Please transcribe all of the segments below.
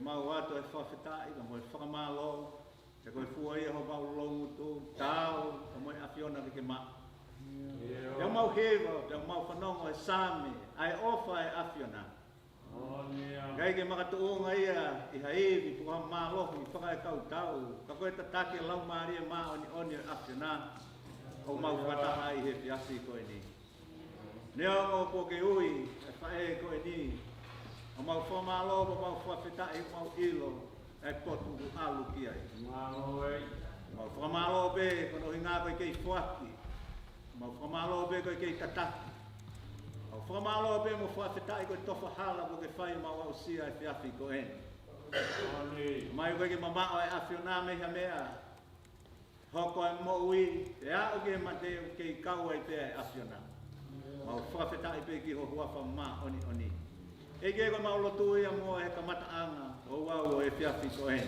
mau ato e whawhetai, ka mo e whakamalo, e koe fua ia ho mau longu tu, tau, ka mo e awhiona ke maa. Te mau hewa, te mau whanongo e same, ai ofa e awhiona. Gai ke makatuunga ia, i haiwi, puha maa lohi, whaka e kau tau, ka koe tatake lau maari e maa oni e awhiona, o mau whataha i he piasi koe ni. Nea ngō po ke ui, e whae koe ni, o mau whamalo, o mau whawhetai, o mau ilo, e potu alu ki ai. Mau whamalo be, kono hi ngā koe kei whaki. Mau whamalo be koe kei tataki. Mau whamalo be mo whawhetai koe tofa hala ko ke whai mau au sia e whiawhi ko en. Mai koe ke mamao e awhiona mea mea. Hoko e mo ui, e a o ke mateo kei kau ai pea e awhiona. Mau whawhetai pe ki ho huafa ma oni oni. E ke koe mau lotu ia mo e kamata anga, o wau e whiawhi ko en.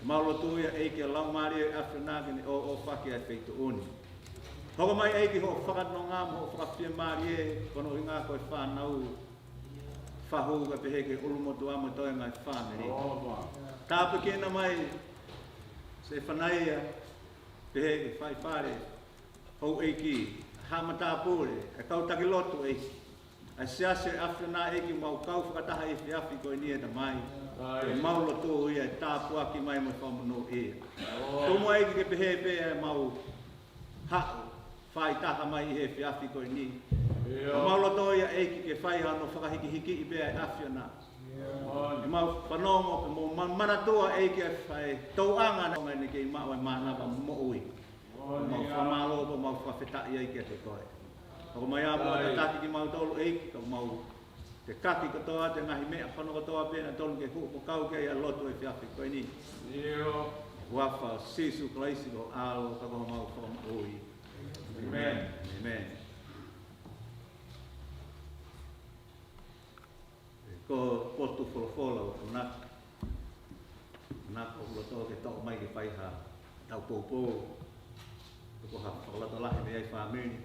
Mau lotu ia e ke lau maari e awhiona kini o whaki ai peitu uni. Hoko mai eiki ho whakatno ngā mo whakawhia maari e, kono i ngā koe whanau, whahu ka pehe ke ulumotu amo toi ngai whaneri. Tāpe kena mai, se whanaia, pehe ke whai whare, hou eiki, hamata pūre, e kau taki lotu eiki. Ai sease awhiona eiki mau kau whakataha i whiawhi koe ni e ta mai, e mau lotu ia e tāpua ki mai mo whamono ia. Tumo eiki ke pehe pehe e mau hau, whai taha mai i he whiawhi koe ni. O mauloto ia eiki ke whai ano whakahiki hiki i bea e awhiona. E mau whanongo ke mo manatua eiki e whai tauanga na ngai ni kei mau e mānapa mo ui. Mau whamalo po mau whawhetai eiki e te koe. Ako mai apu a te taki ki mau tolu eiki, ka mau te kaki katoa te ngahi mea whano katoa pēna tolu ke huko kau kei a loto e whiawhi koe ni. Wafa sisu klaisi ko alo kako mau whama ui. Amen. Amen. Ko potu folofola o nak. Nak o loto ke tau mai ke whaiha tau pōpō. Ko ha whakalato lahi me ai whamini.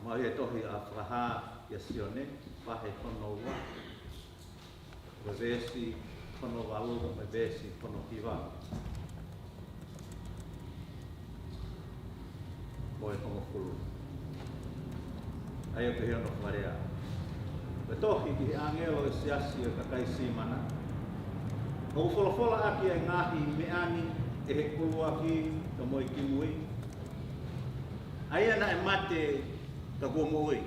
Mai e tohi a whaha ia sione, whahe whono ua. Revesi, whono walu, me vesi, whono hiwa. Moe kongo fulu. Ai o te hea no wharea. Me tohi ki he angelo e siasi o kakai simana. O wholofola aki ai ngahi me ani e he kulu aki ka moe ki mui. Ai ana e mate ka kua mui.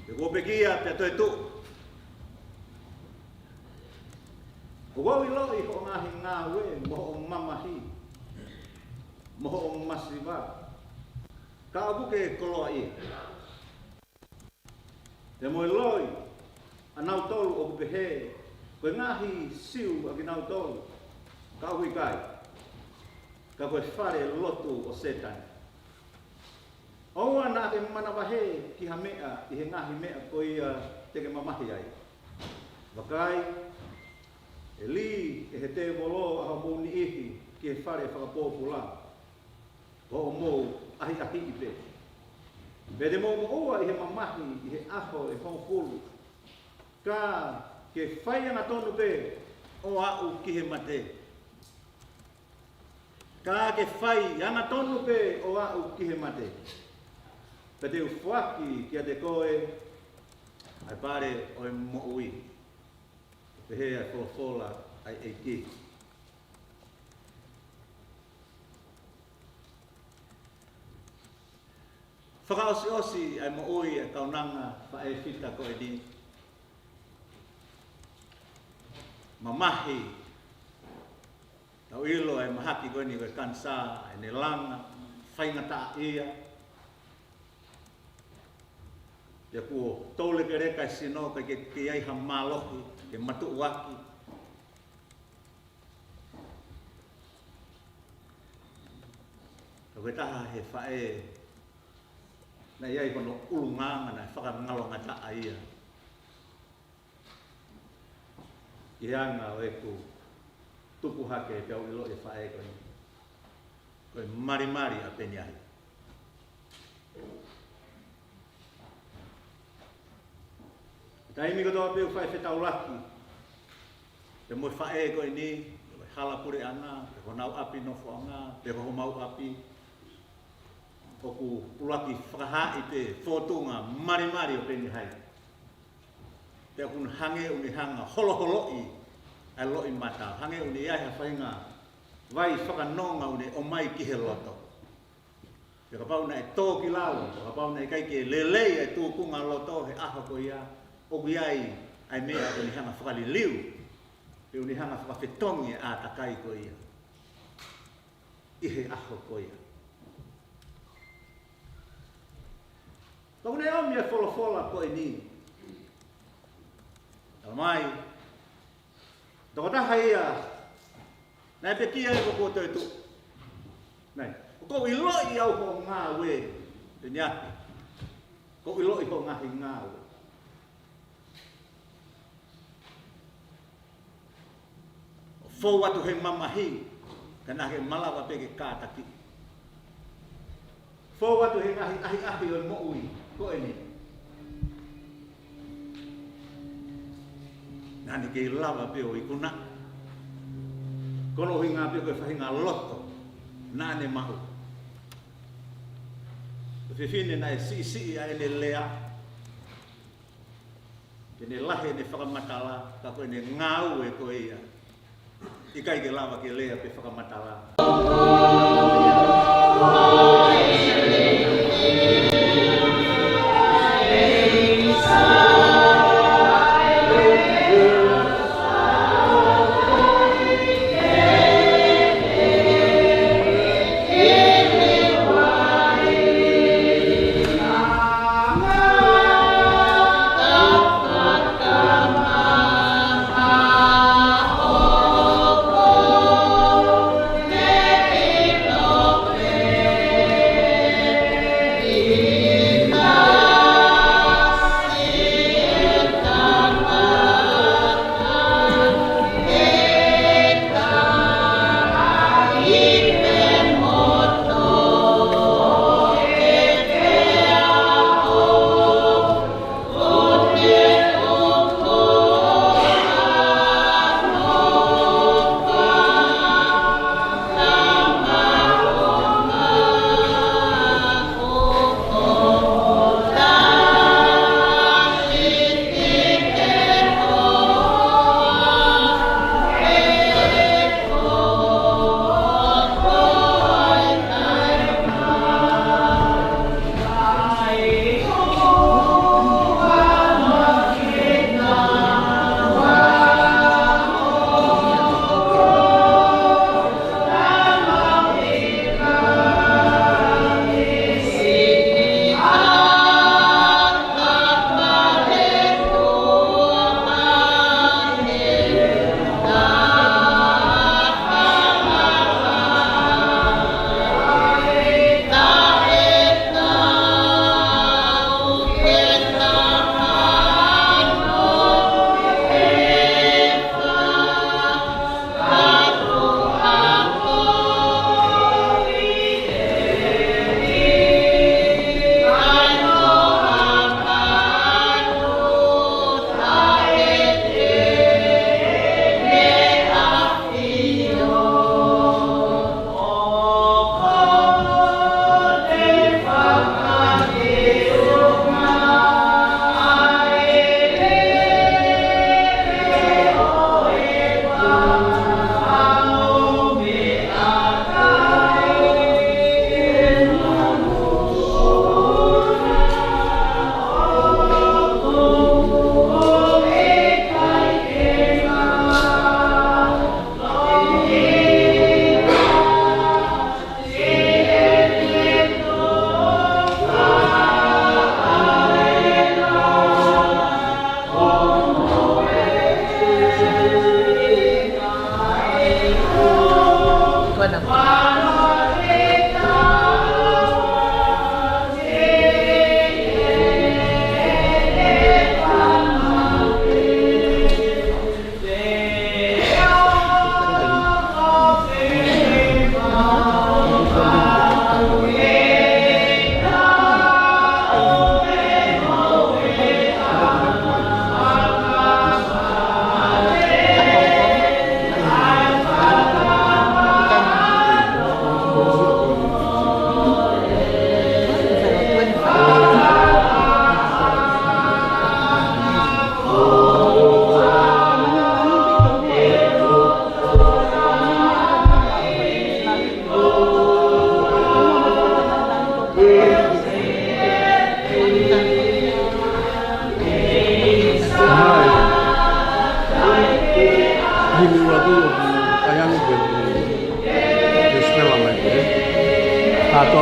E kua pekia pia toi tu. O wau i loi ho ngahi ngā we mo o mamahi. Moho o masiwa. Ka abu ke koloa i. Te moe loi, a nau tolu o kupehe, koe ngahi siu a ki nau tolu. Ka abu i kai. Ka koe whare lotu o setani. Oua nā te manawahe ki ha mea, i he ngahi mea koe ia te ke mamahi ai. Wakai, e li e he te wolo a ha mouni ihi ki he whare whakapōpula. O mou ahi ahi i pe. Me te mou oa i he mamahi, i he aho, e whangpulu. Ka ke whai ana tonu pe, o au ki he mate. Ka ke whai ana tonu pe, o au ki he mate. Pe te uwhaki ki a te koe, ai pare o e mo ui. Pe he ai wholofola ai e ki. Whakaosi-osi ai mo ui e kaunanga whae whita koe ni. Mamahi. Tau ilo ai mahaki koe ni koe kansa, e ne langa, whaingata ia. Ia kuo tole ke reka i sino ke aiha malohi, ke matu waki. Koe taha he whae na iai kono ulunganga na whakangalonga taa ia. I anga o eku tupu hake e piau ilo e whae koe. Koe mari mari a peni ahi. Tai mi ko to pe fai fe tau laki. Te mo fa e ko ni hala pure ana, ko nau api no fo ana, te ko mau api. Ko ku laki fraha ite fotunga mari o pe ni hai. Te kun hange uni hanga holo I ai lo I mata, hange uni ai ha fainga vai whakanonga uni o mai ki he loto. Te ka pau na e tō ki lau, te ka pau na e kai ke lelei e tūkunga loto he aho ko ia, o ki ai mea uni hanga whakali liu, e uni hanga whakawhetongi a takai ko ia. I he aho ko ia. Pau ne o mea wholofola ko i ni. Mai, toko taha ia, nai pe kia e koko toi tu. Nai, ko I loi au ko ngā we, te niaki. Ko I loi ko ngahi ngā we. Fou atu he mamahi, kana he malawa pe ke kātaki. Fou atu he ngahi ahi o mo ui, ko e ni. Nani ke lava pe o ikuna. Kono hinga pe ko fahinga loto. Nane mahu. Te fine na si ai le lea. Tene lahe ne whakamatala, ka koe ne ngau e koe ia. Ikai ke lava ke lea pe whakamatala.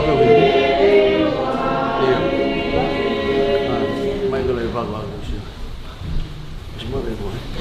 Mai că le fac la și mă vei voi.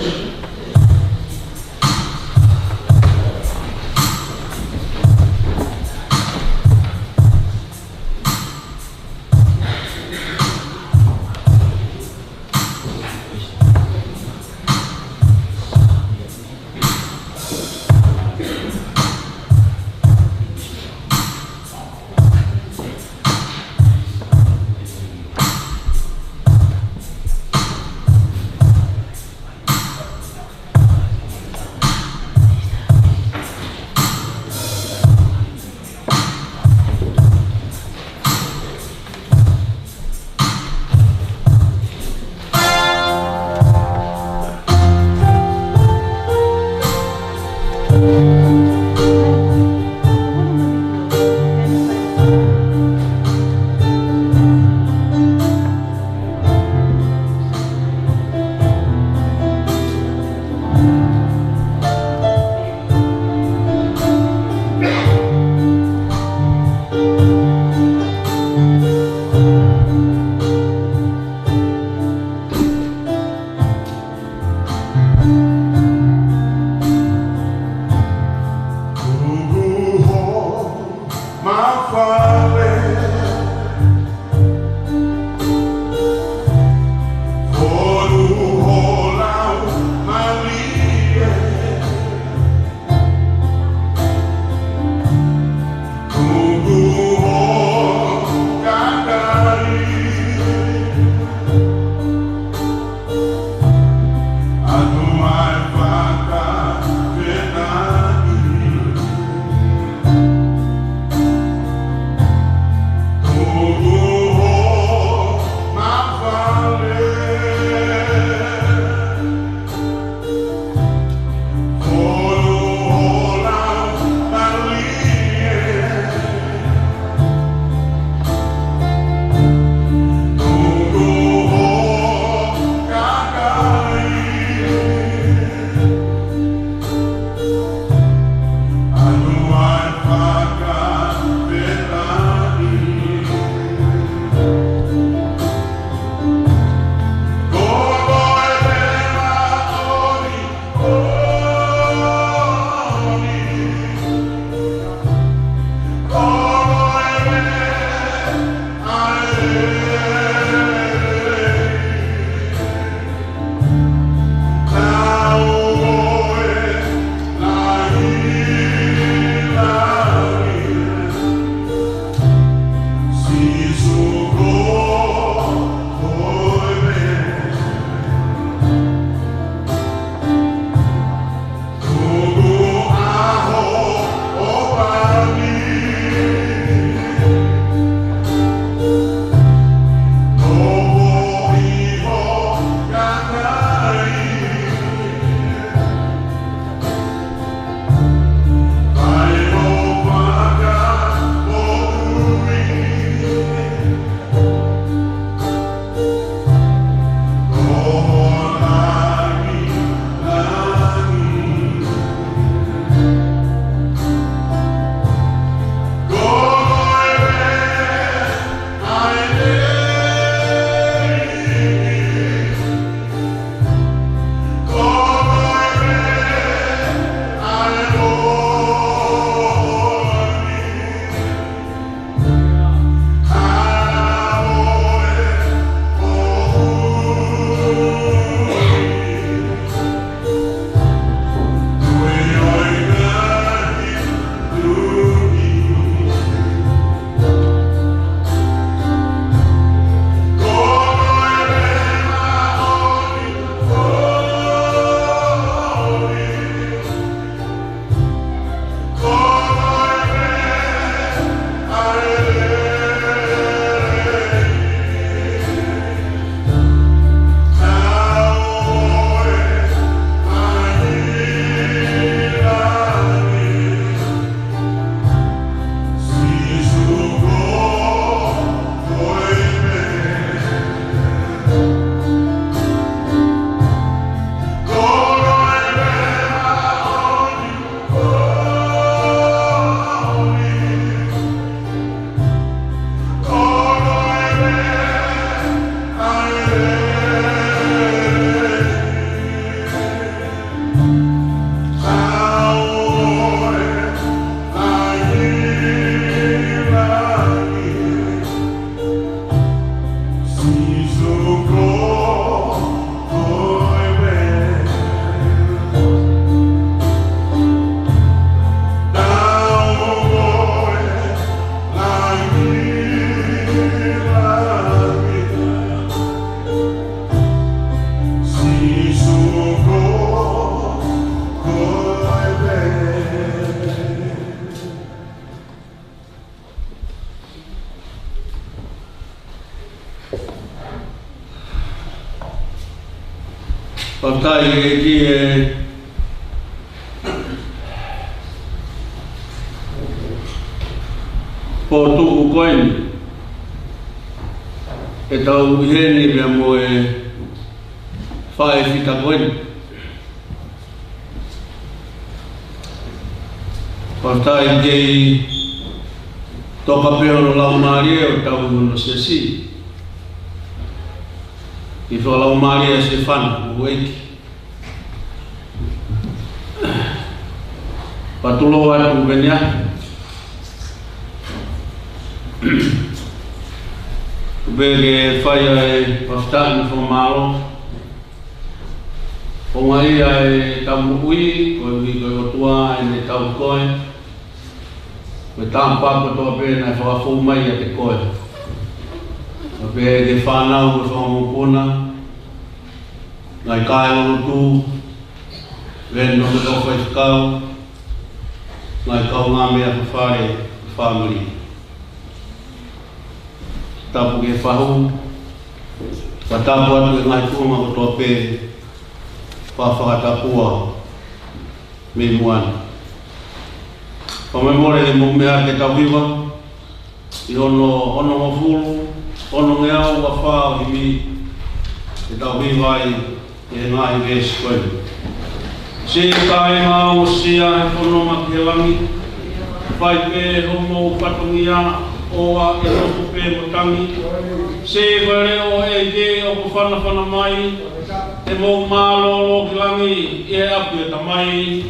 Whaktai e ki e po tuku koini e tau iheni rea mo e whae whita koini. Whaktai kei toka peo no lau maari e o tau no se si. I wha lau maari e se whana o eiki. Patulo atu venia. Bege whaia e whaftai wha malo. O ngai e tamu ui, koe ui koe otua e ne tau koe. Koe tāmpako toa pēna e whakafou mai a te koe. Koe pē te whanau e whakamopuna. Ngai kai ono tū. Veno me tau whaitikau. Ngai kau ngā mea whawhare whamiri. Tapu ke whahu. Ka tapu atu e ngai kuonga ko toa pē. Whawhakatapua me muana. Whamemore he mo mea ke tauhiwa. I ono mawhulu, ono ngeau wa whao i mi. Ke tauhiwa i e ngāi vesi koe. Se kai ngā o sea e whono makelangi. Whai pē homo patungia oa e hoku pē motangi. Se koe reo e te o ku whana mai. E mō mālolo ki langi e apu e tamai.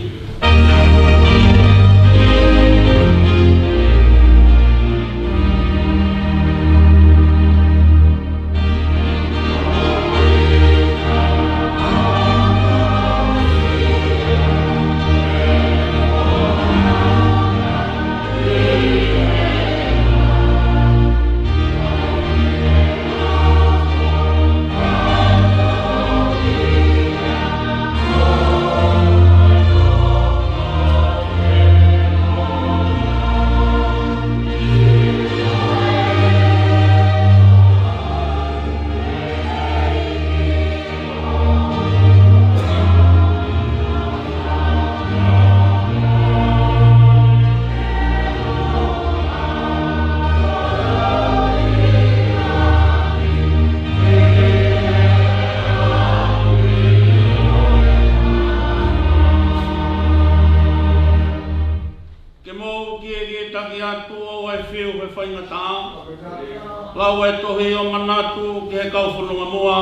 Lau e tohi o manatu ke he kauwhanunga mua.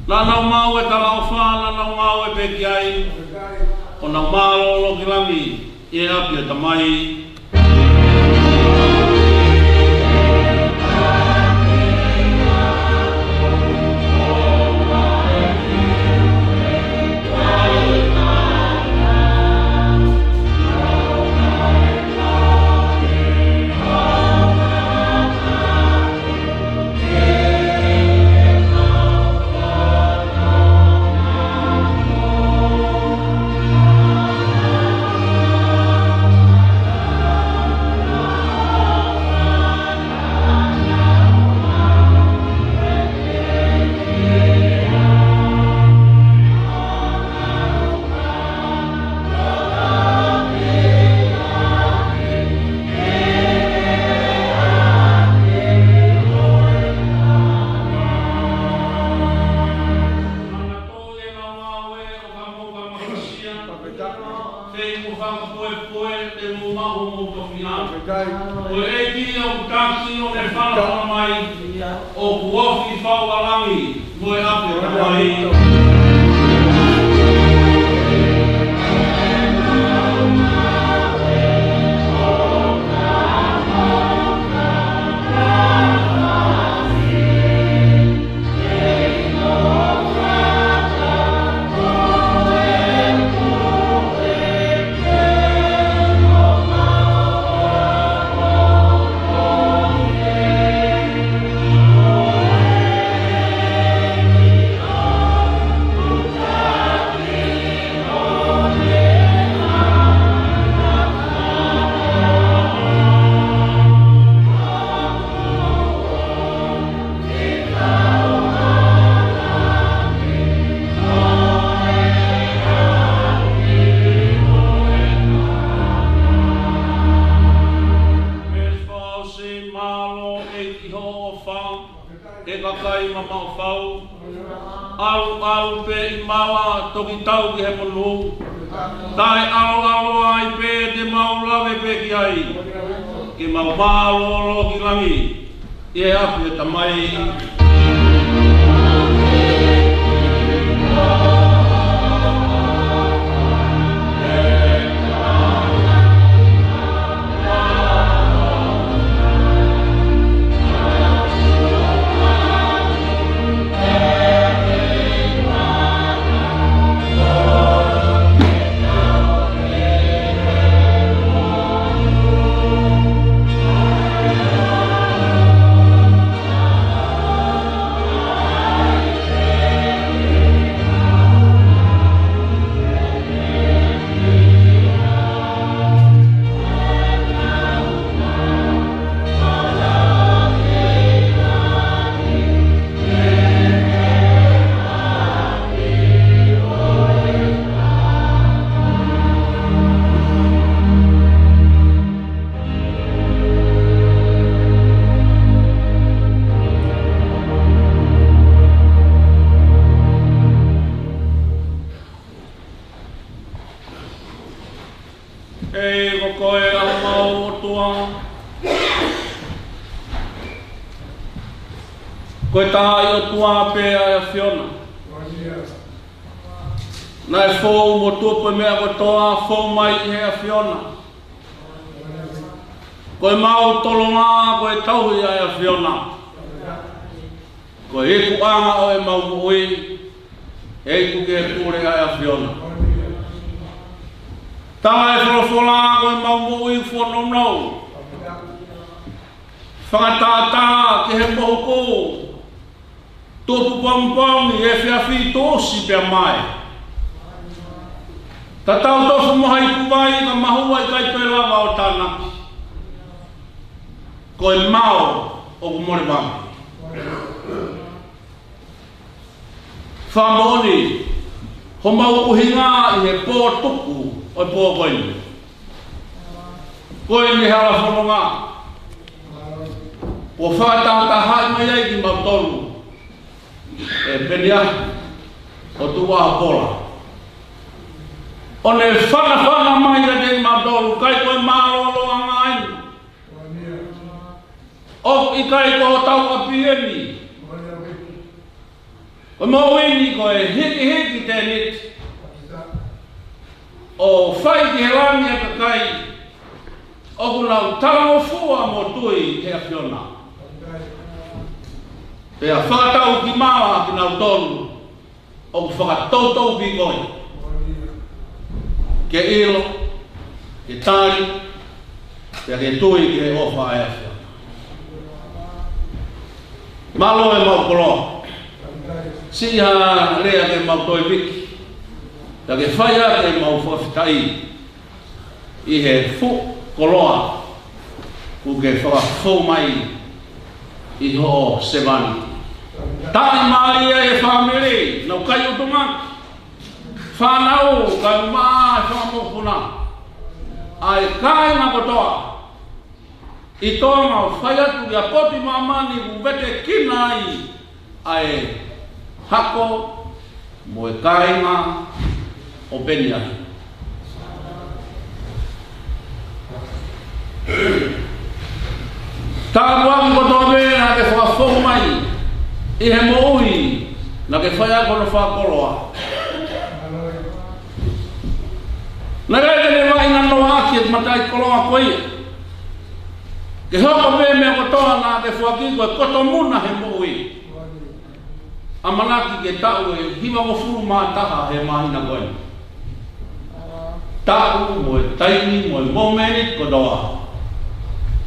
Lanau mau e talau wha, lanau mau e peki ai. O nau mālolo ki langi, e api e tamai. O e ki o kasi o me whanakona mai o kuofi whauarangi mo e api o mai. mau fau. Au pe I maua toki tau ki he monu. Tai alo ai pe te mau lawe pe ki ai. Ki mau lo ki langi. E api e tamai. Koe taha I o tua pēa e Fiona. Nai fōu mo tupo mea koe toa fōu mai I he a Fiona. Koe mau tolonga koe tauhi ai a Fiona. Koe heku anga o e mau moui, heiku ke kure ai a Fiona. Taha e wholofola koe mau moui whononou. Whakatata ke he mohoko. Topu pampangi e whiawhi tōsi pia mai. Ta tau tofu moha I kuwai ka mahua I kai koe lawa o tānaki. Koe mau o kumore wangi. Whamoni, ho mau uhinga I he pō tuku o pō koini. Koini hala whanonga. O whakatata hai mai ai ki mau tolu. E penia o tua pola. O ne whana mai ra te madolu, kai koe mālolo anga aini. O I kai koe tau apieni. O mawini koe hiki te nit. O whai ki he langi a kakai. O kunau talango fua mo tui he a Fiona. Pea whakatau ki mawa ki nau tonu, o whakatautou ki koi. Ke ilo, ke tāri, pea ke tui ki he ofa e awhia. Malo e mau koloa. Siha rea ke mau toi piki. Pea ke whaia ke mau whawhitai. I he fu koloa, ku ke whakafou mai I ho sevani. Tai mai e family, no kai utunga. Whanau, kai maa whamopuna. Ai kai na kotoa. I tonga o whaiatu ia poti mamani uvete kinai. Ai hako, mo e kainga o peniahi. Tāruaki kotoa mea ke whakafou mai. I he moui na ke whaia kono whakoloa. Na rei te wai na noa aki e matai koloa koia. Ke hoko mea kotoa na ke whaki koe koto muna he moui. A manaki ke tau e hiwa mo furu maa taha he mahina koe. Tau mo e taini mo e momeni kotoa.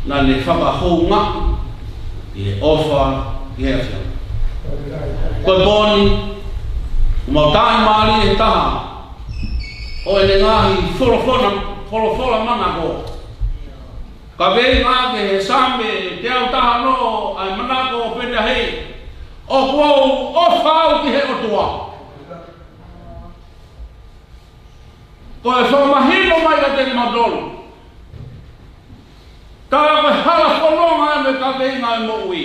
Na ne whakahou ngaki I he ofa ki he awhia. Koe boni, umau tahi maari e taha, o e ne ngahi wholofona mana ko. Ka vei ngā ke he same, te au taha no, ai mana ko o pena hei, o kuau o whau ki he otua. Ko e whamahino mai ka te madolu. Tā koe hala whanonga me ka vei ngā e moui.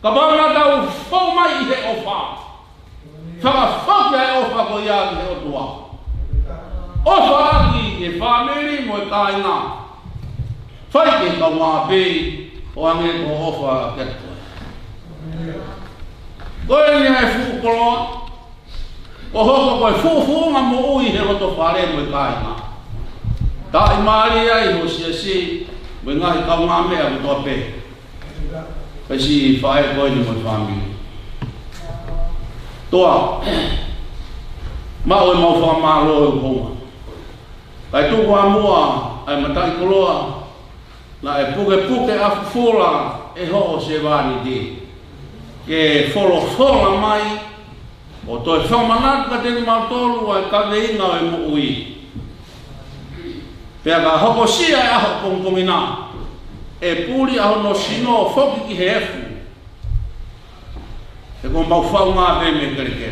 Ka mauna tau fau mai i he ofa. Whakawhaki ai ofa ko ia ki he otua. Ofa aki e whamiri mo e kāinga. Whai ke kau ngā pēi o ange ko ofa ketua. Koe ni ai whukoloa. Ko hoko koe whuwhunga mo ui he roto whare mo e kāinga. Tā i maari ai ho si mo i ngahi kau ngā mea mo toa pē. Pai si whae koe ni mo i whamiri. Toa, mao e mau whamaro e uponga. Kai tuku a mua, ai matai koloa, na e puke a fula e ho se vani di. Ke folo mai, o toi whamanat ka teni mautolu ai ka veinga e mo ui. Pea ka hoko sia e aho kongkomina, e puri aho no sino foki ki he efu. E ko mau whau ngā pe me kereke.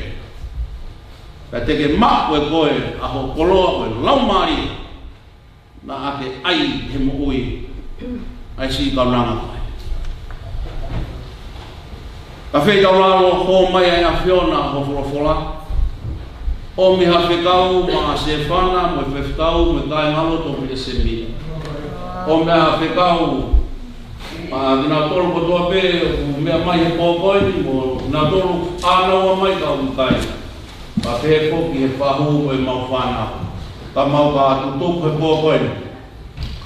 Ka teke mako e koe aho koloa koe laumari na ake ai he mo ui ai si kauranga koe. Ka whei kauraro ho mai ai a whiona ho wholofola. O mi ha whekau ma a sefana mo e whekau mo e kai ngalo to mi e se mi. O mi ha whekau Nā tolu ko toa pē, mea mai he pōkoini, mo nā tolu ānaua mai ka ukai. Ka pē koki he whahu e mau whanau. Ka mau ka atu tuku he pōkoini.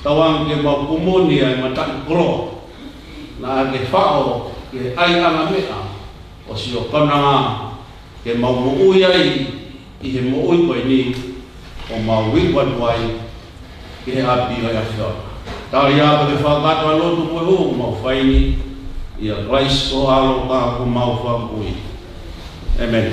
Tawang ke mau kumuni ai mataki koro. Nā ke whao, ke ai anga mea, o si o kananga, ke mau mo ui ai, i he mo ui koe ni, o mau wikwatu ai, ke he api ai a whiona. Tari apa ke whakato a lotu koe hu, mau whaini, ia Christ o alo ka ko mau whakui. Amen.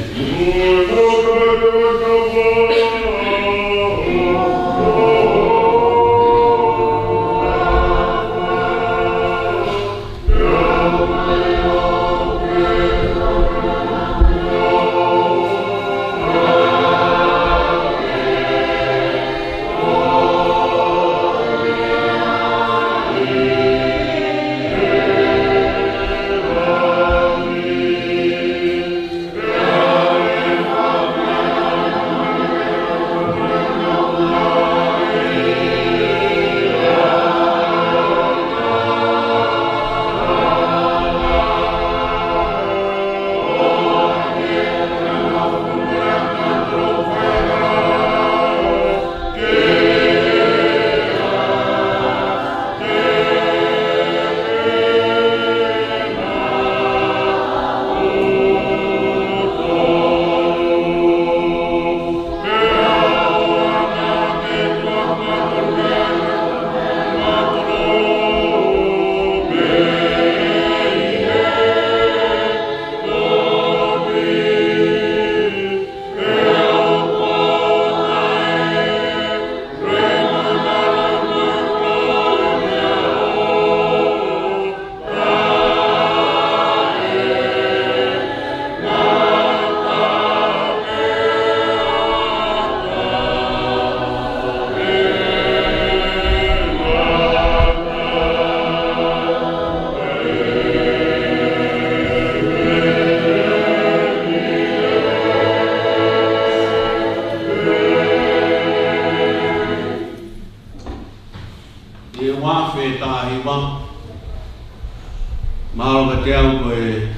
Malo ka te au koe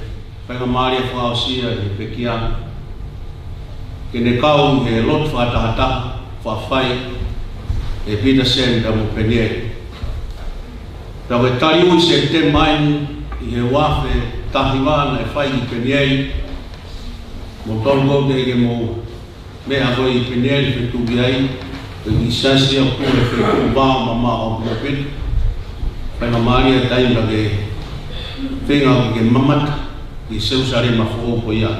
whainga maria whaosia i Pekiana. Ke ne kau he lot whatahata, whawhai, e Peter Senda mo Penieri. Tau e tari ui se te maini i he wafe tahiwana e whai i Penieri. Mo tonu kau te ike mo mea koe i Penieri whetubi ai, e i sasi au kore whekubao mama o mo Penieri. Whainga maria taina ke whenga ke mamata i seusare mawho po ia.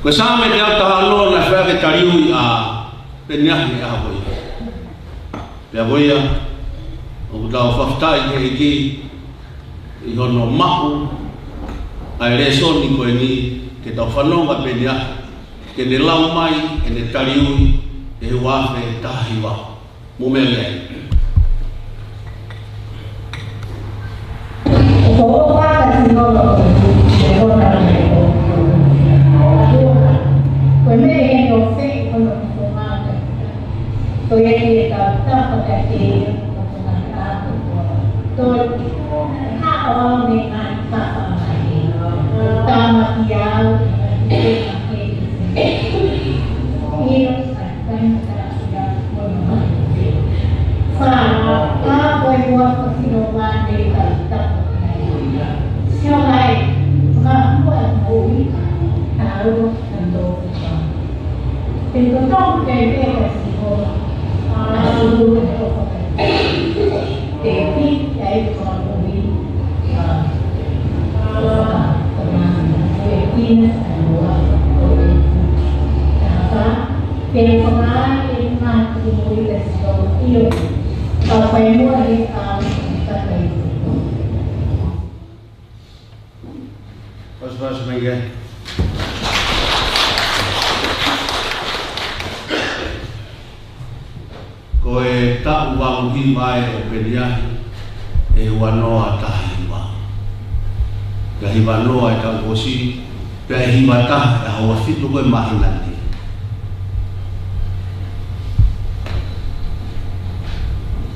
Koe sāme te ata alo na whake tariui a Peniahi a hoi. Pea hoia, o kutau whaftai ke eki i hono mahu ai resoni koe ni ke tau whanonga Peniahi ke ne lau mai e ne tariui e wafe tahi waho. Mumele.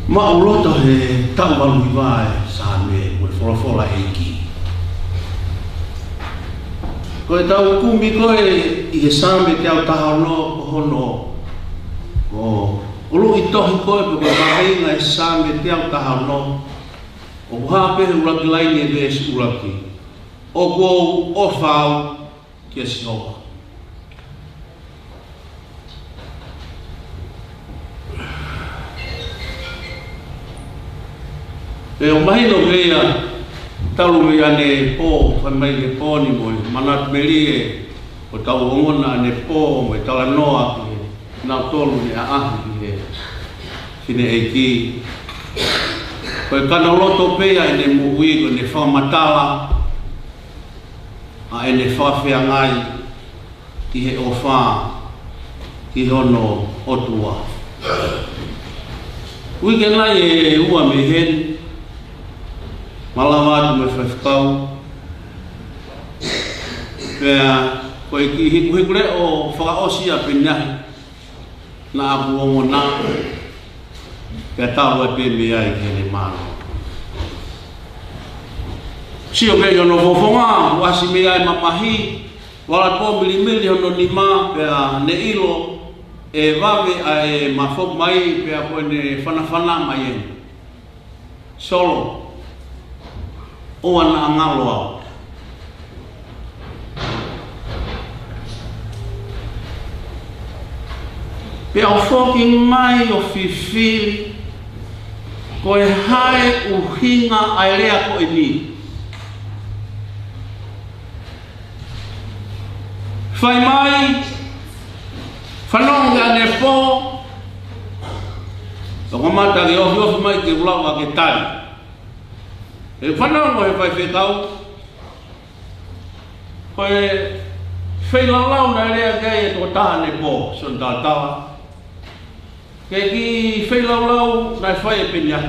Mauloto he taualu vai same o fora eki. Ko tau kumi ko I same te au taha no hono. Ko ulu I tohi ko pe ko e same te au taha no. O ha pe uraki laini e vesi uraki. O ko o fau ke sinoa. E o mahino mea talu mea ne pō, whamai ne pō ni moi, manat melie o tau ongona ne pō, me tala noa ki nau tolu ne aahi ki he sine e ki. Koe kana loto pea e ne muhui ko ne whamatala, a e ne whawhea ngai ki he o wha, ki hono otua. Uike ngai e ua me hen, Malawatu me whawhikau. Pea, koe ki hikure o whakaosi a penahi. Na apu ongo nā. Pea tau e pe mea I kene mano. Sio pe yono fofonga, wasi mea I mamahi. Wala tō milimili hono ni mā, pea ne ilo. E wawe a e mafok mai, pea koe ne whanawhana mai e. Solo. O ana angalo au. Pe au foki mai o fifili ko e hae uhinga aelea ko e ni. Fai mai whanonga ne po Toko mata ki ofi mai ke ulau a ke tari. E whanau he whai whetau, koe whailalau na rea kei e tō taha ne pō, son tā tawa. Kei ki whailalau na whai e penya.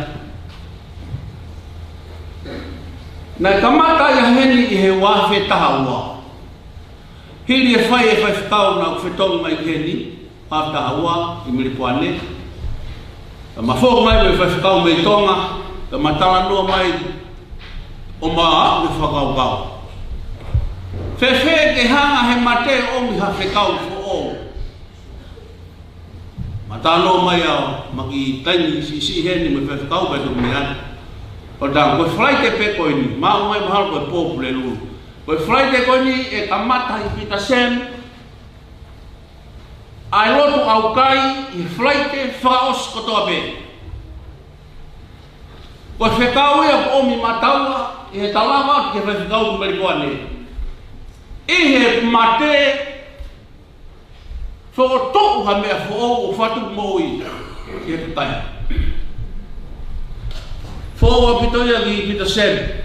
Nai kamata ia heni I he wāwhe taha ua. Hiri e whai whetau na whetongi mai keni, wāwhe taha ua, I milipuane. Ma whok mai me whetau me tonga, ka matala noa mai o maa me whakaukau. Whewhe te hanga he mate o mi ha whekau fo o. Matano mai au, maki taini si heni me whekau pe tu me ane. O tang, koe whai te pe koe ni, maa mai mahal koe pōpu le lulu. Koe whai te koe ni e kamata I pita sem. Ai lotu au kai I whai te whaos kotoa pe. Koe whekau ea ko omi mataua, I he talawa ki he whekau tu merikoane. I he mate, who o toku ha mea who o whatu moi ki he tutai. Who o pitoia ki pita sem.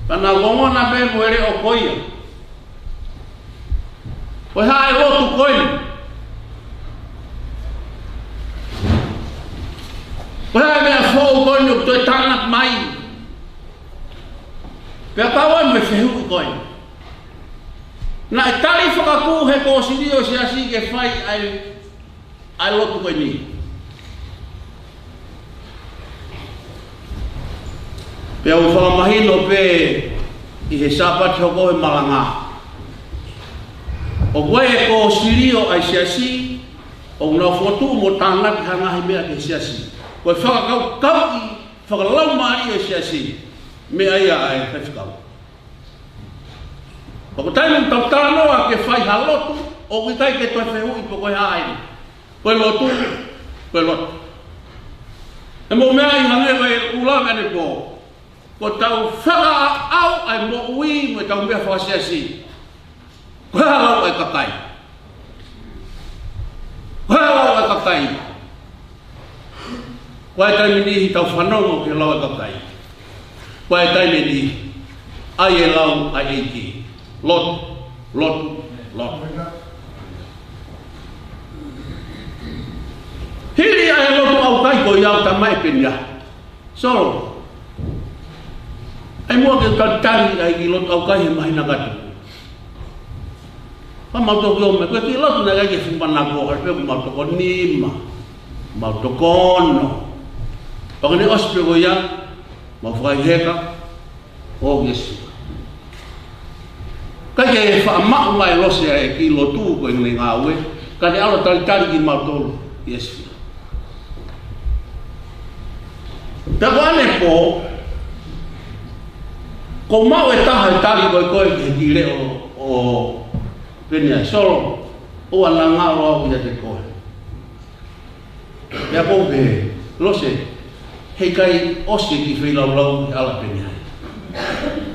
Kana gongona me moere o koia. Koe hae lotu koini. Koe hae mea who o koini o toi tanak mai. Pea kawan me fehu koi. Na tali whakaku he ko sirio si asi ke whai ai lotu koi ni. Pea u whakamahino pe i he sapati hoko he malanga. O koe ko sirio ai si asi, o ngā whotu mo tāngaki hangahi mea ke si asi. Koe whakakau kau i whakalau maari e si asi, mea ia ai whewhikau. Pako tainu tau tānoa ke whai halotu, o kitai ke toi whehu i po koe haere. Koe lotu, koe lotu. E mo mea i hangewa e ulawe ane ko, ko tau whaka au ai mo ui mo tau mea whakasi asi. Koe halau ai kakai. Koe halau ai kakai. Koe taimi nihi tau whanongo ke lau ai kakai. Koe taimi nihi ai e lau ai eiki. Lot, lot, lot. Hiri ai lotu au kai ko iau ta mai penya. Solo. Ai mua ke tari ai ki lotu au kai he mahi nagatu. Pa mauto ko me ko ki lotu na ga ke fumpana ko ar pe mauto ko nima. Mauto kono. Pa ni ospe ko ya. Ma fai heka. O Yesu. Kai ke fa ma mai lose e ki lotu ko ni ngawe. Ka ni alo tari ki mauto Yesu. Tawane po ko mau e taha tali ko ke dire o penia solo o ala ngalo o ia te ko ya ko be lo se he kai osi ki fila lo ala penia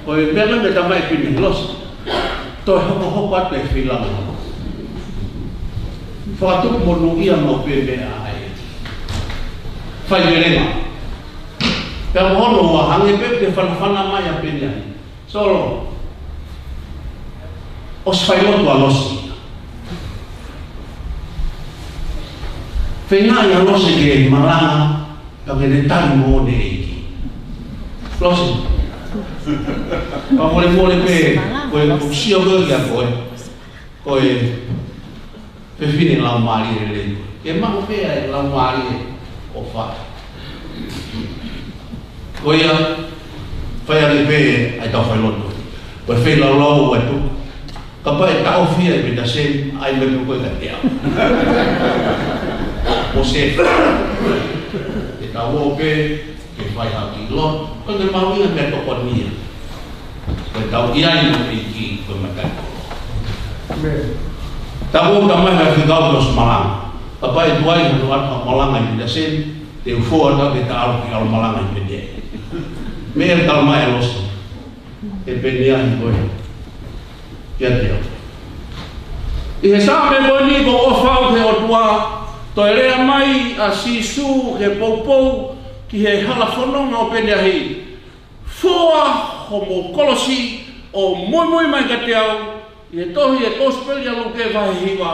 ko e bela me tamai penia lo se to ho pa te fila lo fa tu mo no ia mo pe be ai fa verema. Pea mohono wa hange pepe whanawhana mai a penia. Solo. O sfailotu a losi. Whengai a losi ke malanga ka kene tari mo ne eiki. Losi. Pa mole pe koe kusio gogi a koe. Koe pe fine lau maari e le. Ke mango pea e lau maari e o whaka. Koia, whai ari pe ai tau whai loto. Koe whai lau lau ai tu. Ka pai tau fia i pita sen, ai me koe ka te au. O se te tau o pe, ke whai haki lot, koe te mau inga me toko nia. Koe tau iai mo i ki koe matai. Tau o ka mai hai whikau nos malanga. Ka pai tuai hatu ata malanga i pita sen, te ufua tau te ta alo ki alo malanga i pita. Mea kalma e losi. E penia hi koe. Kia te au. I he sāme koe ni ko o whau he o tua. To e rea mai a sisu he poupou ki he hala whanonga o penia hi. Fua ho mo kolosi o mui mai ka te au. I he tohi e kospeli a luke vahe hiwa.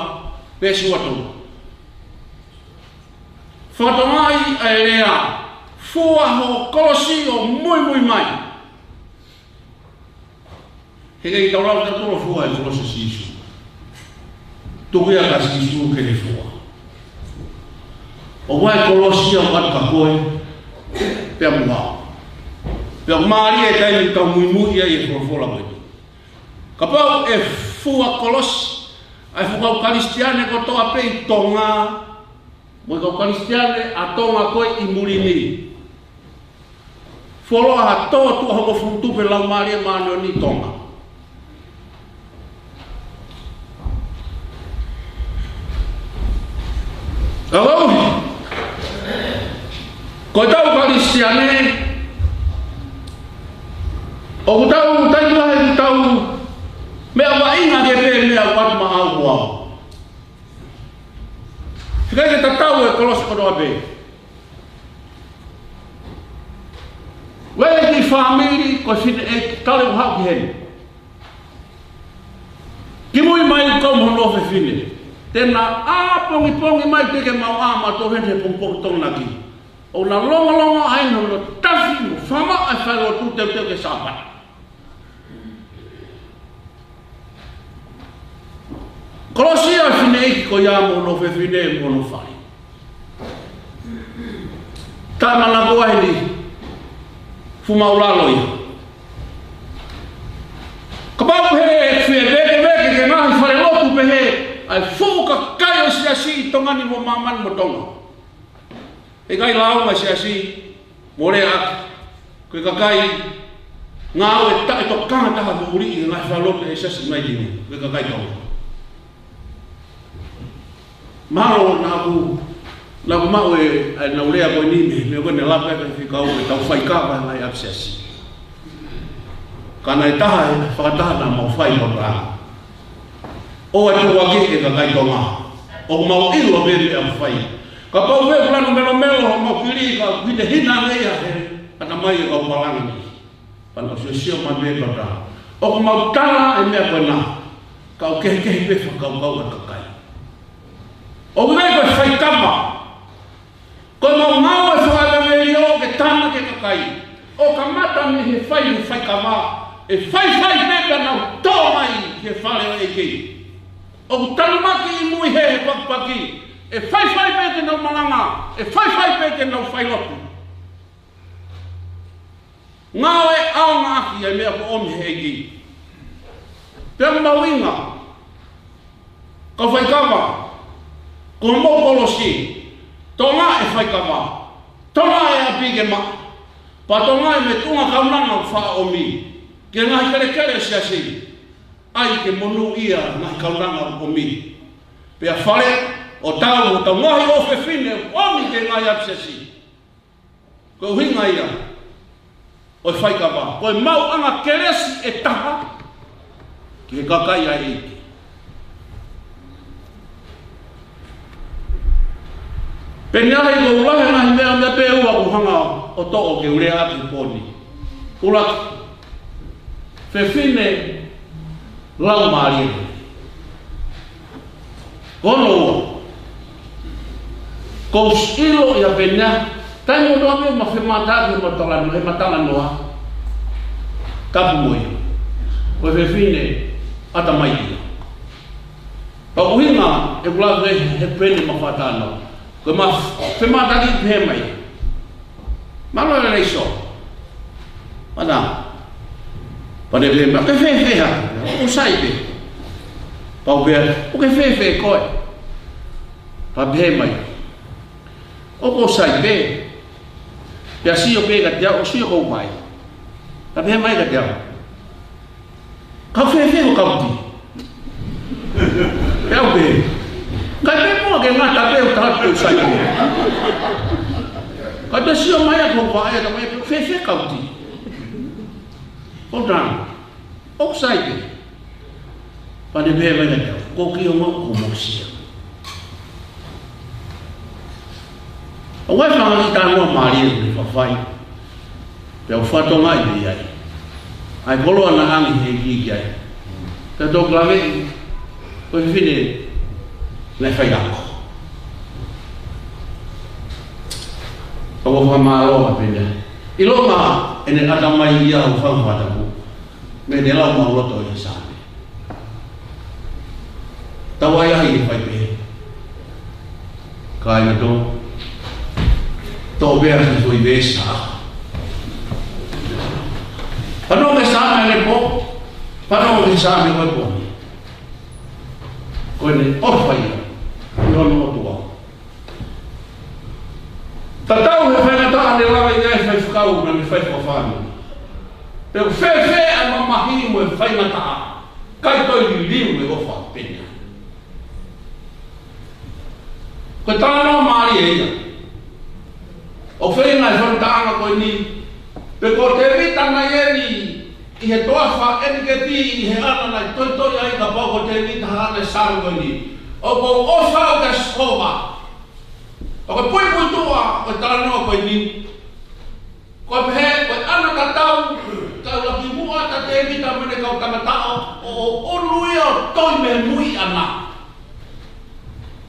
Pesi watu. Whatongai a e rea. Fua ho kolosi o mui mai. He kei tau rau taturo fua e kolosi sisu. Tukuia ka sisu ke he fua. O wai kolosi au katu ka koe, pia muhao. Pia maari e taimi tau mui ia i e fua koe. Ka pau e fua kolosi, ai fukau karistiane ko toa pei tonga, mo kau karistiane a tonga koe i murini. Foloa ha tō tu homo futupe lau maria mano ni tonga. Au! Ko tau karistiane, o tau taitua he tau mea wainga ke pe mea wat maau wau. Whikai ke tatau e kolosi kodoa pe. Wele ki whamiri ko fine e tale u hau ki heni. Ki mui mai kou mono fe fine. Tena a pongi mai teke mau a ma to hene pongpong tong lagi. O na longa aina no tafi mo whama ai whailo tu teu ke sapat. Kolosia fine iki ko ya mo no fe fine mo no fai. Tama la ko ai fuma ulalo ia. Kabau he fe veke ke ngai fare lotu pe he ai fuka kai sia si tongani mo maman mo tonga. E kai lau ma sia si more ak ko kai ngau e ta to kanga ta ko uri ngai fa lotu e sia si mai dini ko kai tonga. Mau na ku mau e na ulea ko ni me ko na la pe fi ka o ta fai ka ba mai access kana taha fa taha na mau fai lo ra o atu wa ke ka kai tonga o mau i lo be a fai ka pa ve plano melo mo kiri ka vide hina nei a he ana mai ka palang ni pa so sio ma be ka o mau tala e me ko na ka ke pe fa ka ka kai o nei ko fai kama ko mau mau e whaala me o ke tana ke kakai. O ka mata me he whai kama. E whai meka nau tō mai ke whale o eke. O tanumaki i mui he pakpaki. E whai meka nau malanga. E whai meka nau whai lotu. Ngau e au ngaki e mea ko omi he eke. Pea mawinga. Ka whai kama. Ko mo kolosi. Tonga e whai kama. Tonga e api ke ma. Pa tonga e me tunga kaunanga wha o mi. Ke ngahi kere sia si. Ai ke monu ia ngahi kaunanga o mi. Pea whare o tau o tau ngahi o whewhine o mi ke ngahi ap sia si. Ko hinga ia. O whai kama. Ko e mau anga keresi e taha. Ke kakai ai ike. Penyahi ko ulahe ngahi mea pe ua uhanga o to'o ke urea atu poni. Ula whewhine lau maari. Kono ua. Ko ilo ia penyahi. Tai mo doa me ma whemata ke matala no he matala noa. Kapu moia. Ko whewhine ata mai ia. Pa uhinga e ula he pene ma whatana. Ko ma whemata ki pe mai. Malo e reiso. Mana. Pane pe ma ke whewheha. O sai pe. Pau pea. O ke whewhe koe. Pa pe mai. O ko sai pe. Pea si o pe ka tia. O si o kou mai. Pa pe mai ka tia. Ka whewhe o kauti. Pea o pe. Kai pe mo ke ngata pe o tatu sai pe. Kai pe si o mai a kou vai ka mai whewhe kauti. O nang. O sai pe. Pa ne pe mai ka tia. Ko ki o mo kumosia. O wai whanga ki tānua maari e ni whawhai. Pea o whatonga i ni ai. Ai kolo ana angi he ki ai. Pea tō klawe i. Ko i whine nei whai ako. Ka wawa māroa pene. I longa e ne ata mai ia o whangwhataku. Me ne lau mauroto i sāne. Tawai ai e whai pe. Ka ina tō. Tō bea ki tui besa. Pano me sāme ne po. Pano me sāme koe po. Koe ne orwhai. Iono o tua. Tatau he whenata ane lawa i ngai whai whakau na me whai whawhanu. Pero whewhe a mamahi mo e whaingata. Kai toi li liu e ofa penya. Koe tāna maari e ia. O whenga i whantaanga koe ni. Pe ko te vitanga ieri i he toafa eni ke ti i he ana nai toi ai ka pau ko te vita hana saru koe ni. O ko ofa o ka skova. O ko pui tua o tāna koe ni. Koe pehe koe ana ka tau ka laki mua ka te vita mene kau kamatao o onui o toi me mui ana.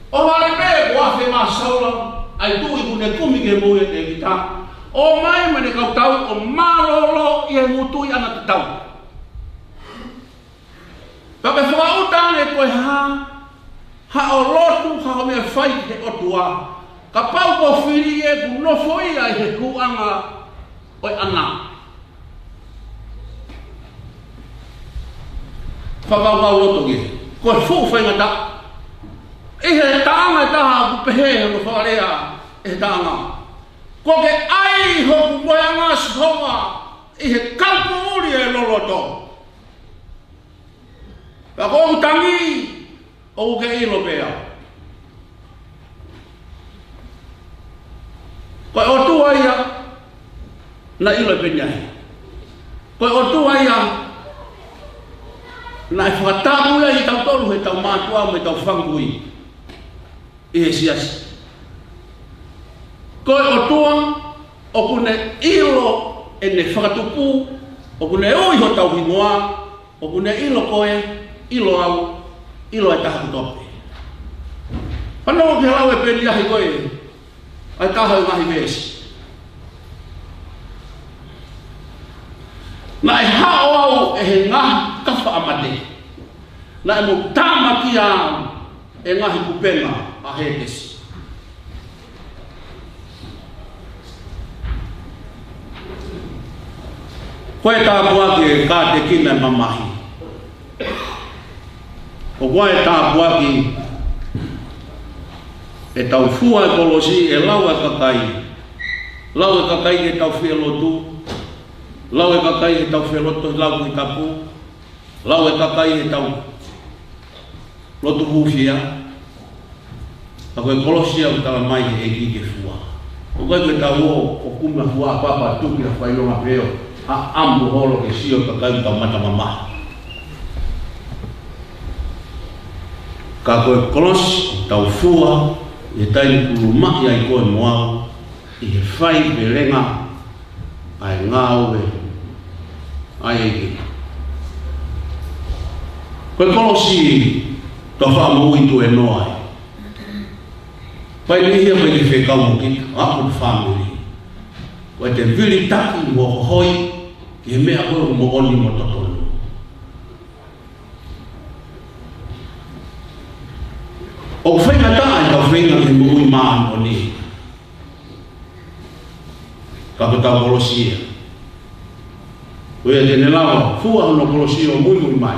O wale me ko afe ma saura ai tui kune kumi ke mui e vita. O mai mene kau tau o malolo i e ngutui ana te tau. Pake whakautang e koe ha, Ha o lotu ha o mea whai he otua. Ka pau ko whiri e ku nofo ia i he kuanga oi ana. Whakau loto ge. Ko e fu whaingata. I he taanga e taha ku pehe no wharea e taanga. Ko ke ai hoku moanga sihonga i he kaupu uri e loloto. Ka ko tangi o ke ilo pea. Ko o tua ia na ilo penyai. Ko o tua ia na e whakatamu ia i tau tolu he tau mātua me tau whangui i he siasi. Ko o tua o kune ilo e ne whakatupu o kune uiho tau hingoa o kune ilo koe ilo au ilo e taha kutope. Whanau ke lau e peni ahi koe ai taha i mahi mesi. Na e hao au e he ngahi kawha amate. Na e mo tāma ki au e ngahi kupenga a he kesi. Koe tā puaki e kā te kina e mamahi. O koe tā puaki e tau fua e kolosi e lau e kakai. Lau e kakai e tau whia lotu. Lau e kakai e tau whia lotu lau ki kapu. Lau e kakai e tau lotu hufia. A koe kolosi au tala mai e ki ke fua. O koe tau o kuma fua papa tuki a whailonga peo. A ambu holo ke sio kakai tau mata mama. Ka koe kolos tau fua e tai kuluma ia i koe moau i he whai berenga ai ngau e ai eki. Koe kolosi tau wha mui tu e noa e. Pai nihia me te whekau mo kita, aku family. Koe te vili taki mo hoi e mea koe mo oni mo totonu. O whainga taa e tau whainga ke mui maan o ni. Ka ko tau kolosia. Koe e tene lawa, fua hono kolosia o mui mai.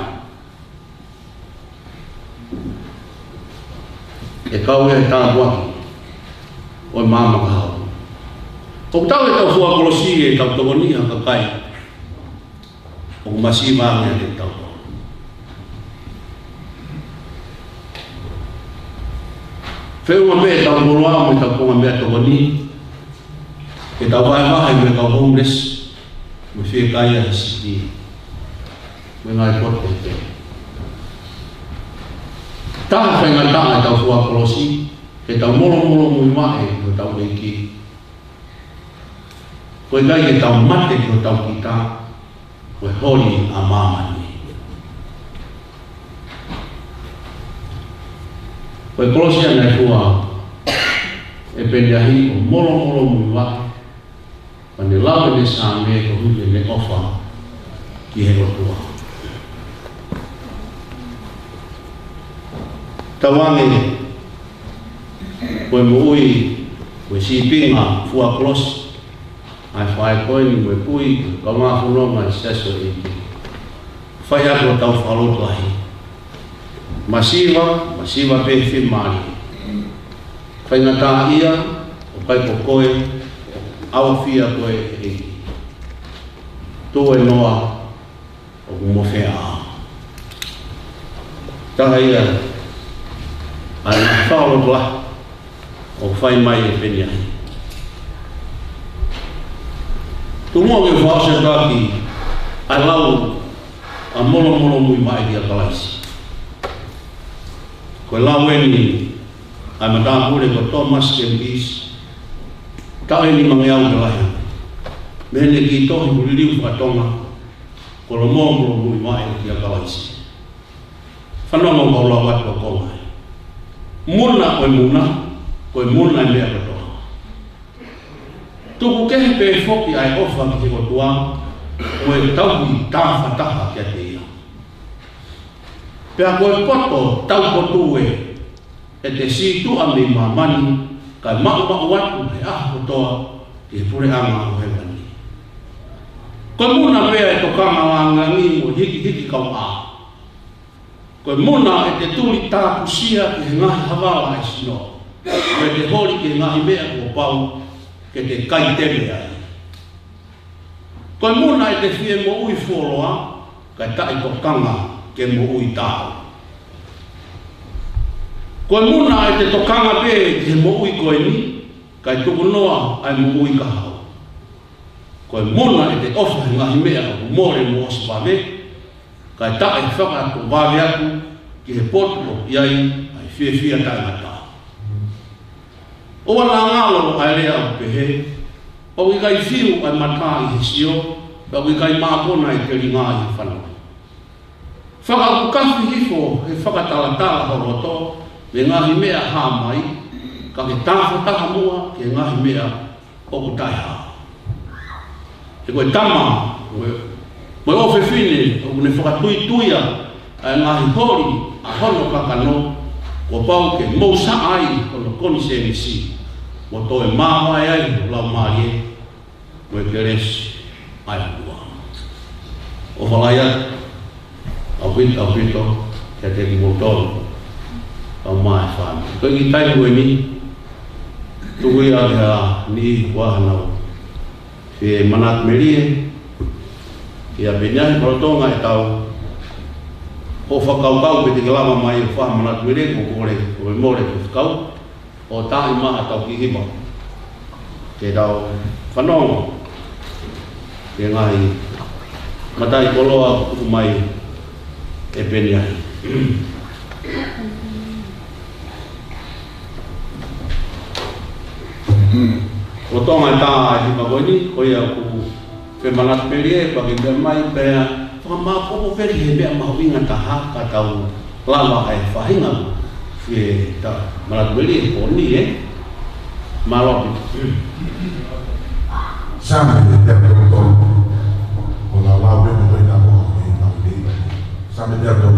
E kau e taa waki. O e mama ka hau. O tau e tau fua kolosia e tau togonia kakai. O masiva ngā te tau. Wheunga mea tau moroa me tau konga mea tau ni. E tau vai mahi me tau homeless. Me whie kaya e siti. Me ngai kote te. Taha whainga taa e tau fua kolosi. E tau molo mui mahe me tau eiki. Koe kai e tau mate ki o tau kita. Koe holi a mamani. Koe kolosia nei kua e penyahi o molo mui wahi. Pa ne lawe ne sa me ko huye ne ofa ki he rotua. Tawange koe mo ui koe si pinga fua kolosi. Ai whae koe ni koe pui, ka maa whunonga i seso i ki. Whai ako tau whalotu ahi. Masiva pe whi maari. Whai ngata ia, o kai po koe, awa whia koe e ki. Tō e noa, o kumowhea a. Taha ia, ai nga whalotu ahi, o whai mai e penyahi. Tumo ke whaase taki ai lau a molo mui mai dia kalaisi. Koe lau eni ai matapure ko Thomas Kempis ka eni mangeau ke laia. Mene ki tohi kuliliu whatonga ko lo molo mui mai dia kalaisi. Whanonga ko lau watu o kongai. Muna koe muna mea kato. Tuku kehi pe foki ai ofa ki te kotua, koe tau ki tāwhataha kia te ia. Pea koe poto tau kotu e e te situ a me mamani kai mau atu e aho toa e pure anga o he mani. Koe muna mea e tokanga wanga ngi mo hiki kau a. Koe muna e te tuli tāpusia ke ngahi hawawa e sino. Koe te hori ke ngahi mea kua pau ke te kai tere ai. Koe muna e te fie mo ui fuoloa kai tai tokanga ke mo ui tāu. Koe muna e te tokanga be ke mo ui koe ni kai tuku noa ai mo ui kahau. Koe mona e te ofa ngahi mea o more mo osipame, kai tae whaka ko wāwe aku ki he poto iai ai whiawhia tangata. Owa la ngalo ai rea o pehe, o i kai whiu ai mata i he sio, o i kai māpona i te ringa i whanau. Whaka ku kafi hifo he whakatalatala horoto, me ngahi mea hā mai, ka ke tāwhataha mua ke ngahi mea o ku taiha. E koe tama, koe ofe whine, o kune whakatui tuia, a ngahi hori, a hono kakano, ko pau ke mousa ai, kono koni se nisi, mo toe māwai ai, o lau mārie, koe ke resi, ai hua. O whalaya, au pito, ke te ki motoru, au mai whāmi. Koe ki tai koe ni, tui a hea ni wahanau, e manat merie ia benyahi protonga e tau o whakaukau pe te kalama mai o wha manat merie ko kore more ke whakau o tahi maha tau ki hima ke tau whanonga ke ngahi matai koloa kuku mai e benyahi o tonga tā i magoni, ko ia ku whemanat perie, pake kia mai pēr, whamapopo peri he mea mahuinga taha ka tau lama ai whahinga whe ta manat perie, ko ni malopi. Sama i te ato o la wau me toi na moa i na ui. Sama i te ato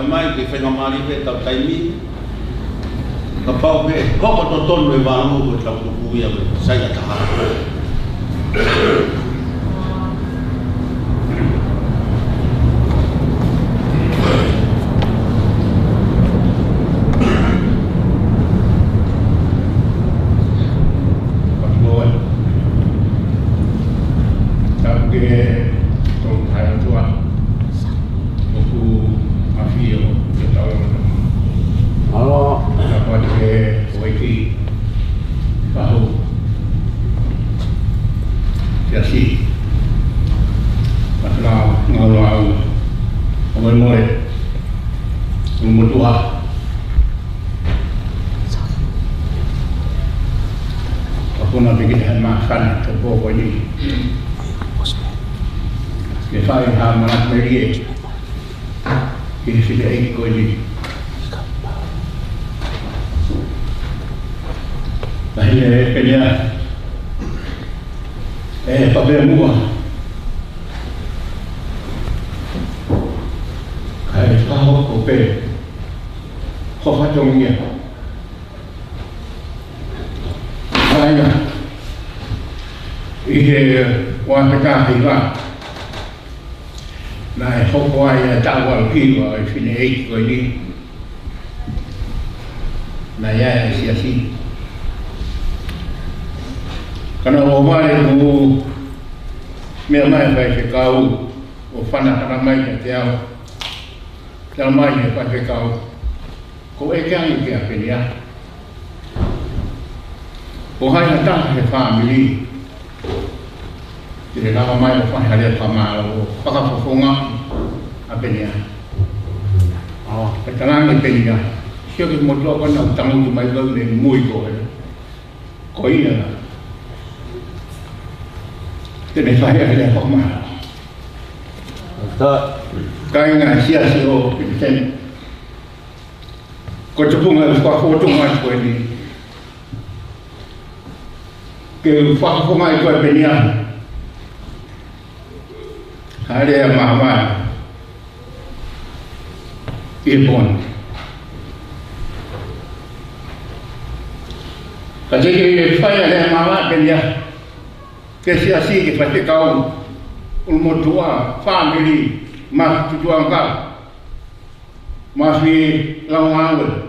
mai ke whenga mari pe tau taimi. Ka pau pe koko to tonu e wāngu ko tau tuku ia me sai ka taha. Kana o mai ku me mai vai se kau o fana kana mai te ao. Te mai ne pa se kau. Ko e kia ni kia penia. O hai na ta he family. Te lava mai o fa hale pa ma o pa ka fonga a penia. Ah, te kana ni penia. Sio ke mo lo ko na tangu mai lo ne muy ko. Ko ina. Te fai ale ko ma. Ta Kai nga sia sio piten. Ko te punga ko ko tu mai ko ni. Ke fa ko mai ko benia. Hare ma ma. Ipon. Ka te fai ale ma ma benia. Que se assim que vai ficar motua family mas tujuan kau masih lawan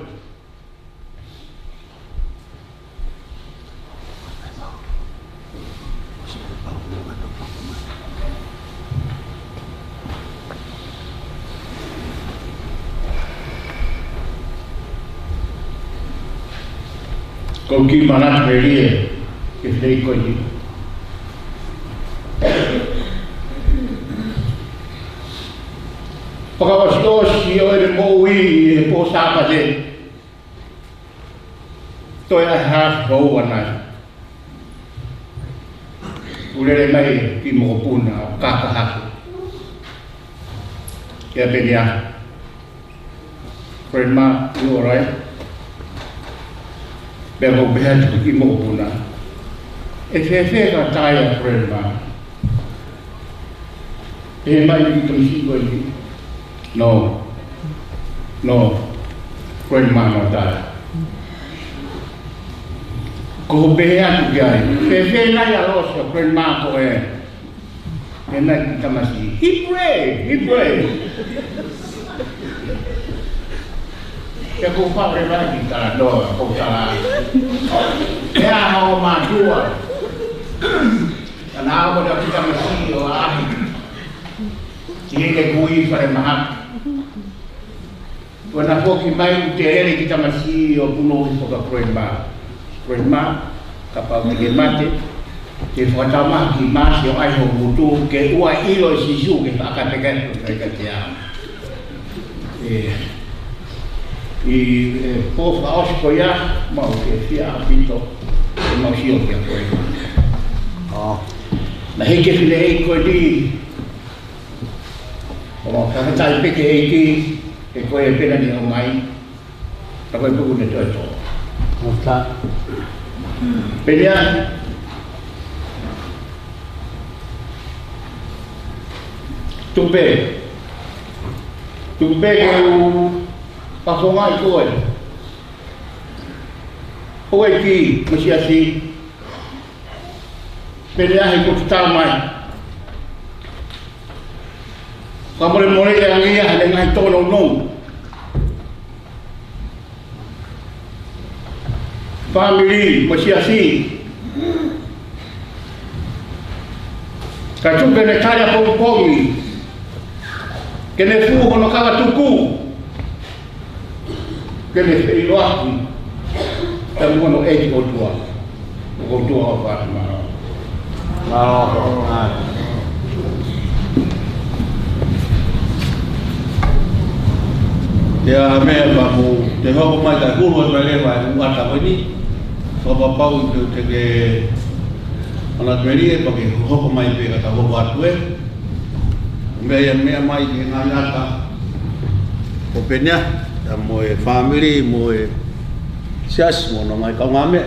kau gimana beri que sei coisa Pagkakastos yun mo uwi po sa kasi. Ito ay half go na. Uli may kimo po na kakahako. Kaya pinya. Friend ma, you alright? Pero behad ko kimo po na. E sese ka tayo friend ma. E may itong sigo ni. No, friend mama ta. Kau behan gay. Saya nak ya los friend mama kau Enak kita masih hipre. Ya kau faham lagi kita doa kau salah. Ya mau madua. Kenapa dah kita masih Ini kegui pada mahal. Wana po ki mai utere kita masih puno poka proema kapag mate ke fatama ki mas yo ai ho butu ke ua ilo sisu ke akan tekan mereka dia po faos koya mau ke sia pinto mau sio ke proema na heke file ko di o ka tai pe ke ki e koe pena ni o mai ta koe puku ne to Mata pena tupe tu pega o passou mais coisa. O aqui, mas assim, pelear e conquistar mais. Kamu le mole yang ia dengan tono no. Family masih assim. Kacau kena cara pom-pomi. Kena fu hono kaga tuku. Kena iloaki. Tapi hono edi otua. Otua apa mana. Ya me babu te ho mai ka kulo me le vai un ata ni so ba pau te ke ana twerie pa ke ho mai pe ka ho ba tue me mai ke na ata ko penya ta mo family mo sias mo no mai ka ngame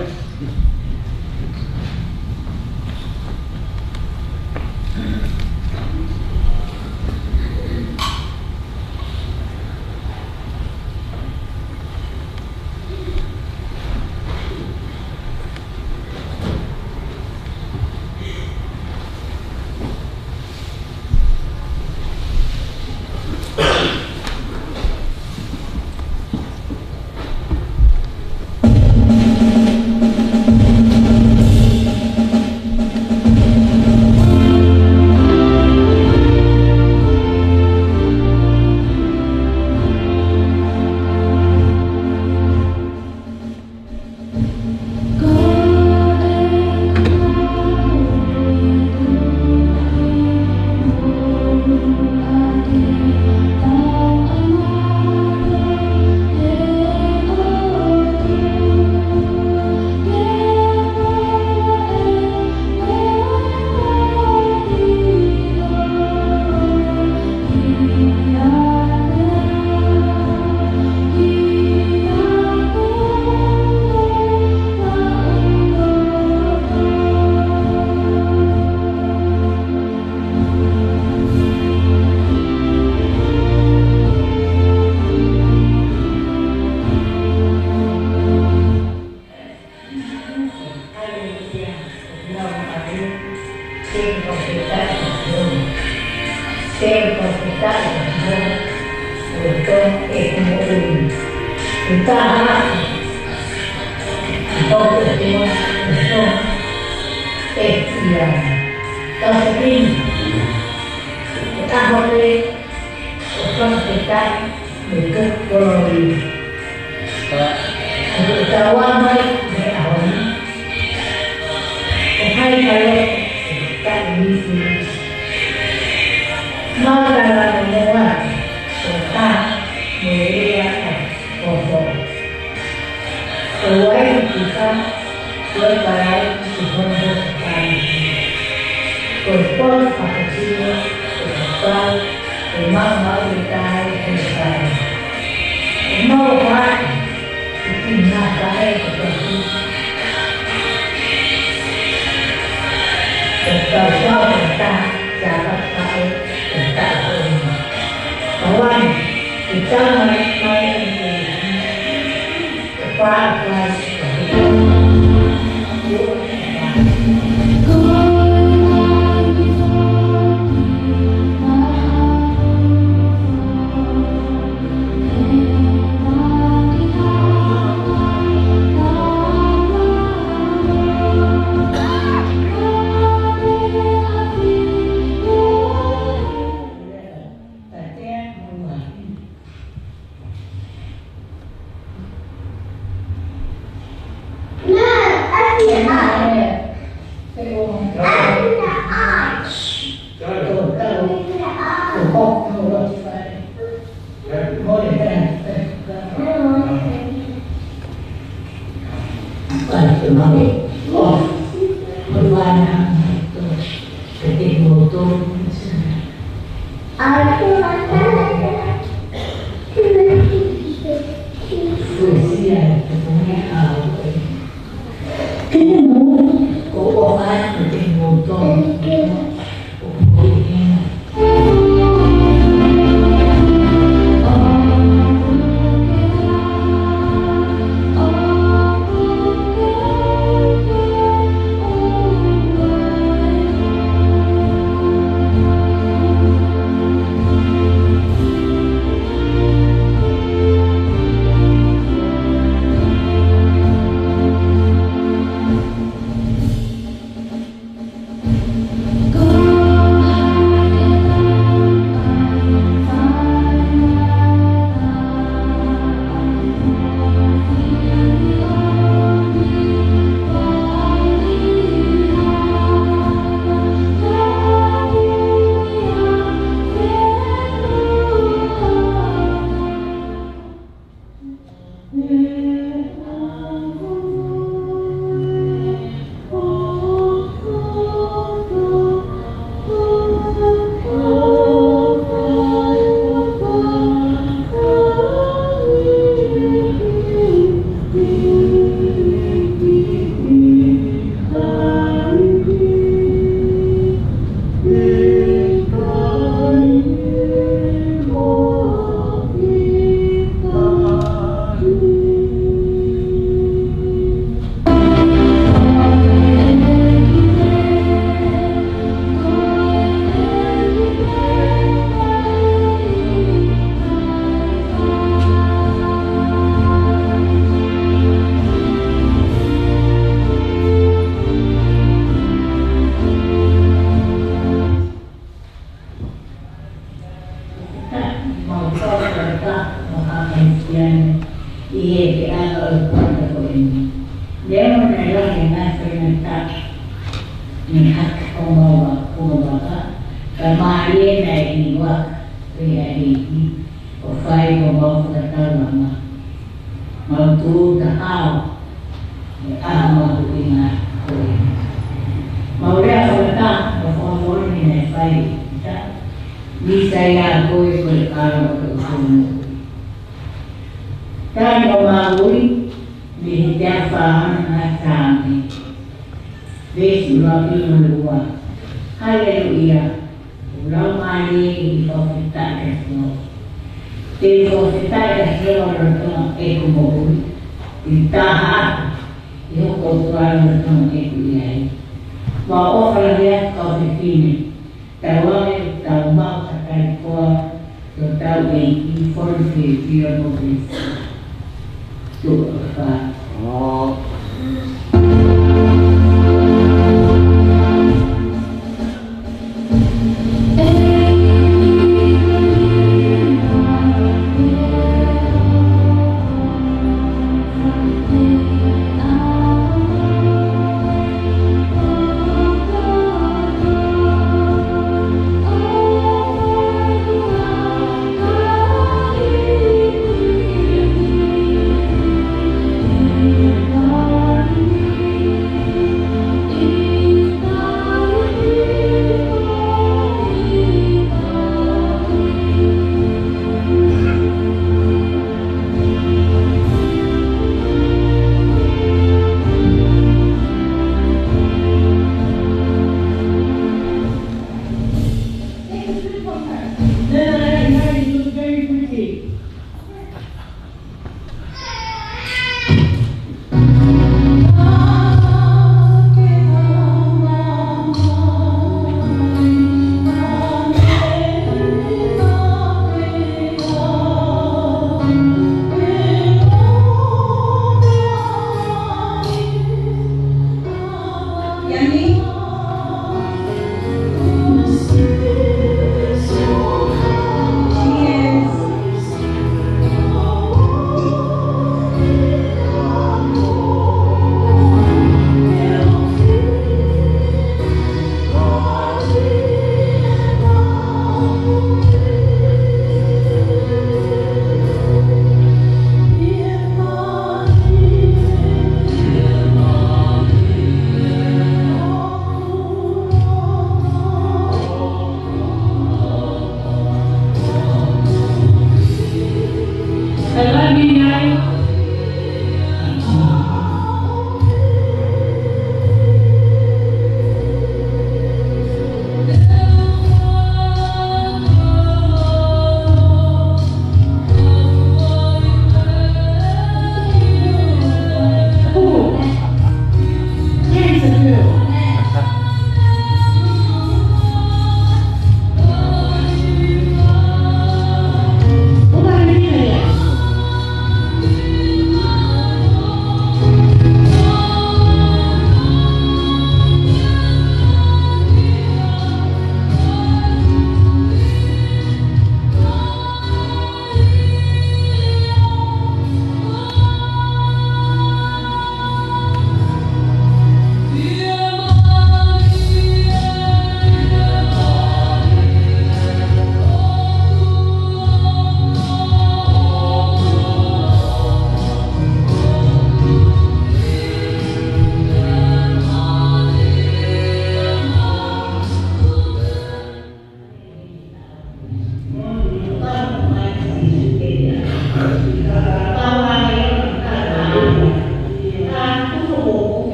mereka menghasilkan ia dianggap untuk ini. Dia menaruh dengan perintah minyak pembawa kemarin dari dua hari ofai pembawa pertama mampu tahu mau ingat mau dia berkata bahwa ini baik bisa ya koi berkara berkumpul dan memahami dihidapkan nasami Yesus Tuhan Haleluya ulang mali kita Yesus kita Yesus orang ekonomi ditahan yung kultural ng ekonomiya mau kaya kau sini tawag sa kalpo tawag for the fear of this to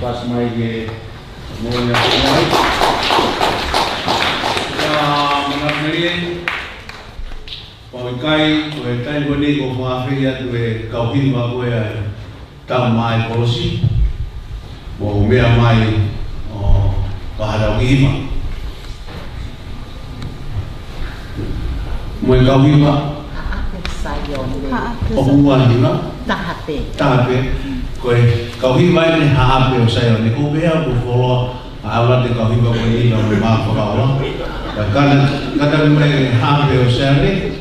pas mai ke moya mai mengenai pakai kai goni ko mafia tu kauhin ba ko ya ta mai policy bo me mai bahada gima mo kauhin ba obuan dina tahape ko kauhin ba ni haape o sayo ni ko bea bu folo Aula te kau hiba ko ni na ma ko aula. Kana kata me hape o sere.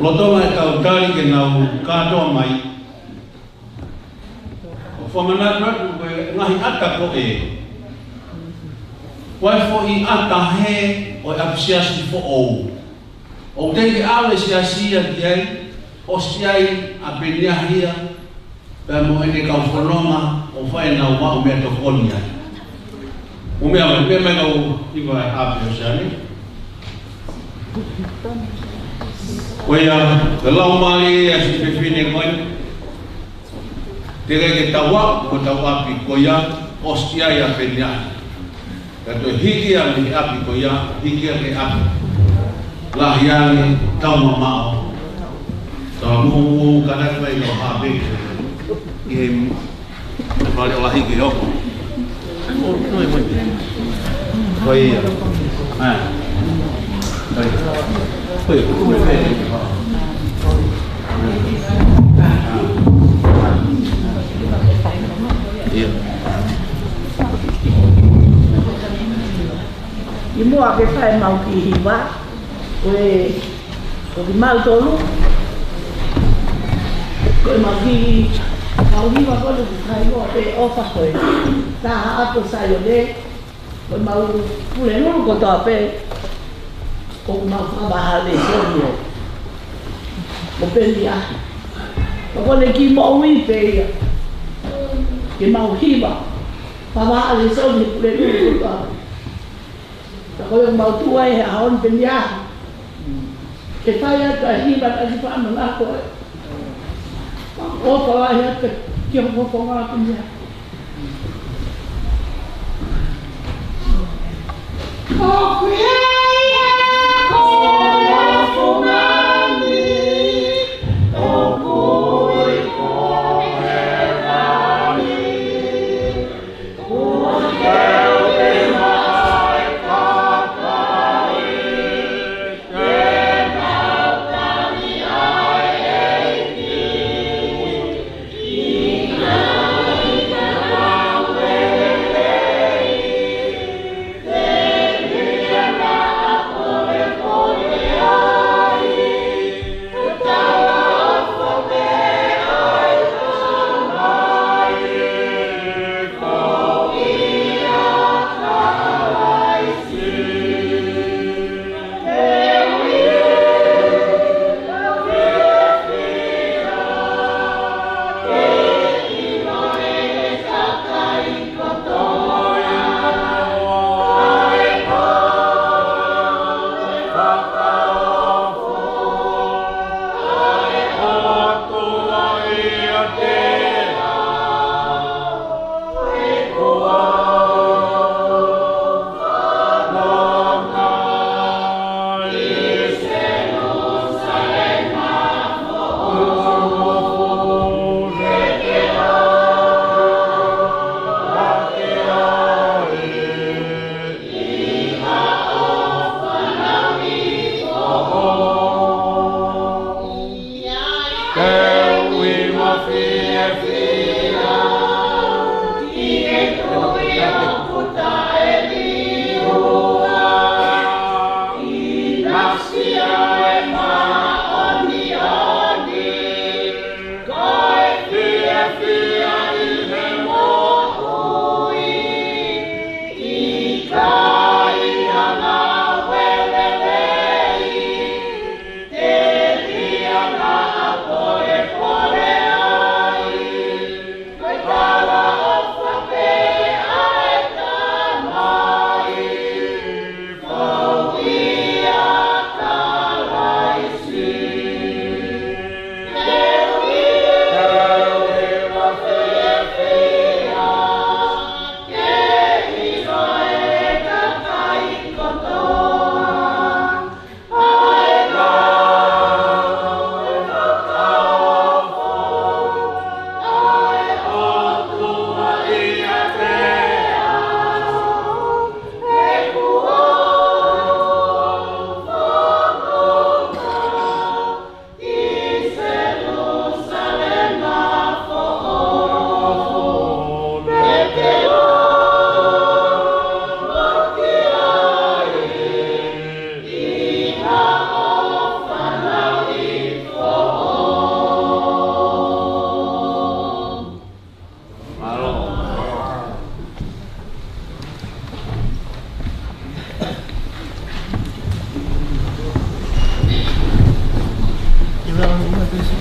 Loto mai kau tali ke nau kato mai. O famana na ko ngahi ata ko e. Wai fo I ata he o apsiasi fo o. O te ke awe siasia ki ai, o siai a penia hia, pe mo ene kau whanonga o whae nau wau mea tokoni ai. O mea mai, pe mea kau iwa e hape o siani. Koia, ke lau mali e si pe whine koe, te rei ke tawa, ko tawa api koia, o siai a penia. Kato hiki a me api koia, hiki a me api. Lahiani tau mamao. Tau mungu kana kai no hape. Ie vale o lahi ki hoko. Noi moi. Koi. Koi ku me. Ie. I mua ke whae mau ki hiwa, o ki mau tolu, koe mau ki mau hiwa koe ki kai mua te ofa koe, tā ato sai o le, koe mau pule nuru ko toa pe, ko mau whamaha le soni o, o pendi ahi. Ko kone ki mau I pe ia, ke mau hiwa, whamaha le soni pule nuru ko toa pe. Koe mau tua e haon pendi ahi. Ke tai atu a hiba taki whaama ngā koe. O whawai atu ki hoko ko ngā pendi ahi. Ko kuhea ko ko ngani, o kui ko he ngani, ko teo te mai kakai, te mautani ai eiki, I ngai te mau e lei, te hia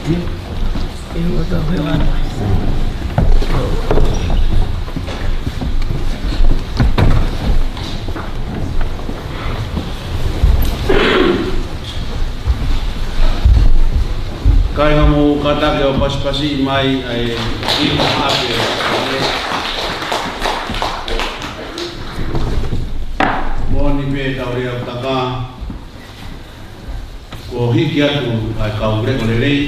Eu tô vendo. Kai ngamu kata ke pas-pasi mai ai iko ape. Moni pe tau ria taka. Ko hiki atu ai kau re ole rei.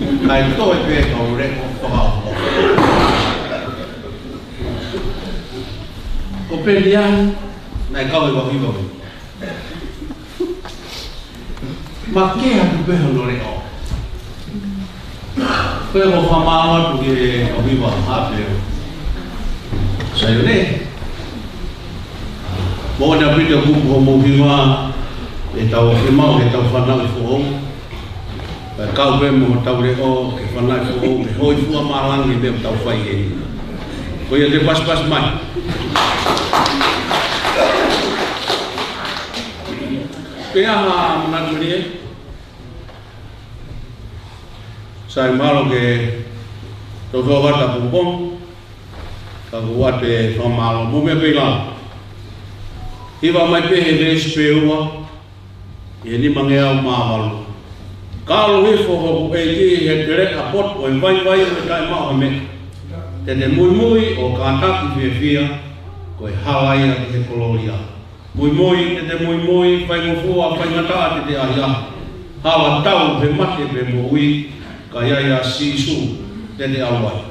Kai toi pe kau re ko toa. Ko pe lian nai kau e wahi wahi. Ma ke atu pe hono re o. Koe ho whamāma tu ke o viwa hapeo. Sayo ne. Mo na pita kupu ho mo viwa e tau e mau e tau whanau e fuhou. Ka kau pe mo tau re o e whanau e fuhou e hoi fua marangi me tau whai e. Koe te pas mai. Pe aha manatu ni e. Sai malo ke to whawata pupong ka kuate whamalo mume pila hiwa mai pehe resi peua e ni mangea mawalu kalu hifo hoku e ki he tere a pot o vai vai o kai maha me tene mui o kātaki whiawhia ko e hawaia ki he koloria mui tene mui whai ngofua whai ngata te te aia hawa tau pe mate pe mo ui ka ia sisu tene awai.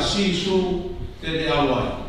Sisu tete awai.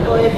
Oi,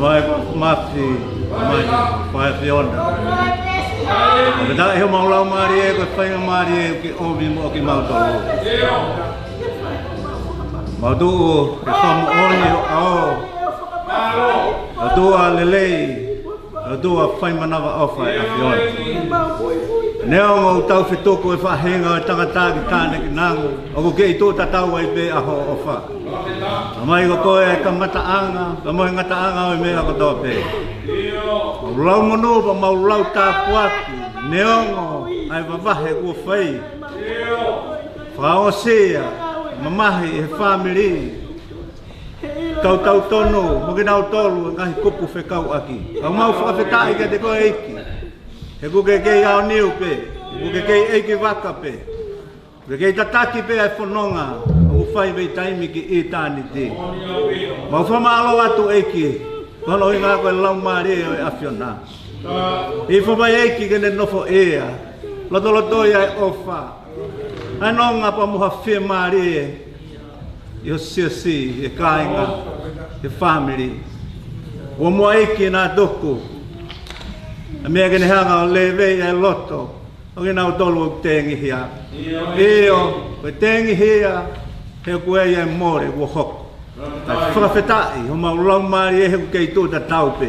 Vai mafi, vai fiona. Kita hiu mau lau mari ko fai mari ki obi mo ki mau to. Mau tu ke fam oni au. Tu alele. Tu fai manava ofa e fiona. Neo mo tau fitoko e fa henga tangata ki tane ki nangu. O ke i to tatau ai be aho ofa. Amai ko koe ka mataanga, ka moe ngataanga o mea ko tope. Lau mono pa mau lau tāpuaki, neongo, ai wawahe kua whai. Whaosea, mamahi e whamiri. Kau tau tono, mo ki nau tolu, ngahi kupu whekau aki. Kau mau whakawhetai ka te koe eiki. He kuke kei ao niu pe, kuke kei eiki waka pe. Kuke kei tataki pe ai whanonga. Fai bei taimi ki i tāni te. Mau whamalo atu eiki, kono i ngā koe lau maare o e awhiona. I whamai eiki kene nofo ea, loto ia e ofa. Ano ngā pa muha whia maare, i o si, e kāinga, e family. Ua mua eiki nā doku, a mea kene hanga o lewei e loto, o kena o tolu o tengi hia. Eo, koe tengi hia, he koe ia more ua hoko. Ai whakawhetai, ho mau lau maari e he kei tō ta tau pe.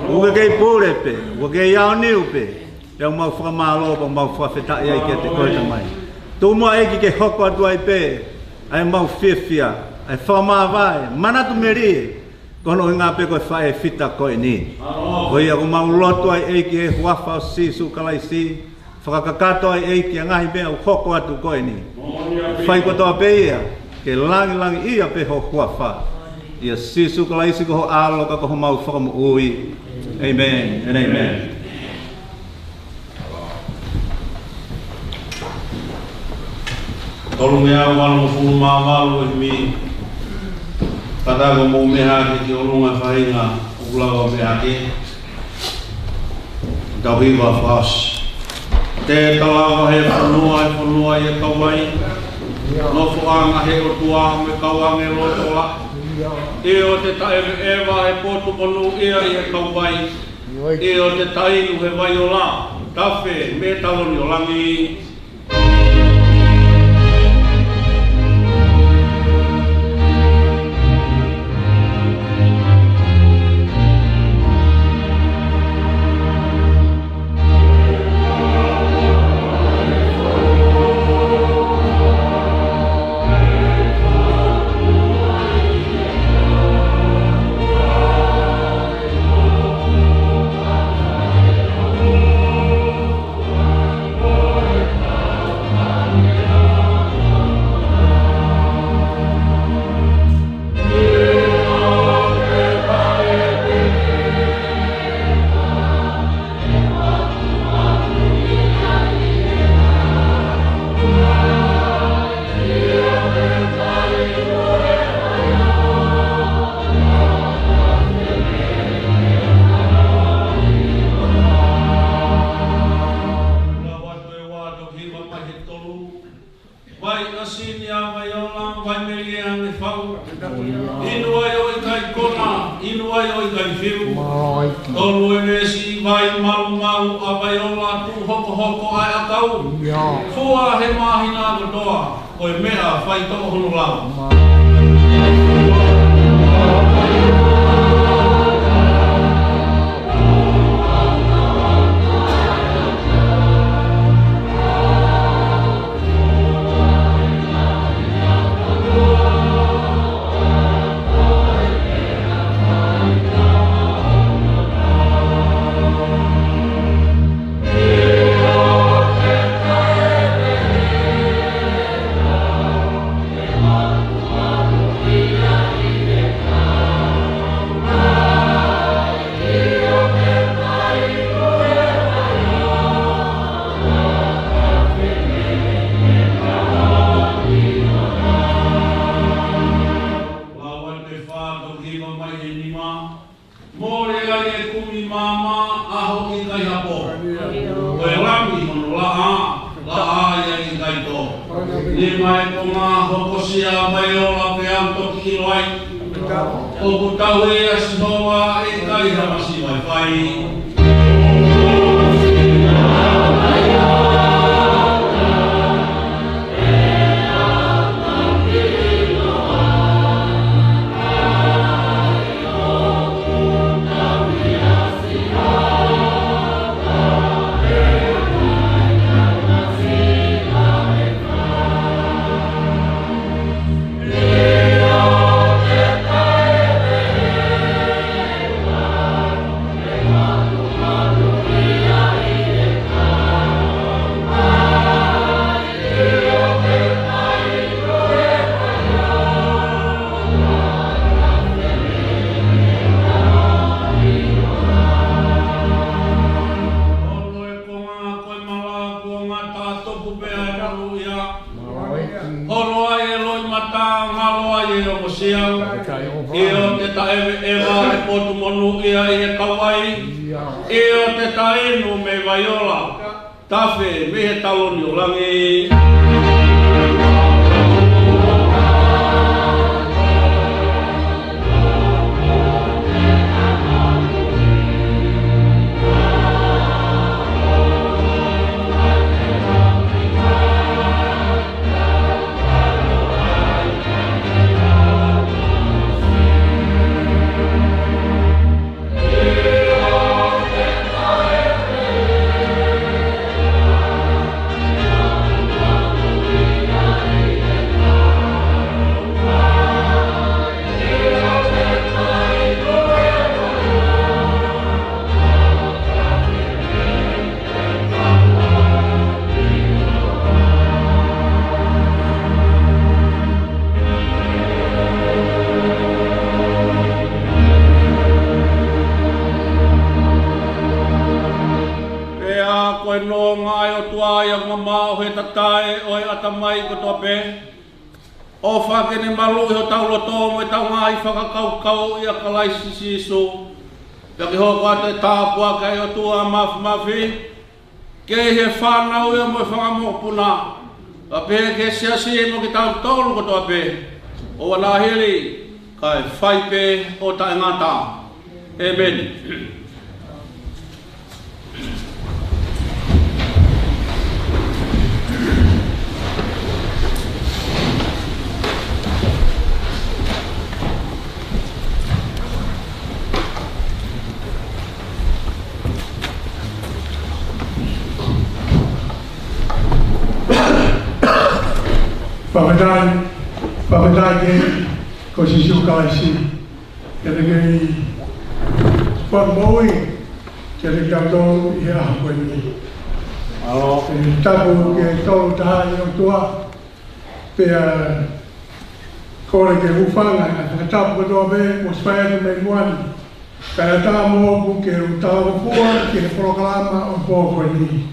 Uke kei pōre pe, uke kei ao niu pe. Reo mau whakamālo pa mau whakawhetai ai kia te koe ta mai. Tō mua eki ke hoko atu ai pe, ai mau whiawhia, ai whakamāwai, manatu meri. Kono i ngā pe koe whae whita koe ni. Koe ia ko mau loto ai eki e huafa o sisu kalaisi. Whakakato ai eiki a ngahi mea u hoko atu koe ni. Whai kotoa pe ia, ke langi ia pe ho huawha. Ia sisu ka laisi ko ho alo ka ko ho mau whakamu ui. Amen and amen. Tolu mea wano fulu maa walu e mi. Katago mou meha ki orunga whainga ukulawa meha ki. Tauhiwa whaas. Te talawa he whanua e kawai. Nofo anga he o tua me kawange lotola. E o te taewe ewa he potu ponu ia i he kawai. E o te tainu he vai o la. Tawhe me taloni o langi. Fua he mahina ko toa, koe mea whai toko hono lau. O kutau e asinoa e kai hamasi mai whai. Tafe, mehe taloni o langi. Mai ko tope o whakene malu i o taulo tōmu e tau ngāi whakakaukau i a kalaisi sisu pia ki hoko ate tāpua kai o tua mafi kei he whanau i o moi whangamopuna a pe ke siasi e mo ki tau tōlu ko tope o wanahiri kai whaipe o tae ngata. Amen. Papadai ke ko si sukaisi kene ke formoi kene kato ia haponi alo tabu ke to ta yo tua pe kore ke ufanga ka tabu do be os faia me muan para ta mo ku ke ta mo ke programa o povo ni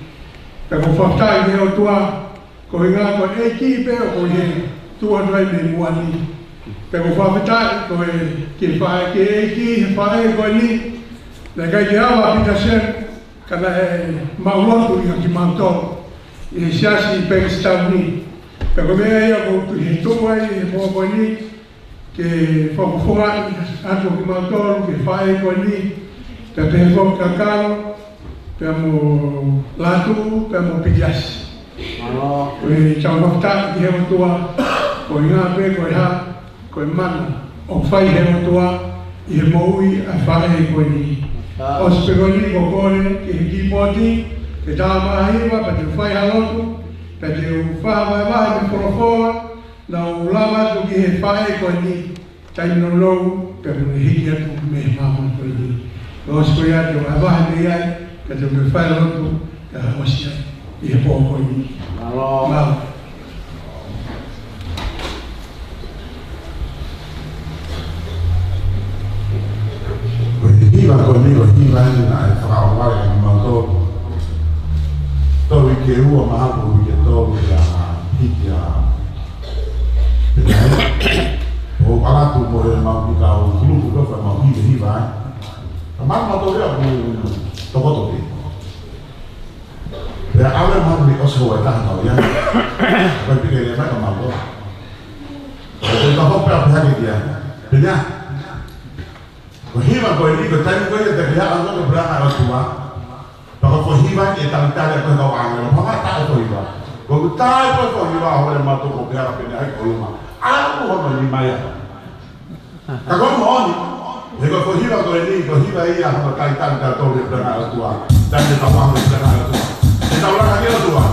pe ko fatai ke o tua ko inga ko equipe o ye tua drai me muani pe ko fatai ko ke fa ke equipe fa ko ni le ga ya va application kana maua ko ki manto e siasi pe stani pe ko me ya ko he tua e po ni ke fa ko fa ato ki manto ke fa ko ni pe pe ko kakalo pe mo latu pe mo pidias e ciao nota di tua ko inga pe ko ha ko man o fai he tua e moi a fare ko ni o spegoni ko kone ke ki poti ke ta mai va pa te fai halotu pe te fa va de profo na u lava tu ki fai ko ni tai no lo pe me hiya tu me mama ko ni o spoia te va de ai ke te fai halotu ka osia e po ko ni alo Iba conmigo, iba en la trabajar en Moldova. Todo el que hubo más algo que todo la hitia. O para tu por el mautica o club lo fue más bien iba. Más no todo era todo. Pero ahora más de cosas buenas no ya. Porque que le va a tomar todo. Entonces tampoco para que ya. Pero Ko hiwa ko ni ko tani ko te ya ando ko bra na tua. Pa ko hiwa e tan ta ko ko anga. Pa ta ko hiwa. Ko ta ko hiwa ho le ma to ko bra pe ai ko luma. A ko ho ni mai. Ka ko mo ni. E ko hiwa ko ni ko hiwa ia ho ka tan ta to le bra na tua. Dan de ta wa le bra na tua. E ta ora ka ni tua.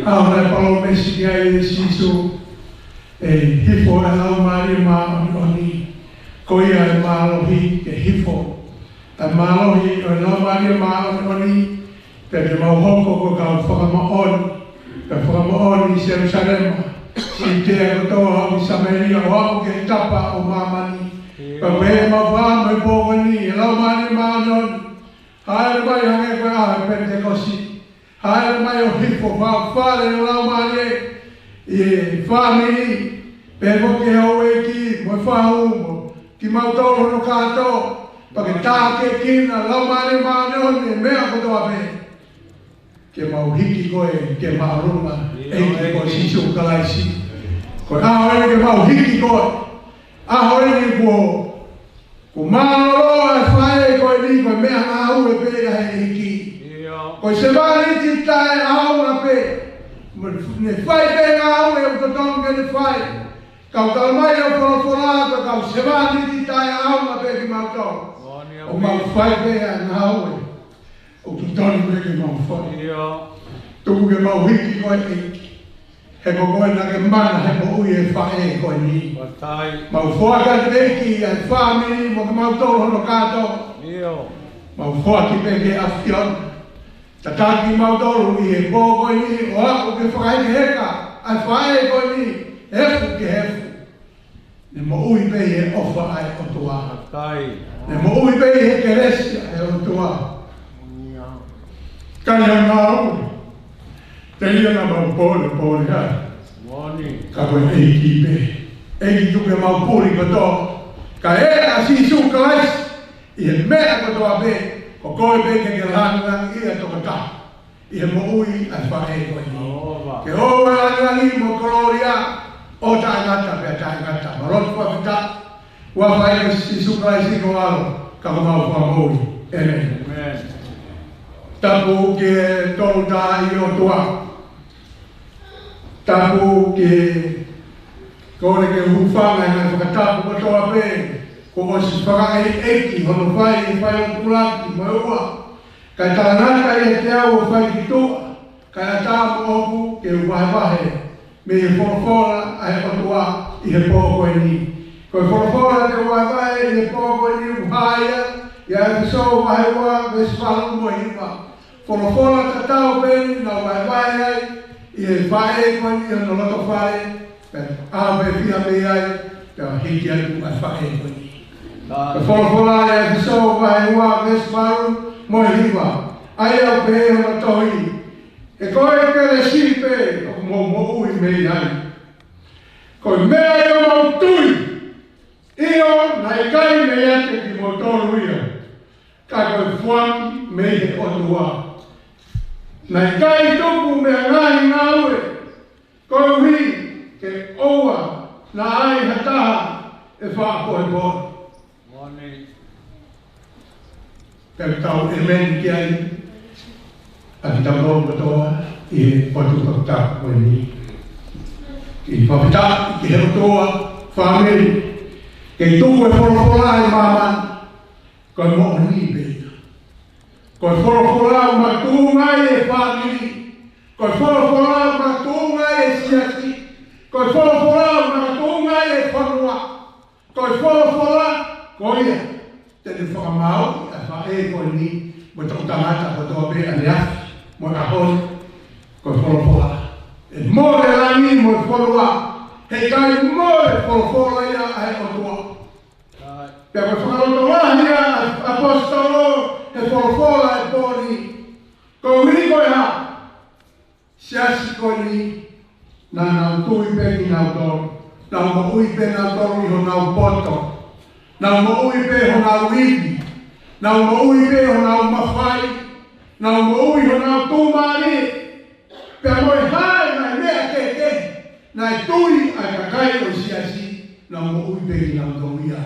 Ahora Paulo Messi ai siso hifo e lau mari ma oni koia e malohi ke hifo e malohi e lau mari ma oni pe me mauhoko ko kau whakamaoni pe whakamaoni i Jerusalema si te e kotoa o Samaria o au ke tapa o mamani pe me mawha me pōgani e lau mari ma oni haere mai hange koe ahe Pentekosi haere mai o hifo whare o lau mari e whamiri pe moke hau e ki mo whahumo ki mautoro no kato pake tāke kina lau mari maone mea kotoa pe ke mauhiki koe ke maarunga e ki koe sisu kalaisi koe ahore ke mauhiki koe ahore ni ko maoro e whae koe ni koe mea ahu e pe a e ki koe se mari ti tae ahu a pe ne whai pe ngā au e o katonga ne whai kau kalmai o whorafora kau se mari ti tae ahu a pe ki mautau o mau whai pe a ngā au e o tutoni me ke mau whai tuku ke mau hiki koe e he ko koe na ke mana he ko ui e whae e koe ni mau whaka te ki e whamiri mo ke mau toro hono kato mau whaki pe ke awhion ta taki mau toro i e pō koe ni o ako ke whakai ke heka a whae e koe ni hefu ke hefu ne mo ui pe e ofa ai o tua ne mo ui pe e keresia e o tua kaya ngā ui te ia na mau pōle pōle ha. Ka koe eiki pe. Eiki tuke mau pōri katoa. Ka e a sisu kalais. I e mea katoa pe. Ko koe pe ke langa i a toka ta. I e mo ui a whae koe ni. Ke hoa langangi mo koloria. O tae ngata pe a tae ngata. Marot kwa pita. Ua whae ke sisu kalais i ko alo. Ka ko mau wha mōi. Amen. Tapu ke tolu ta i o tua. Tapu ke kore ke hufanga na whakatapu katoa pe. Ko o si whakaei eki hono whai o kulaki maua. Kai tānaka e te au o whai ki toa. Kai a tāmu opu ke uwahewahe. Me e whorofora a he otua i he pōkoe ni. Ko e whorofora te uwahewahe i he pōkoe ni uhaia. Ia e so wahewa me swalu mo hiwa. Whorofora ta tau peni na uwahewahe ai. I he whae koe ni hono loto whae. A me fia me ai. Te hiki atu a whae koe ni. Ka whorofora e so wahewa me swalu mo hiwa. Ai au pe hono tohi. E koe ke le sipe o mo ui mei ai. Koe mea i o mau tui. Io na i kai mei ate ki mo tolu ia. Ka koe fuaki mei he otua. Na i kai tupu mea ngahi ngaue. Koe hui ke oua na ai hataha e whaakoe koe. Pēr tau e meni ki ai. Aki tau tau katoa i he potu whakatau koe ni. Ki whakatau ki he toa whameri. Kei tuku e whorofora e māman. Koe mo ni beina. Koe whorofora ma tūngai e whameri. Koe whorofora ma tūngai e siasi. Koe whorofora ma tūngai e whanua. Koe whorofora koia. Tene whakamau e whae koe ni. Mo tau tangata katoa be ane afi. Mo ka hon, koe whorofora. E more rangi mo e whorua. He kai mo e whorofora ia a he otua. Pea koe whakarotorahi a apostolo he whorofora e pōni. Koe hui koe ha. Siasi koe ni. Nā nau tui pe ki nau toru. Nau mo ui pe nau toru i ho nau poto. Nau mo ui pe ho nau wiki. Nau mo ui pe ho nau mawhai. Nau mo ui ho nau tūmani. Pea moe hae nai mea ke te. Nai tui a kakai o siasi. Nau mo ui pe ki nau tōia.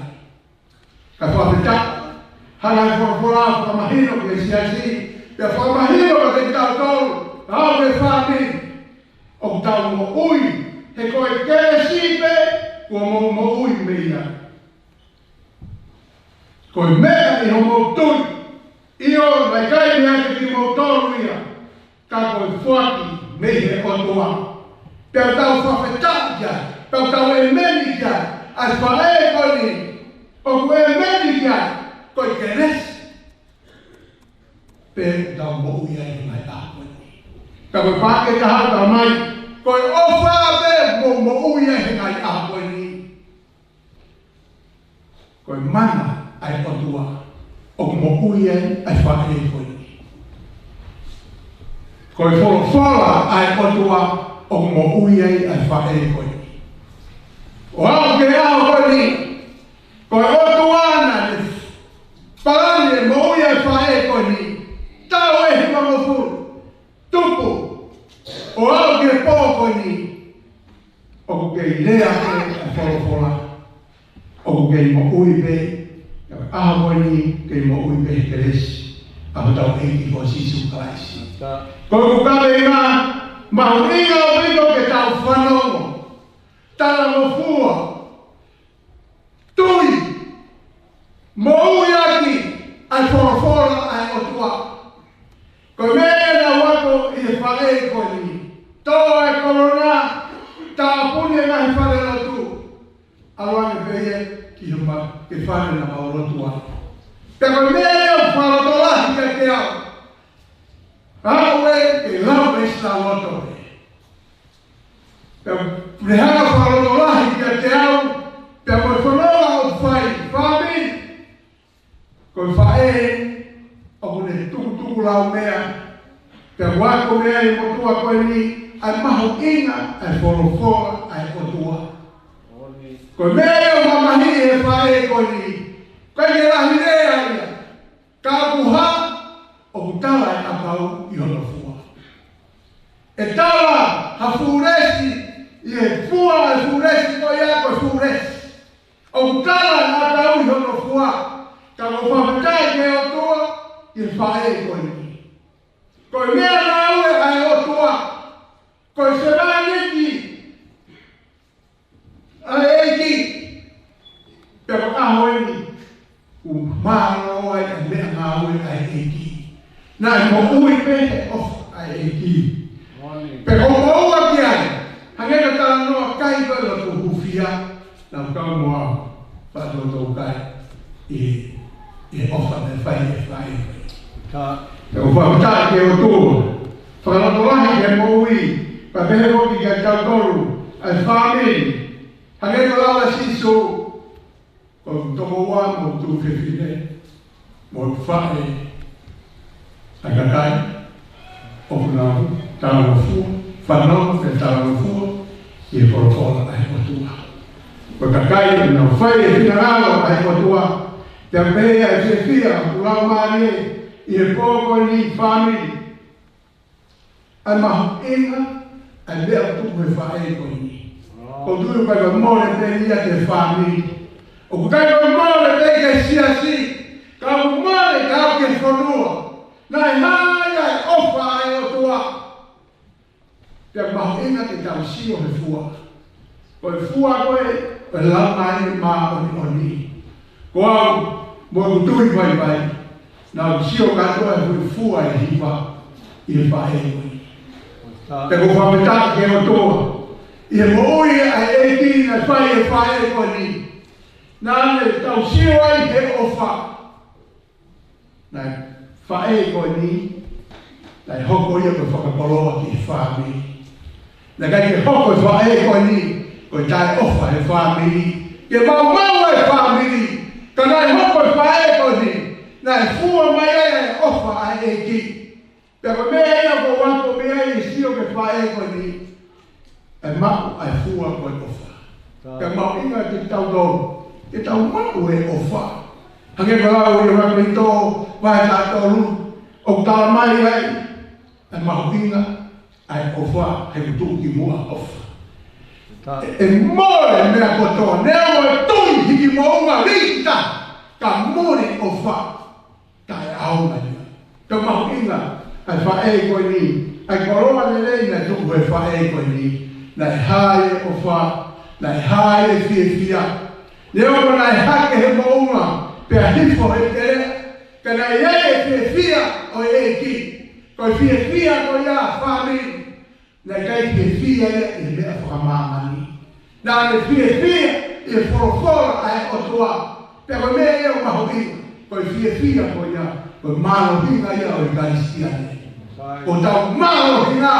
Ka whawhita. Hana e whorofora whakamahino ke siasi. Pea whakamahino ka te tau tōru. Hau me whami. O tau mo ui. He koe kere sipe. Kua mo ui meia. Koe mea i ho mo tui. Io mai kai me ake ki mo tōru ia. Ka koe whaki mei he otoa. Pea tau whawhetaki kia. Pea tau e meni kia. Ai whae koe ni. O koe e meni kia. Koe keresi. Pea tau mo uia i mai tā koe ni. Ka koe whake taha tau mai. Koe ofa me mo uia i mai tā koe ni. Koe mana ai otoa. O mo uia ai whae koe ni. Koe whorofora ai otua o mo uia ai whae koe ni. O au ke au koe ni. Koe otua ana te whaane mo uia ai whae koe ni. Tau e hima mo furu. Tupu. O au ke pō koe ni. O ke lea ke ai whorofora. O ke mo ui pe. Ahawani kei mo ui pe teresi. Aho tau eiti ko sisu kaisi. Koe kukawe inga, mahu inga o rito ke tau whanongo. Tala mo fua. Tui. Mo ui aki, ai whorofora ai otua. Koe mea na wako i he whare koe ni. Toa e korona, ta apuni e ngahi whare rotu. Aluane peye ki huma ke whare na maorotua. Te koe mea o wharotolahi ka te au. Aue e lau e sa loto e. Te rehanga wharotolahi ka te au. Te koe whanoa o whai, whami. Koe whae o kune tuku lau mea. Te wako mea i motua koe ni. Ai maho inga, ai whorofora, ai otua. Koe mea o mamahi e whae koe ni. Koe ke rahi rea ia. Ka puha o kutala e apau i hono fua. E tala ha furesi i e fua e furesi koe ia koe furesi. O kutala e apau i hono fua. Ka mo whawhetai ke o tua. i whae koe ni. Koe mea rau e ai o tua. Koe se rāneki. Ai eiki. Pero aho ni. U māro ai e mea ngau e ai eiki. Nā i mo ui pehe of ai eiki. Pero o ua ki ai. Hangeka tala noa kai koe lo tu hufia. Nā kau moa. Whato tau kai. E ofa me whai e whai. Te o whakata ke o tō. Whakaratorahi ke moui. Pa pehe hoki ke tautoru. Ai whamiri. Hangeka lawa siso. Ko toko wā mo tū whiwhine. Mo whae. Hakakai. Opunau. Tāra fua. Whanau te tāra fua. I e whorofora ai o tua. Ko kakai na whai e whinaralo ai o tua. Te mea e se fia, urau maare, i e pōko ni whamiri. Ai mahu inga, ai lea tuku e whae ko ni. Ko tui kai ka mōre te nia te whamiri. O kai ka mōre te ke siasi, ka mōre ka au ke whanua. Nai hai ai ofa ai o tua. Te mahu inga te tau sio he fua. Ko e fua koe, e lau mai mā oni. Ko au, mo tui vai vai. Nā sio katoa e hui fua e hiwa i e whae koe. Te ko whametaki ke o toa. I e mo ui ai e ki na whae koe ni. Nā ne tau sio ai te ofa. Nā whae koe ni. Nā hoko ia koe whakapoloa ki e whae. Nā kai ke hoko e whae koe ni. Koe tai ofa e whae. Ke mau e whae. Ka nai hoko e whae koe ni. Nai fua mai e ofa ai e ki. Pero mea ia ko wako mea i sio ke whae koe ni. E mau ai fua koe ofa. Ka mau inga te tau doro. Te tau mau e ofa. Hange kolau i wako i tō vai tā tōru. O tala mai ai. E mau inga ai ofa he kutu ki mua ofa. E more mea kotoa. Nea o e tui hiki mounga rita. Ka more ofa. Tai au mai. Te mau inga. Ai whae koe ni. Ai koroa lelei na tuku e whae koe ni. Nai hae ofa. Nai hae fia. Nea o nai hake he mounga. Pea hifo he tere. Ka nai e fia o e ki. Koe fia ko ia whamiri. Nai kai fia e mea whakamamani. Nā ne fia e whorofora ai o tua. Pea koe mea e o maho inga. Koe fia ko ia. Koe malo hinga ia o i karistia ne. Ko tau malo hinga.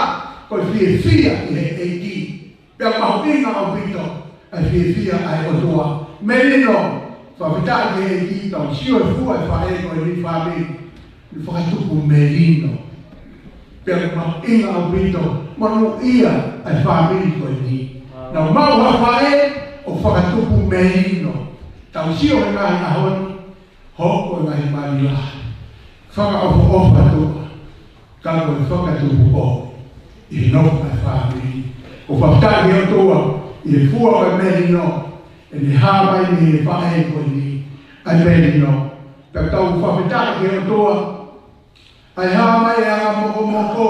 Koe fia i he eiki. Pea maho inga o pito. Ai fia ai o tua. Merino. Whawhitai ke eiki tau sio e fua e whae koe ni whae. Ni whakatuku merino. Pea maho inga o pito. Manu ia ai whae koe ni. Nau mau hawhae o whakatupu merino. Tau sio he ngahi ahoni. Hoko e ngahi marila. Whakaofu ofa tua. Kako e whakatupu o. I noka e whamiri. O whakataki o tua. I e fua o e merino. E ni hawai ni e whae koe ni. Ai merino. Pea tau whakataki o tua. Ai hawai e anga moko.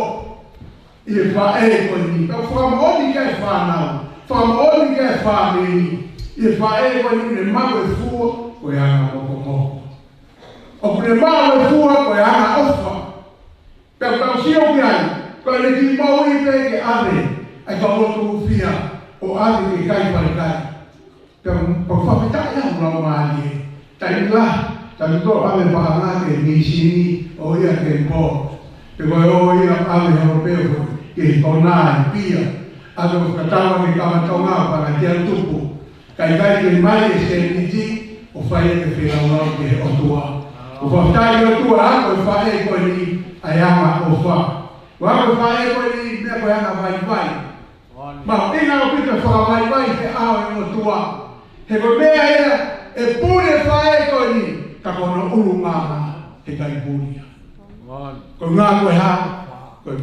I e whae koe ni. Pea whakamaoni kai whanau. Whamaoni ke whamiri. I whae koe ni ne mau e fua. Koe anga moko. O kune mau e fua koe anga ofa. Pea tau sio ki ai. Koe le ki mau i pe ke ave. Ai ka otu fia. O ave ke kai parikai. Pea whawhitai au rau maani. Tai la. Tai to ave pahanga ke nisini. O ia ke po. Pe koe o ia ave europeo. Ke tona i pia. Ano katawa ni kama tonga para tia tupu. Kai ke mai se niti o fai ke whiraurau ke o tua. O whaftai o tua ako i whae koe ni ayama o wha. O ako i whae koe ni mea koe anga vai. Ma ina o pita whaka vai te ao e o tua. He koe mea ea e pune whae koe ni ka kono uru ngāma he kai punia. Koe ngā koe ha, koe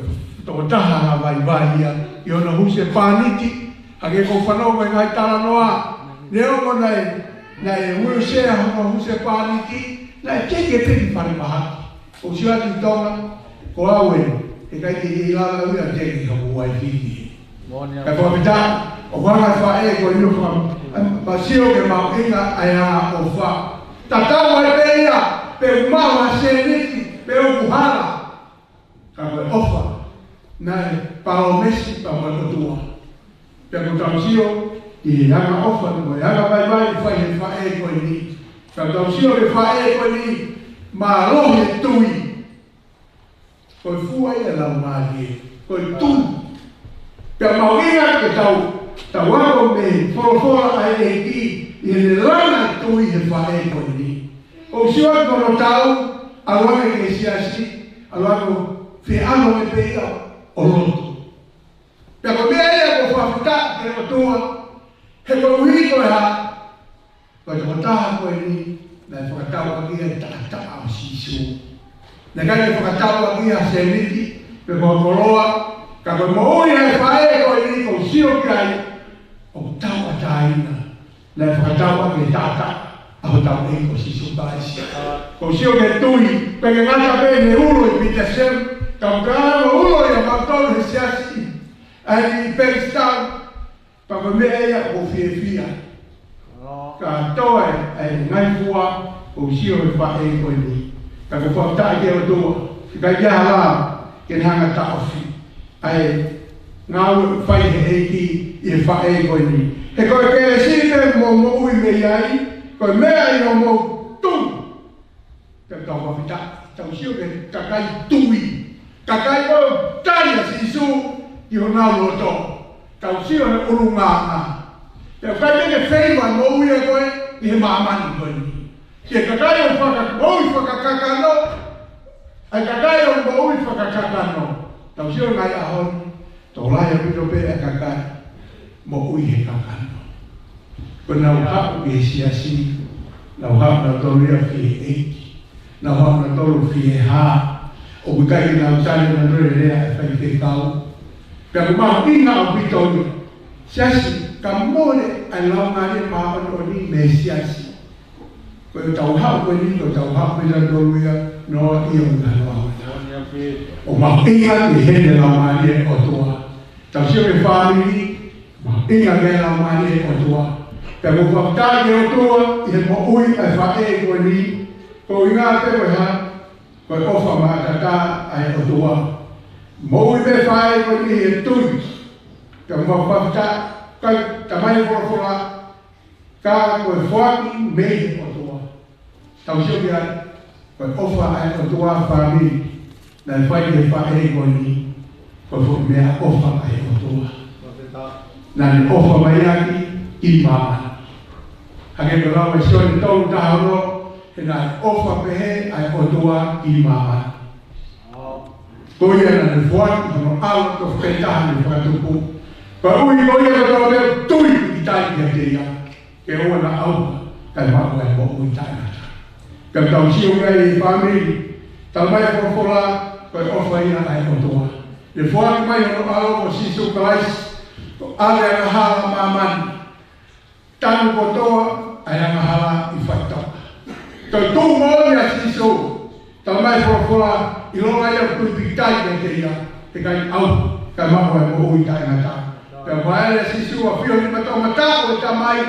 toko taha ngā vai ia. I ona huse pāniti, hake ko whanau mai ngai tala noa. Neo ko nai wheelchair hoko huse pāniti, nai keke peki whare mahaki. o sia ki tonga ko awe e kai ki la la ua te ki ko wai ki ka ko pita o wanga fa e ko ino fa ma sio ke ma inga aya o fa tata wa pe ia pe ma wa se ni pe o kuhala ka ko ofa na pa o mesi pa mo tua pe ko tamsio i anga ofa mo anga vai fa e ko ni ka tamsio ke fa e ko ni ma lo he tui ko fua ia la mali ko tu pe mauinga ke tau wako me fora ai ki i le lana tui he fa e ko ni o sio ko no tau alwa ke siasi alwa ko fi ano me pe ia o loto pe ko me ia ko fa fita ke ko tua he ko wi ko ha ko ta ko ni na whakatawa ki e tātā o sisu. Na kai e whakatawa ki a seniti, pe kua koroa, ka koe moui e whae koe ni ko sio kai, o tawa tāina. Na whakatawa ki e tātā, a tau e ko sisu taisi. Ko sio ke tui, pe ke ngata pe ne ulo i pita sem, ka mkana ulo i a matolo he siasi, ai i Pakistan, pa koe mea ia o fia. Ka toa e ngai fua o sio e wha e koe ni. Ka ko whakta ke o toa, ka ia hala ke hanga taofi. Ai ngau whai he eiki i wha e koe ni. He koe ke e sine mo ui me iai, koe mea i o mo tung. Ka tau whawhita, tau sio ke kakai tui. Kakai koe taia si su i o ngau loto. Tau sio he urunganga. Te kai ke feiwa mo ui e koe i he maamani koe ni. Ke kakai o whakakakano, ai kakai o mo ui whakakakano. Tau sio ngai ahon, tau lai a pito pe e kakai, mo ui he kakano. Ko nau hapu ki he siasi, nau hapu na tolu ia ki he eiki, nau hapu na tolu ki he haa, o kukai ki nau tani na nure rea e whai ke kau. Pea kumahu inga o pito ni, siasi, ka mole ai lau ngari maa o ni me siasi. Ko tau hau koe ni, ko tau hau koe la toluia, no i o nga loa. O ma inga ki hene lau ngari e o toa. Tau sio ke whamiri, ma inga ke lau ngari e o toa. Pea ko whakatake o toa, i he mo ui ai whae koe ni, ko inga te koe ha, koe ofa maa kata ai o toa. Mo ui me whae koe ni e tui, pea ko whakatake, kai tamai fora ka koe whaki mei o toa. Tau sio ki ai, koe ofa ai o toa whamiri, na whai ke whae koe ni, koe whaki mea ofa ai o toa. Na ni ofa mai aki i maa. Hake ko rau e sio ni tau tahoro, he na ofa pehe ai o toa i maa. Ko ia na ni whaki, hono au to whetaha ni whakatupu. Ka ui ko ia ko me tui i tai ki te ia. Ke o na au kai ma ko e mo ui tai na. Ka tau sio ngai i family. Tau mai ko fola ko ofa ia ai o toa. Le foa mai no au o sisu Christ. Ko ale na hala mamani. Tanu ko toa ai na hala i faita. Ka tu mo ia sisu. Tau mai ko fola i lo ai o tui tai ki te ia. Te kai au kai ma ko e mo ui tai na. Pea waere sisu a fio ni matau matau e tamai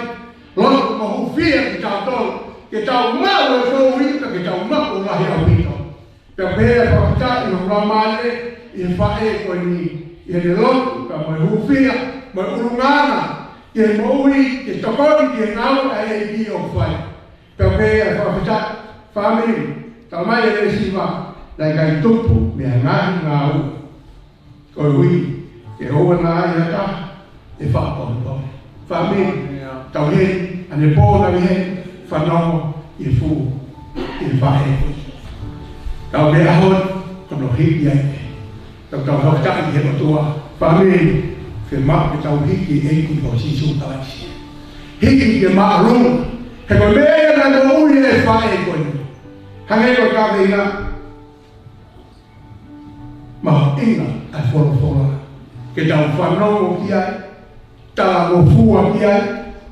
lono ma hufia ki tau tolu ke tau mau e fo wita ke tau mau lahi au wito. Pea pea whakita i o ramale i whae koe ni i he lono ka mai hufia mai urungana i he moui ke tokori ki he ngau a e ki o whai. Pea pea whakita family tau mai e resiva lai kai tupu mea ngahi ngau koe hui ke hoa na ai ata e whakapōpō. Whamiri, tau he, ane pōna mi he, whanongo i fu, i whae. Tau me ahon, kono hiki ai e. Tau whakataki he rotua. Whamiri, ke maa ke tau hiki e ki o sisu taisi. Hiki ke maa runga. He koe mea na ko ui e whae koe. Hange koe ka veina. Maho inga ai whora. Ke tau whanongo ki ai, tala mo fua ki ai,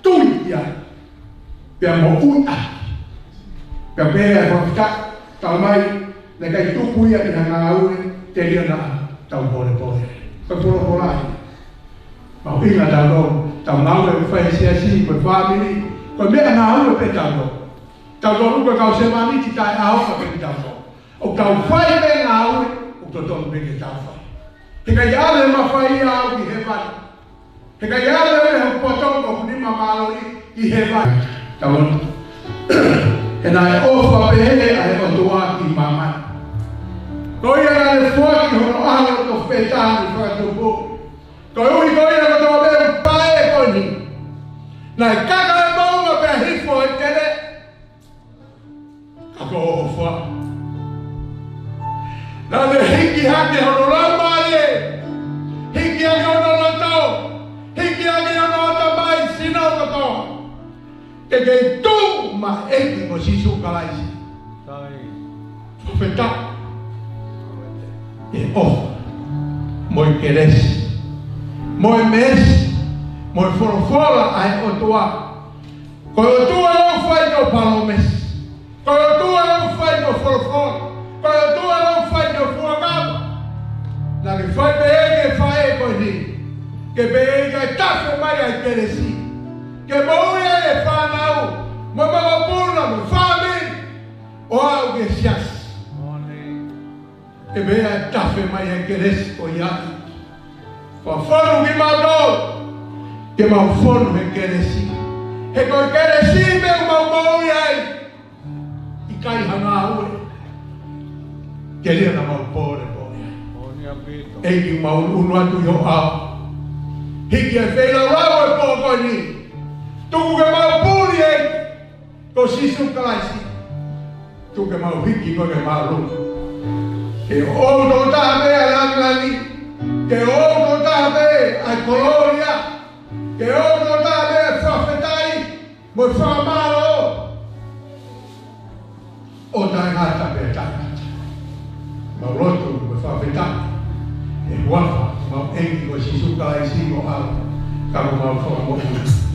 tui ki ai. Pea mo ui ai. Pea pea e whakita, tala mai, le kai tupu ia ina ngāue te ria na tau pole pole. Ka polo polai. Mau inga tau no, tau ngāue e whai siasi, koe whamiri, koe mea ngāue pe tau no. Tau no ruka kau se mani ti tai aoka pe tau no. O tau whai me ngāue, o to tonu me ke tau whai. He kai ale ma whai au ki he vai. He kai ale me ho potongo kunima malo i he vai. Tau no. E nai ofa pehe a he otua ki mamai. Ko ia na le fuaki hono alo to whetani whakatupu. Ko ui ko ia na toa meu pae koni. Nai kaka e maunga pe hifo e tere. Kako ofa. Na le hiki hake hono laumare. Hiki hake hono latau. Hiki hake hono atamai sinau katoa. Ke kei tū ma eki mo sisu kalaisi. Wheta. E ofa. Moi keresi. Moi mesi. Moi forofora ai otua. Koe otua lau whai no palomesi. Koe otua lau whai no forofora. Koe otua lau whai no fuagama. Na ke whai pe eke whai e koe ni. Ke pe eke tafe mai ai keresi. Ke mauia e whanau, mo mawapuna, mo whame, o au ke sias. Ke mea e tafe mai e keresi o iai. Wa whanu ki maudou, ke mau whanu he keresi. He koe keresi me mau iai, i kai hanga aue. Ke rea na mau pōre pōre. Eki mau unu atu i o au. Hiki e whena rau e pōko ni. Tuku ke mau pūri e, ko sisu kalaisi. Tuku ke mau hiki ko ke mau rungu. Ke outo taha me a langani, ke outo taha me a koloria, ke outo taha me a whawhetai, mo whamaro. O tai ngata me a tai ngata. Mau roto mo whawhetai, e wafa, mau engi ko sisu kalaisi mo au, kako mau whamamohu.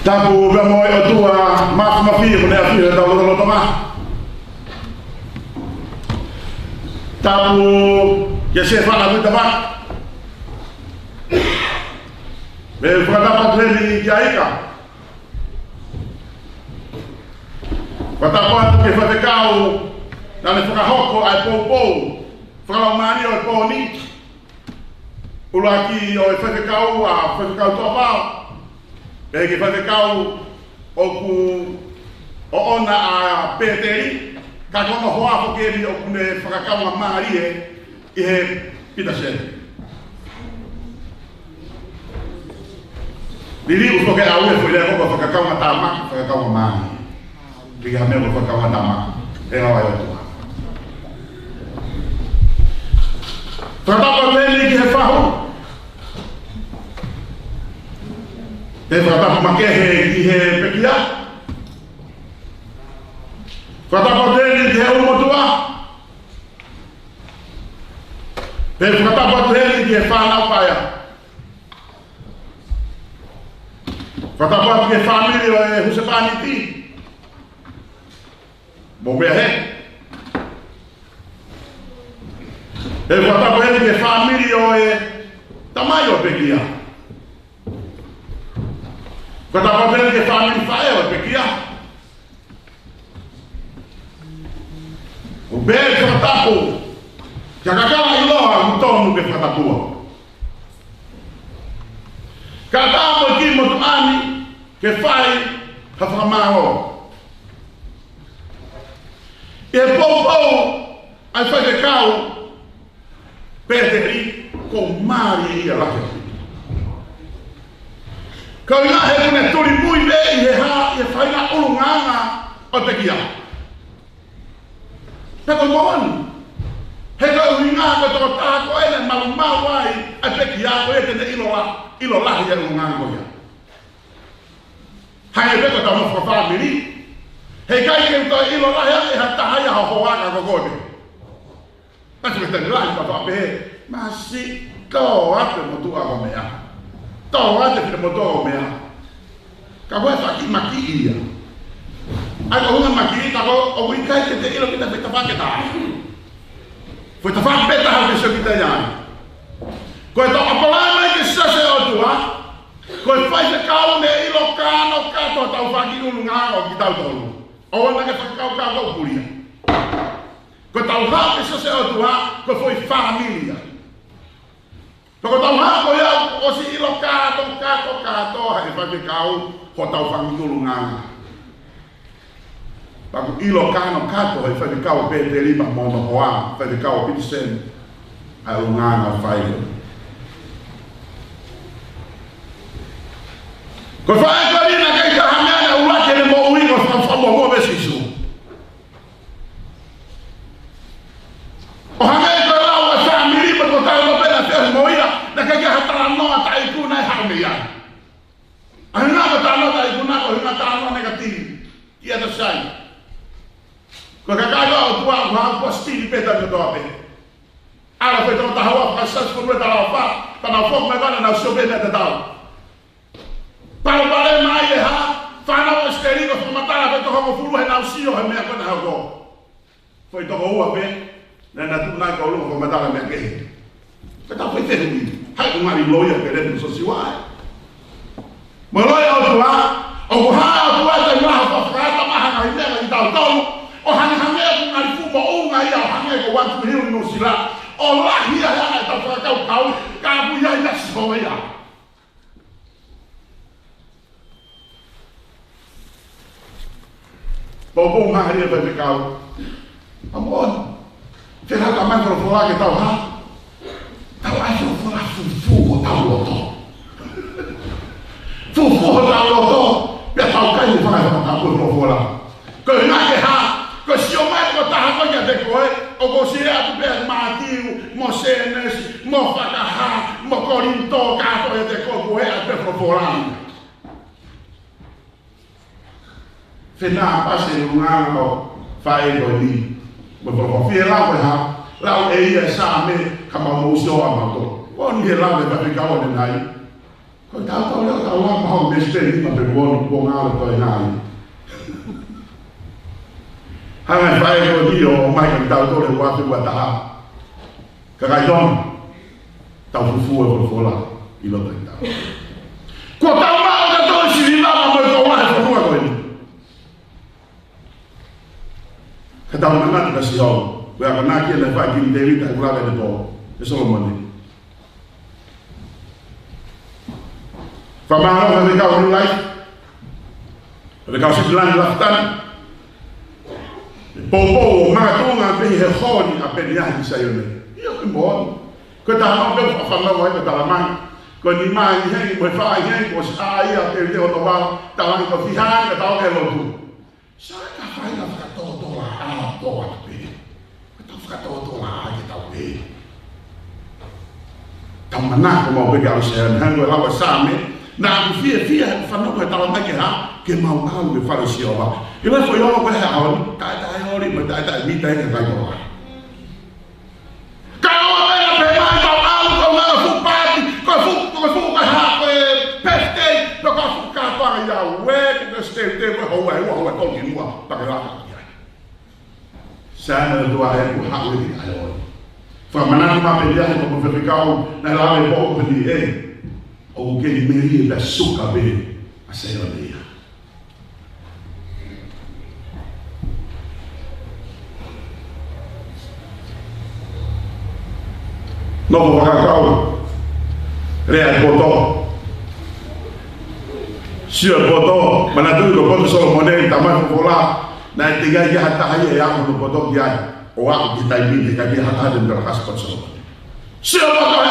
Tapu be mo e tua ma fi ko ne fi da lo toma. Tapu ya se fa la ba. Be fa da pa treni jaika. Pata pa ke fa de kau na le fa hoko ai po. Fa la mani o po ni. Ulaki o fa de kau a fa de kau to pa. Pegi fa kau o ku o ona a peteri ka kono hoa fo ke ni o ku ne fa ka ma mari e he pita sen Lili u fo ke a u fo le ko fa ka ma ta ma fa ka ma mari Lili ha me ko fa ka ma ta ma e na wa yo to Fa ta ko le ni ke fa ho Te frata make he pekia. Frata poteni he umotua. Te frata poteni he fana paya. Frata poteni he family o husepani ti. Bobe he. Te frata poteni he family o tamayo pekia. Kata papel ke family fire o pekia. O be fatapo. Jakakala iloa mutonu be fatapo. Kata mo ki mo tuani ke fai hafamao. E popo ai fa de kau peteri ko mari ia la. Kau ia he kune turi mui be i he ha i he whaina urunganga o te kia. Peko moani. He kau ringa ko toko tāko ene malu mawai a te kia ko e tene ilo lahi e urunganga ko ia. Hai e peko tau mawha whamiri. He kai ke uto ilo lahi e ha tahai a hoanga ko kone. Nasi me tene lahi ka whapehe. Masi tau ate motua ko mea. Tau ate fina motoa mea. Ka koe whaki maki ia. Ai ko hunga maki, ka ko o wikai ke te ilo kita wheta whaketa. Wheta whaketa hau ke so kita iai. Koe tau apalai mai ke sase o tua. Koe whai te kau ne ilo kano kato tau whaki ulu ngā o ki tau tolu. O wana ke whakakau kau puria. Koe tau hau ke sase o tua, koe whoi familia. Toko tau hako ia o si ilo kato, hai whake kau, ho tau whangikulu nganga. Paku ilo kano kato, hai whake kau pete lima mono hoa, whake kau piti sen, ai o nganga whaike. Ko whae ko rina kei ka hameana ulake ne mo uingo whamo mo besisu. O hamea ko rau a wha mirima ko tau no pena whio mo ina, na kei hatara noa ta iku nai haume ia. A hina ka tano ta iku na ko hina tano negativi. Ia ta sai. Ko ka kaga o tua o hau postili peta no doa pe. Ala pe tamo tahawa pa sas ko ta la fa, ta na fo me vana na so be na tau. Para pare mai e ha, whanau esterino wha matara pe toha mo furu he nau sio he mea kona hau. Foi toha ua pe, na tūnai ka ulu wha matara mea kehi. Pe tau pei tehu ni, hai ku ngari loia pe repu so siwae. Mo loia o tua, o kuhaa o tua te maha whawhakata maha ka himea i tau tau, o hangi hangea ku ngari fumo unga ia o hangea ko wantu hiu no sila, o lahia hana e tau whakakau kau, ka apu ia i nasi hoa ia. Bobo mahari apa kau? Amon. Será que a mãe falou lá que tal ha? Tal acho que foi fufu tal loto. Fufu tal loto. Ya tal kai vai para por favor. Que na que ha, que se o mais que tá com já de coi, o você é do pé matiu, mocenes, mo facaha, mo corinto, cato de coi é até por favor. Fena pase lunga o fai do ni mo po fi la ko ha la e ia sa me ka ma mo so a ma to o ni la me pa ka o nai Ko tau leo tau la maho mesteri ma pe wonu ko ngalo to ngai. Hanga fai ko dio o mai ka tau to le wa te wa ta. Ka ga don tau fu e ko la I lo ta. Ko tau ma o to si la ma ko wa ko wa ko ni. Ka tau na ka si ho. Wa ka na ki le fa ki David ta kula de to. E solo mo ni. Famaro have kau ni life. Have kau si lan laftan. Popo ma tu nga pe he khoni a pe ya di sa yo ne. Yo ke mo. Ko ta ma pe fa ma wa ta la man. Ko ni ma ni he mo fa he ko sa ia pe de o to ba ta la ko fi ha ka ta ke lo tu. Sa ka fa ina fa to la a to wa pe. Ko fa to la ke ta pe. Ta mana ko mo pe ga sa han ko la wa sa me. Na fia fa no ko ta la ke ha ke mau au ke fa si o ba. I le foi o ko ha o ta ori ma ta mi ta ke vai ko. Ka o e pe mai ta au ko ma fu pati ko fu ha ko peste ko fu ka pa ya we ke ste te ho wa ko ni wa pa ka la. Sa na do a e ko ha o ni ai o. Fa mana ma pe dia ko fe ka na la e po ko ni e. O que ele meria da sua cabeça a ser a minha. Novo Vacacau, Real Botó, Sr. Botó, Manatu, o Botó Solomone, Tamanho Volá, na Etiga Yataia, Yamo do Botó Guiai, o Arco de Taimini, que havia ratado em Brasco Solomone. Sr. Botó,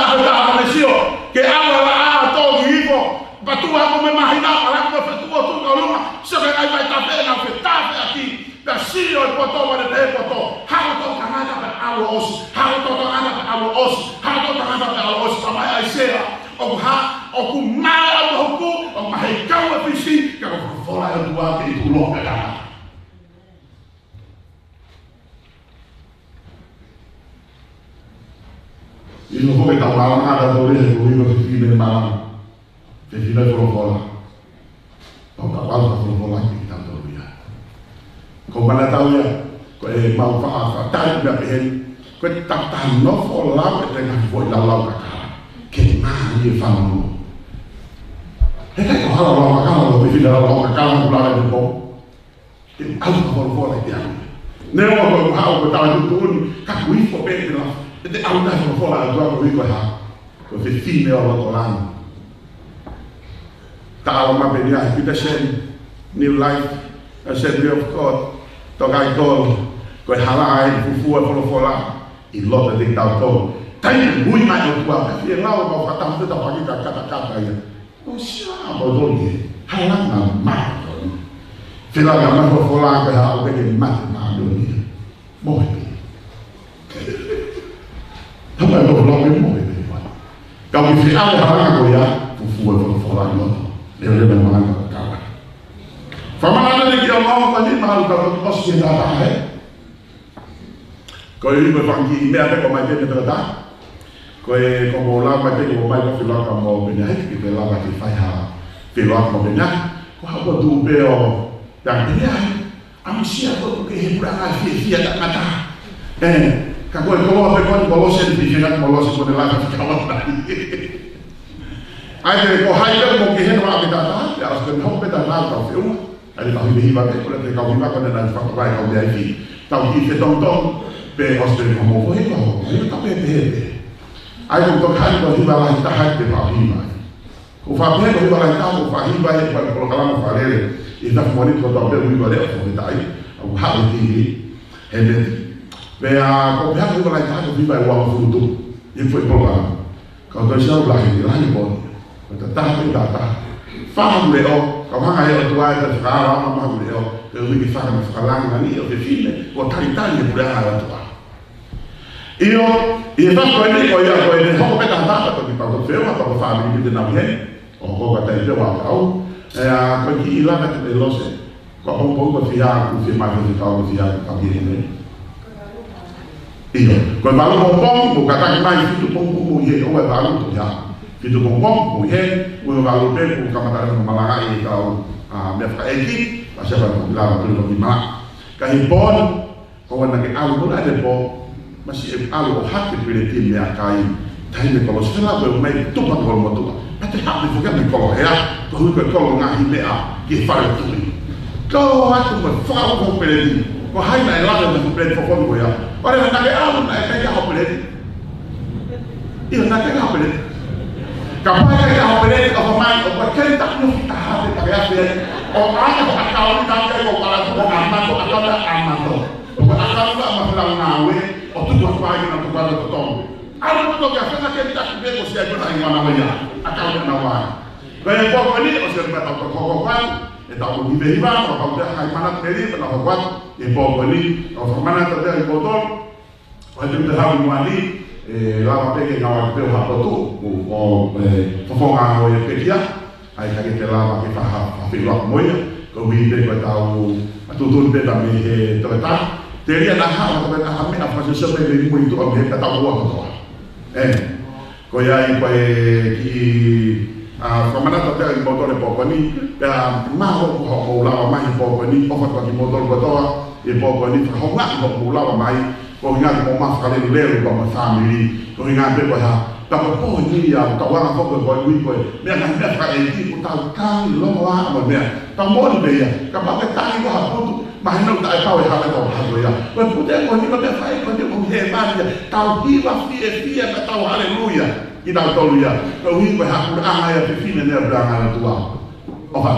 Senhor, que água todo vivo, para tu como imaginar para que você tu tu coluna, se vai estar bem na fetave aqui, da Senhor botou para ter botou, how to canada para água os, how to canada para água os, how to canada para água os, para mais ser, o com mal o com, o mais calma pisi, que eu vou lá do ar que tu louca cara. E não vou pegar nada do orelha do livro de filho de malam. Que filho de provola. O cavalo da provola que está todo dia. Como para tahu ya, que mau fatal da pen, que tá no folar que tem foi lá lá que mais falou. É que o hala lá cara do filho lá lá cara lá de bom. Tem algo para provola que é. Não o hala que tá do tudo, cacuí for bem lá. Ede au na ko fola do ko ko ha ko fe fine o to lan ta o ma benia kita shen new life assembly of God to ga ko ko hala ai fu ko fola I lot de ta to tai muy ma o tua fe la o fa ta ta pa ki ka ka ya o sha mo do ni hala na ma fe la ga ma ko fola ka ha o ke ma do ni mo Apa yang kau lakukan mau ini? Kau mesti ada hal yang kau ya, fufu orang itu, dia memang kawan. Faham ada yang mau tadi mahal kalau kau sudah datang kau ini berfungsi ini ada kau macam itu ada, kau bola macam kau main filak kau mau benar, kita lah macam faham filak mau benar, kau apa tu beo yang benar, amsia kau kehidupan asyik tak kata, Kako ko pe ko bolosen di jena bolosen ko de la ka kawan tadi. Ai ko hai ko ke hen wa kita ta, ya as ko hope da na ka fiu. Ai ka hi ba ko le ka ba ko na fa ko ba ko de ai. Ta ki fe ton ton pe os de ko mo ko he ko. Ai ta pe pe. Ai ko hai ko hi ba la ta ha de ba hi ba. Ko fa pe ko hi ba la ta ko fa hi ba e ko kala mo fa le. E ta mo ni ko ta pe hi ba le ko de ai. Au ha ti he Vea, kau pihak itu kalau kita tu biar uang fruto, ini foi program. Kau tu siapa lagi ni lagi pun, kau tetap tak. Faham leo, kau hang ayat tua itu sekarang faham leo, kau lebih faham sekarang ni, kau fine, kau tari boleh ayat tua. Iyo, tak kau ini, kau petang tak atau kita tu faham atau faham ini kita nak kau kata itu kau, kau hilang atau lelos, kau kau fiar, kau fiar kau fiar kau ini. Iyo, kau baru ngomong, bukan kata kita itu pun ye, kau baru tu ya. Kita ngomong, buhen, kalau ben, kamar malakai kau mereka eki, pasal bilang belum lima. Kahipon, kau nak alu pun ada po, masih alu hak dipilih tim yang kai. Tapi kalau setelah bermain tu pun kalau motor, nanti hak dibuka kalau ya, tu kalau ngahi mea, kifar tu. Kau hak tu berfaham kau pilih, kau hai naik lagi dengan pilih fofon kau ya. Orang nak alu naik kaya kau pilih, iya nak kaya kau pilih. Kapag kaya operate of a mind of what can tak nung tahabi tagayas o ano akawin tayo ko para sa aman ko akawin na aman to o akawin na masalang nawe o tuwas pa yun ang tuwas na totoo ano to kaya sa kaya tak ko siya ko na yung manawaya akawin na nawa kaya po ko ni o siya mataw ko kokokan ito ako hiba-hiba o kapag ay manat nili panakokan po ko ni o manat tayo ay botol o ito tahabi mwali lama peke ngawa pe ha potu o fofonga o ye pekia ai ka ke lama ke fa pe lo moya ko wi de ko tau atutun pe ta me he trata teria na ha ko na ha me na fa se pe le muito o me ta wa ko ko ya i pa ki a famana ta te motor po ko ni ka ma ho la ma po ko ni o fa ko motor ko to e po ko ni fa ho nga ko la ma ko ingat mo mafale lelo ko ma family ko ingat pe ko ha ta ko ni ya ta wa ko ko wi ko me na me fa e ki ko ta ka lo wa ma me ta mo ni ya ka ba ka ta ni ha ko tu ma no ta pa wa ha ko ha ko ya ko pu te ko ni ko te fa ko te ko he ma ya ta hi wa fi e ka ta haleluya ki ta to ya ko wi ko ha ku a ya fi ne ne bra nga tu wa o ha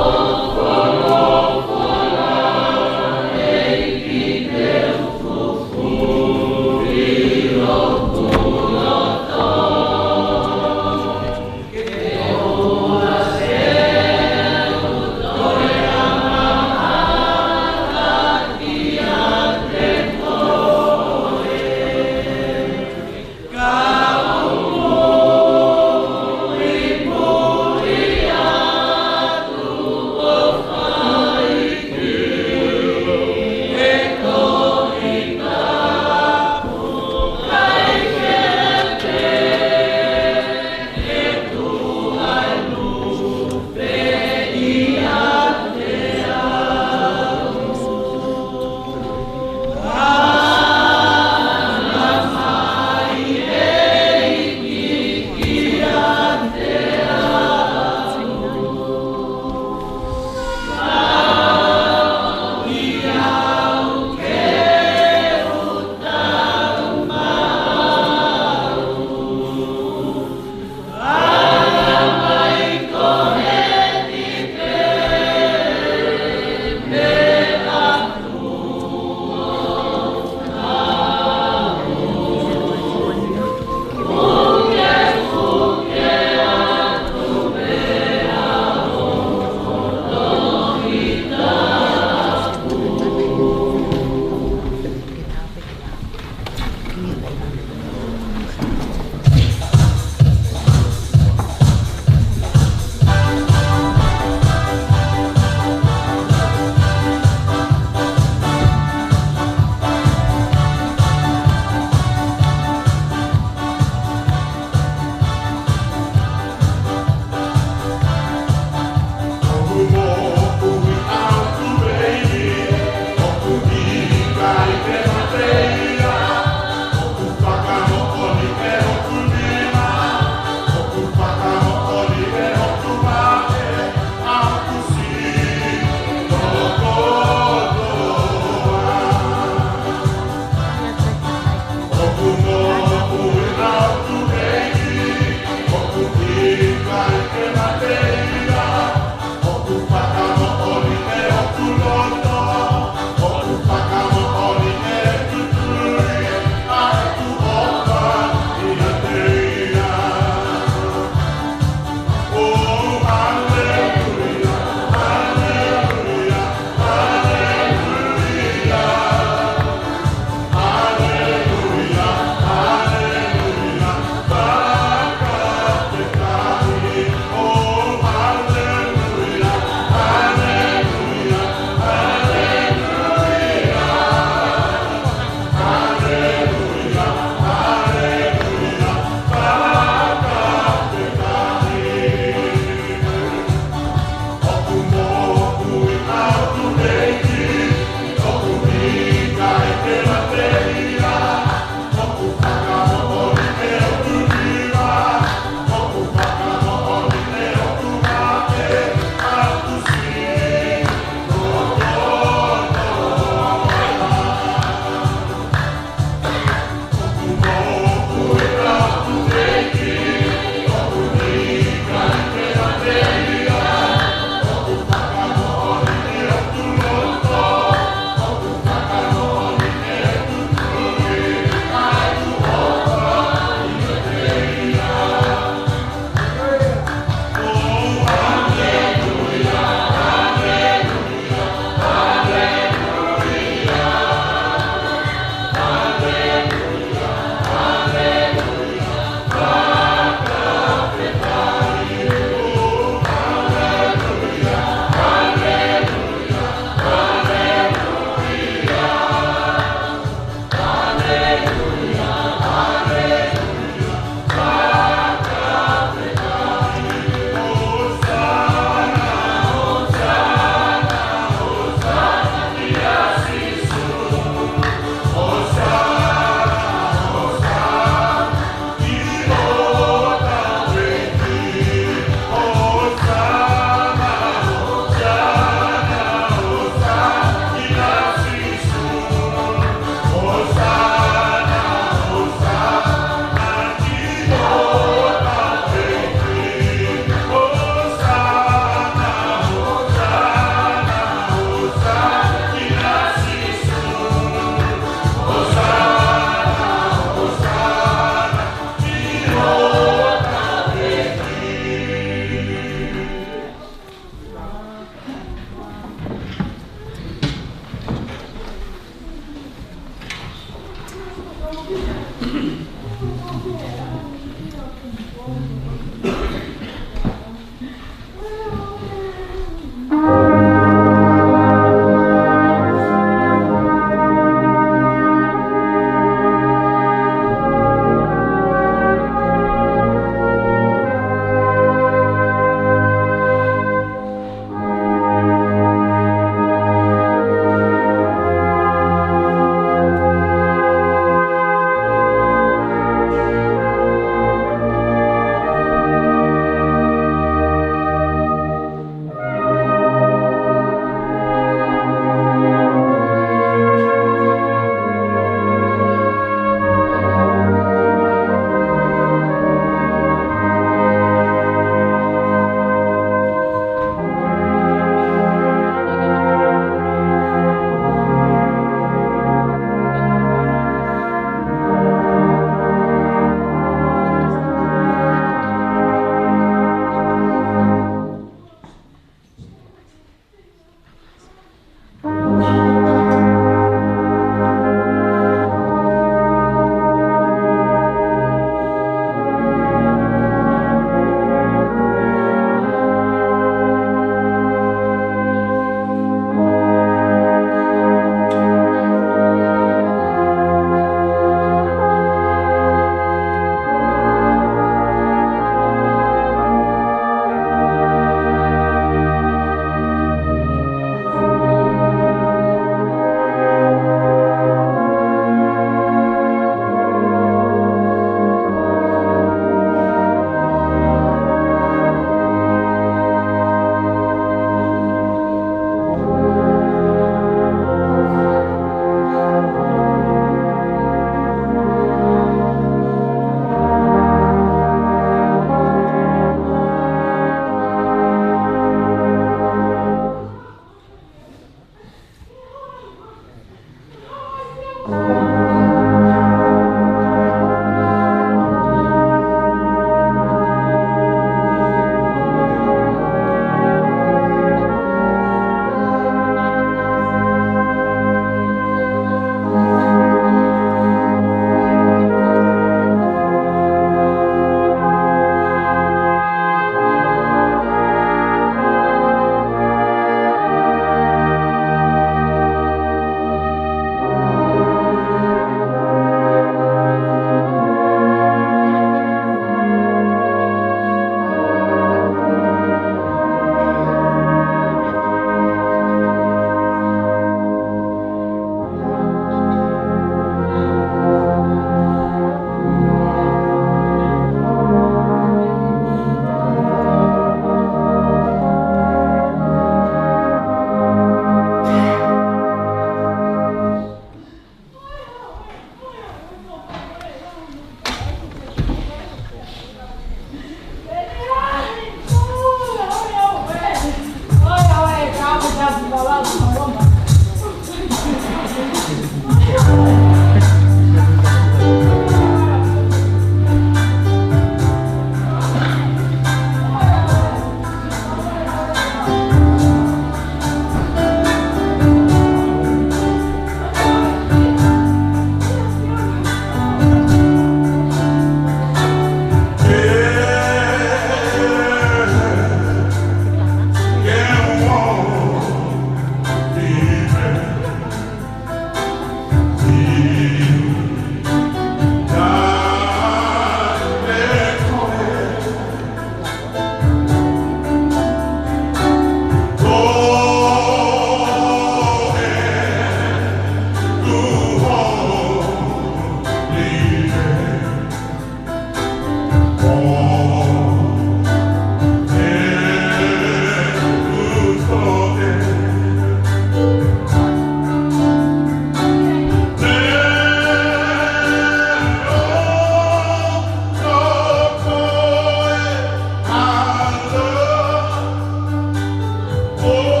Vai,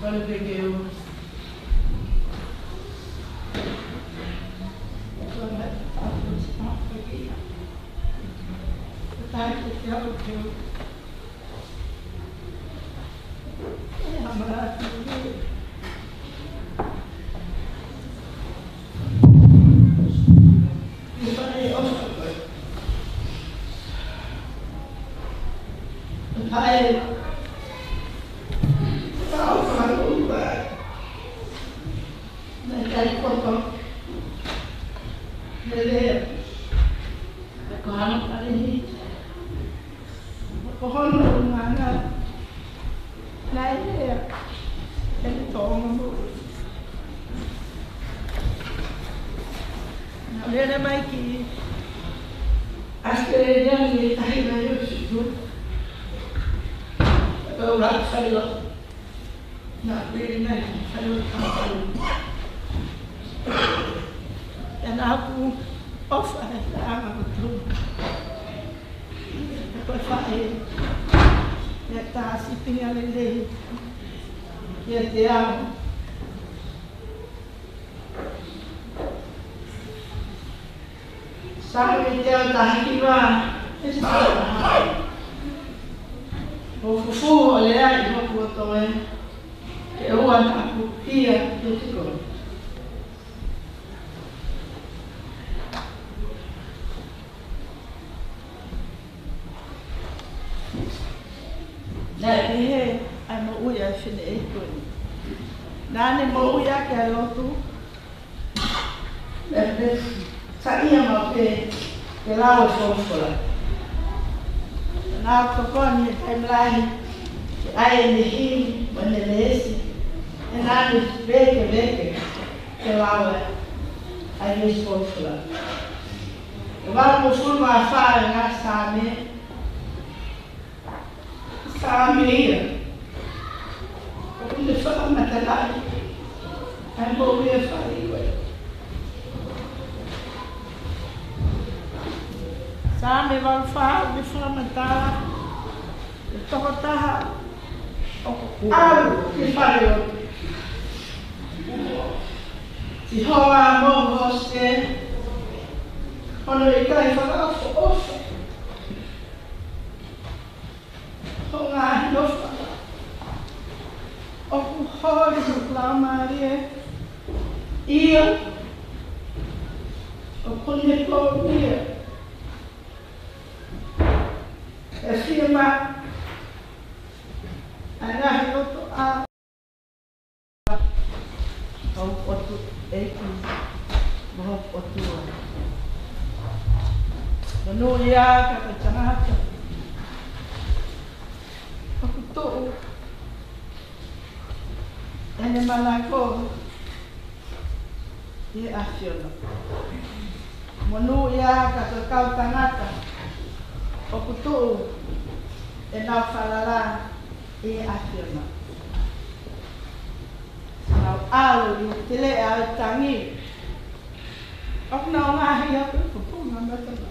Kole pekeu. Kole pekeu. Tai pekeu pekeu. Amara pekeu. Hai, tahu kalau buat, nanti potong, jadi, kalau hari ini, pohon mana, naik ya, jadi tolong bu, nanti ada baiki, akhirnya ni tahi bayu sudah. Orang saya nak beri naik saya tahu dan aku off ada betul aku faham ya tak si tinggal leleh ya tiang sampai dia tak hiba o fufu o le ai mo fu to e e o ana fu pia e te ko na e ai mo uia fine e ko na ne mo uia ke lo tu e sa ia mo pe ke la o fo la na kokoni timeline ai ni hi manelesi e na ni beke ke lawa ai ni sofla e va mo fulma fa na same ia o kunde fa na tala ai mo ia fa igual Same vai falar de fermentar, de tocar algo que falhou. Se rola amor você, quando ele cai fala ofa, rola não fala, o rolo do clamaria, o conector firma ana hiloto a au otu eki mo otu no ya ka tangata aku to ene malako ye afiona mo ya ka kau tangata o kutu e nau whalala e afirma. Nau alu i te le au tangi. O nau ngahi aku i pupu ngā matana.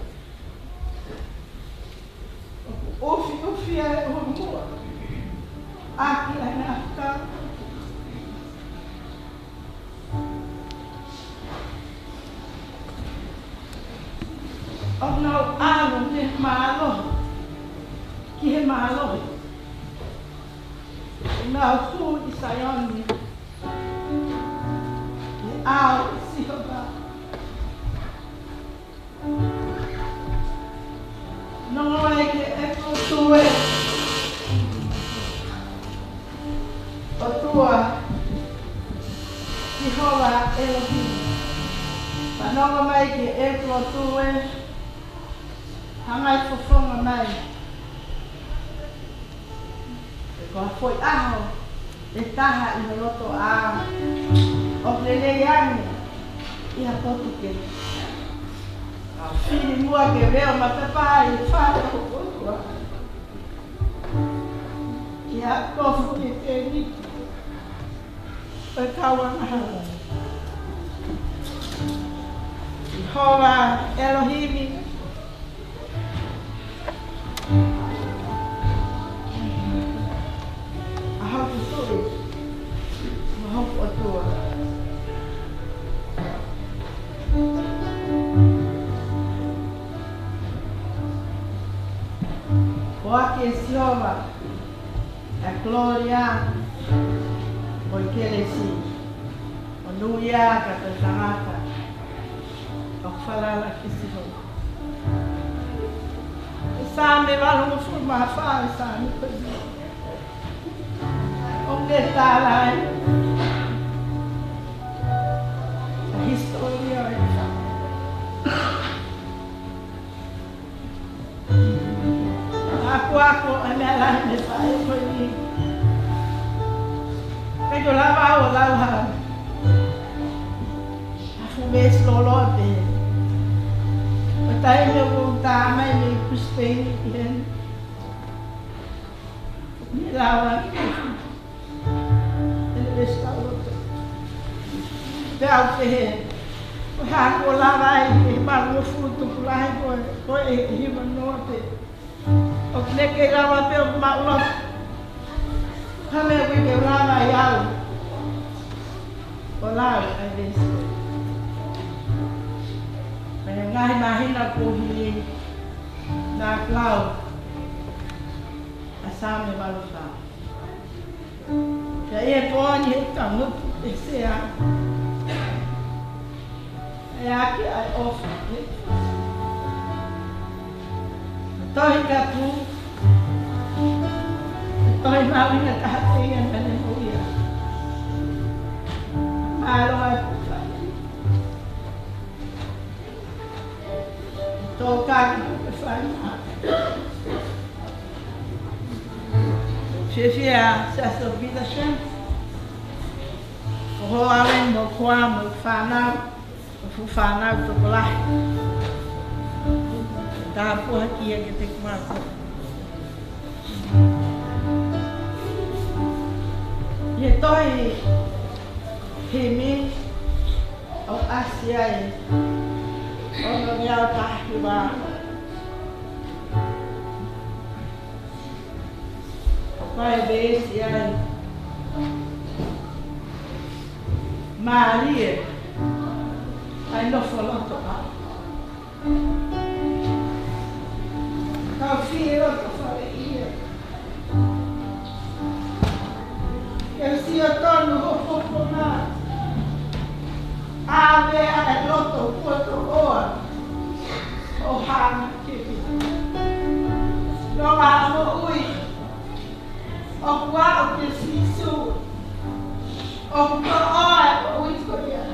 O ofi e o mua. Aki ai nā ka. O nau alu ne maalo. Ki he mahalo. Nau fu i sayoni. E au si hoba. Nongo e ke e kutue. O tua. Ki hoba Elohim. Pa nongo mai ke e kutue. Hangai fofonga mai. Ko foi aho e taha i roto a o lele yani i a potu ke a fini mua ke veo ma pepa i whare o otua i a kofu ke te niki o kawanga hala i hoa Elohimi aqui esse homem, a glória, porque ele se, o nuia, que a tanata, o falar aqui se homem. Sabe, vai no formar, fala, sabe, coisa. Onde está lá? A história. Aku adalah saya pergi. Kalau lama orang aku bes lolot deh. Betul dia berutama ini kuspeng ini. Ni lawan. Ini bes lolot. Dah okey. Aku lama ini baru foto pulang kau ini menurut. Ook lekker gaan wat veel maar los. Gaan we weer naar jou. Olá, Alice. Maar ngai mahina ko hi na cloud. Asam baru sa. Saya pun kamu saya. Saya ki I offer. Toy kapu, toy mau ingat hati yang menemuia. Malu aku saya. Tokan bersama. Chefia, saya sebida shen. Kau awak mau kuam, fana untuk belah. Tapo aqui que tem que matar. Então, Remi, o Asiai, o Noel Carriba, o Pai Bessiai, Maria, aí não falou tomar. Kau filho, eu falei, eu se eu tô no popular, a ver a loto quanto boa, o ramo que não há no ui, o qual que se isso, o qual o escolher,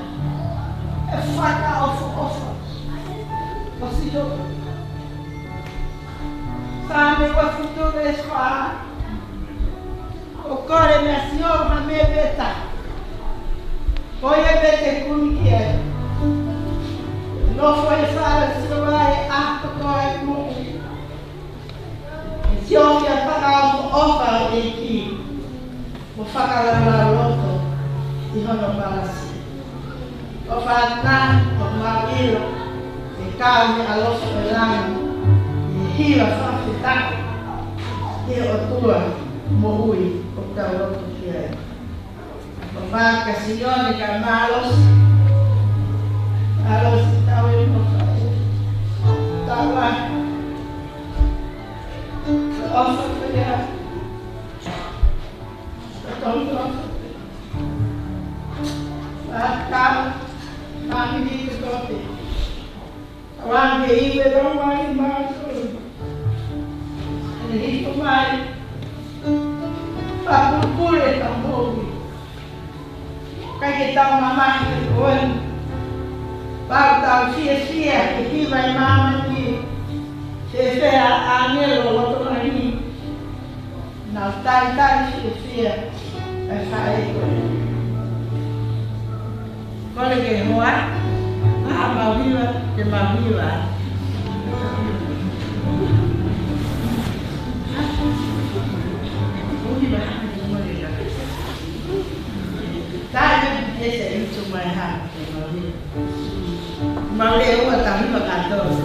é faca o senhor. Sabe o futuro é só o core minha senhora me beta. Foi a beta como que é. Não foi falar se vai a core muito. Se eu ia pagar um ofa aqui, vou falar lá outro e não fala assim. Vou falar o marido e carne a los pelando. Hila fafita e otua mohui o tau loto kia. O vaca sione ka malos tau e mo fai. Tawa ofa kia. Tonto Vakam kami di kopi. Kawan ke iwe domai masuk. Ini kemarin Pak Pulpul tambah kayak kita mama itu Pak tahu sia-sia kita vai mama ni sia-sia anel waktu lagi nak tai sia-sia saya kalau ke hoa mau viva que mau viva. Saya biasa itu main mau lewat kami makan terus.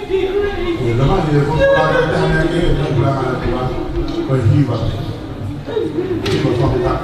Lama dia pun pada tahun ini dia pulang ada tua berhiba. Hiba suami tak.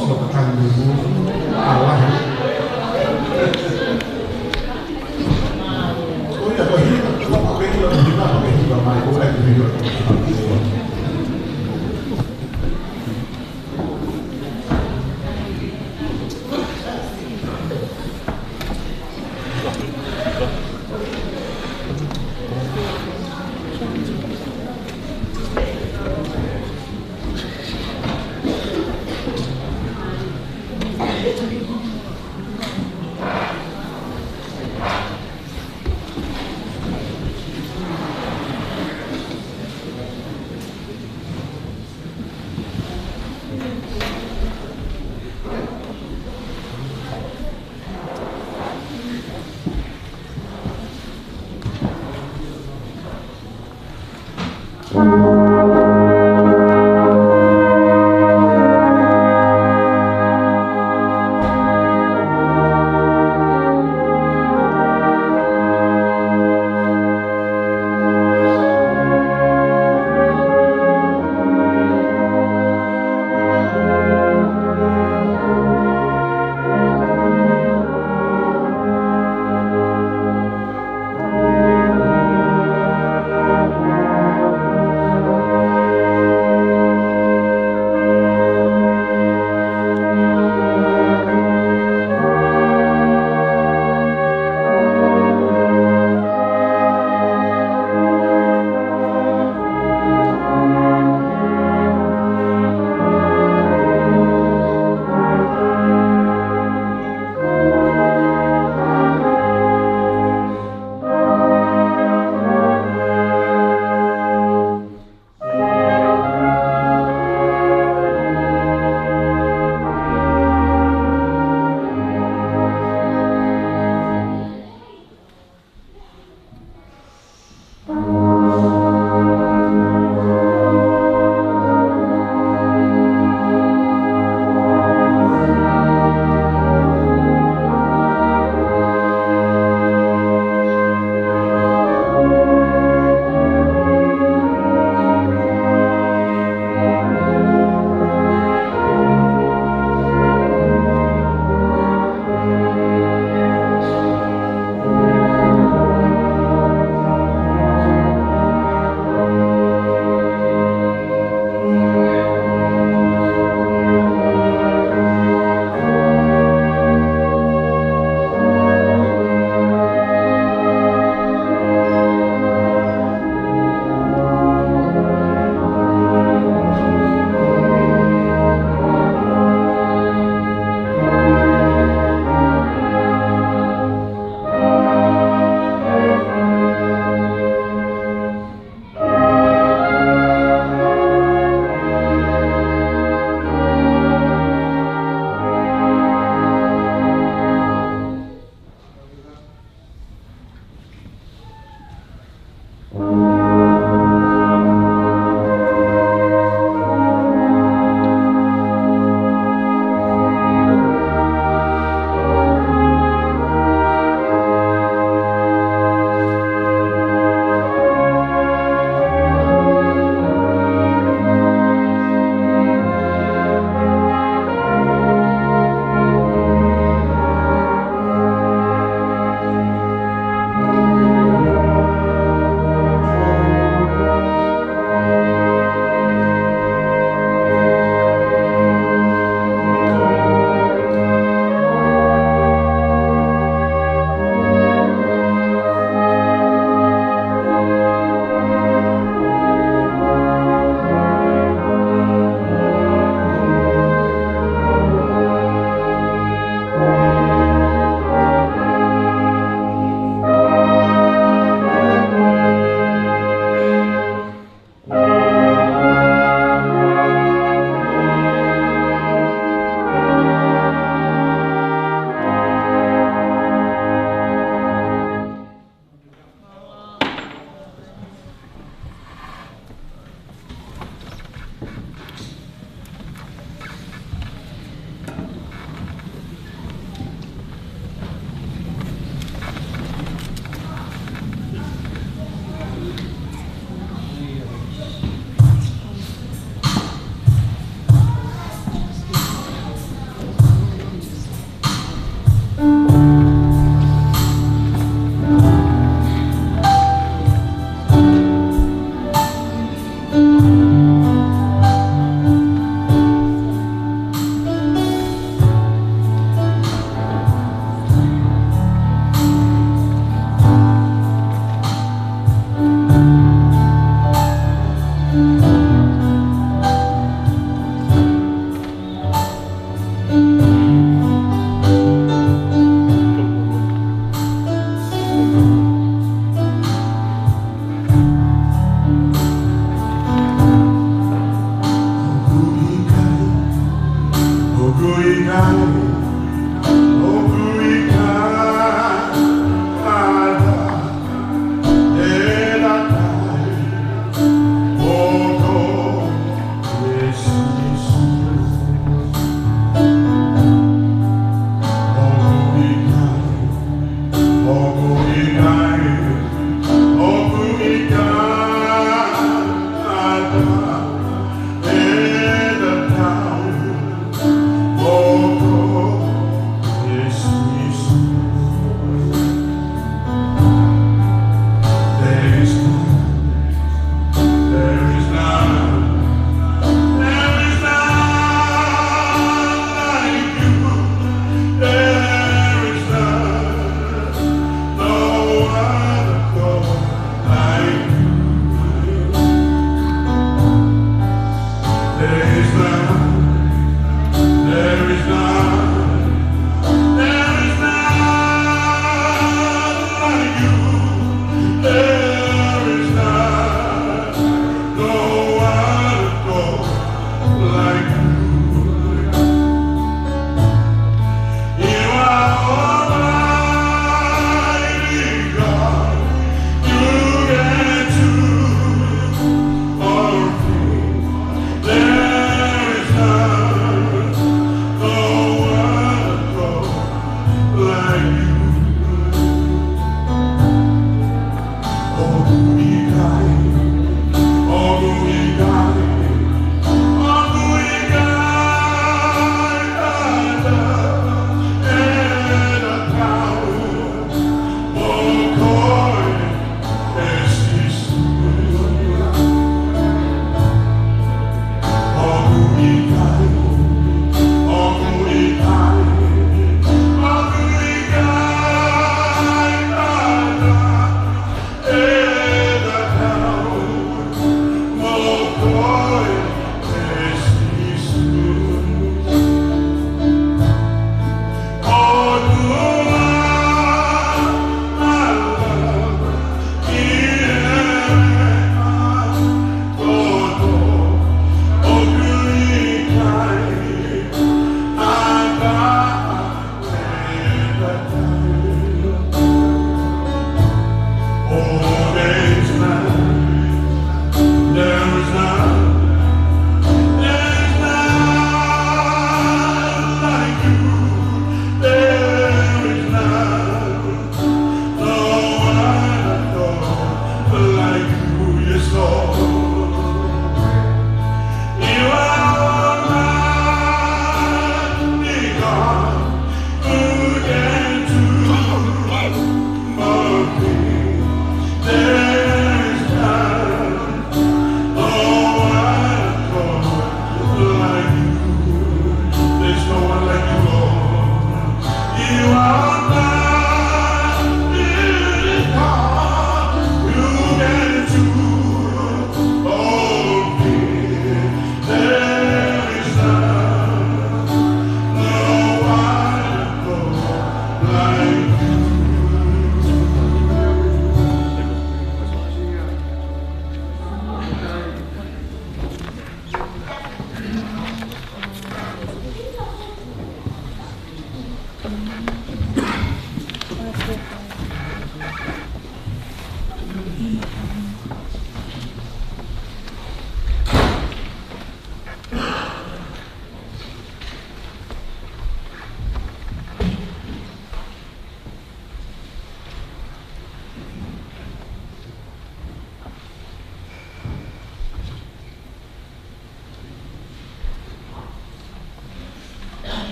solo petang dulu. Allah. Oh iya, kok ini kok pakai itu juga pakai juga mai kok lagi video.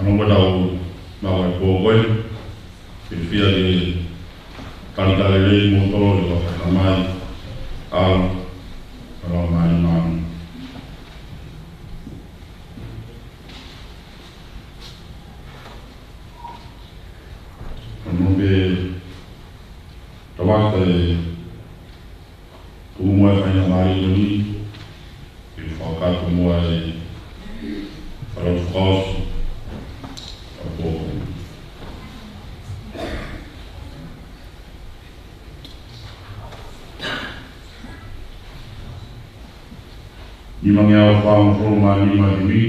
Ano wadau mau e pōkoe, e whia le karitare rei moto le waka mai au para mai mai. Ano be tawaka e kumoe whaina mai luni, e whakatu moa e wharotukausu. Ni mangi au whaam whoroma ni mai hui,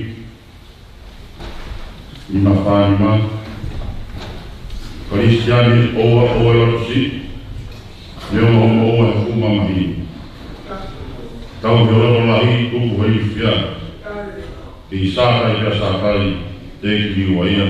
ni mafani Kristiani oa lotusi leo oa kuma mahi tau hiolo lahi tuku hei fia i sākai pia sākai te ki waia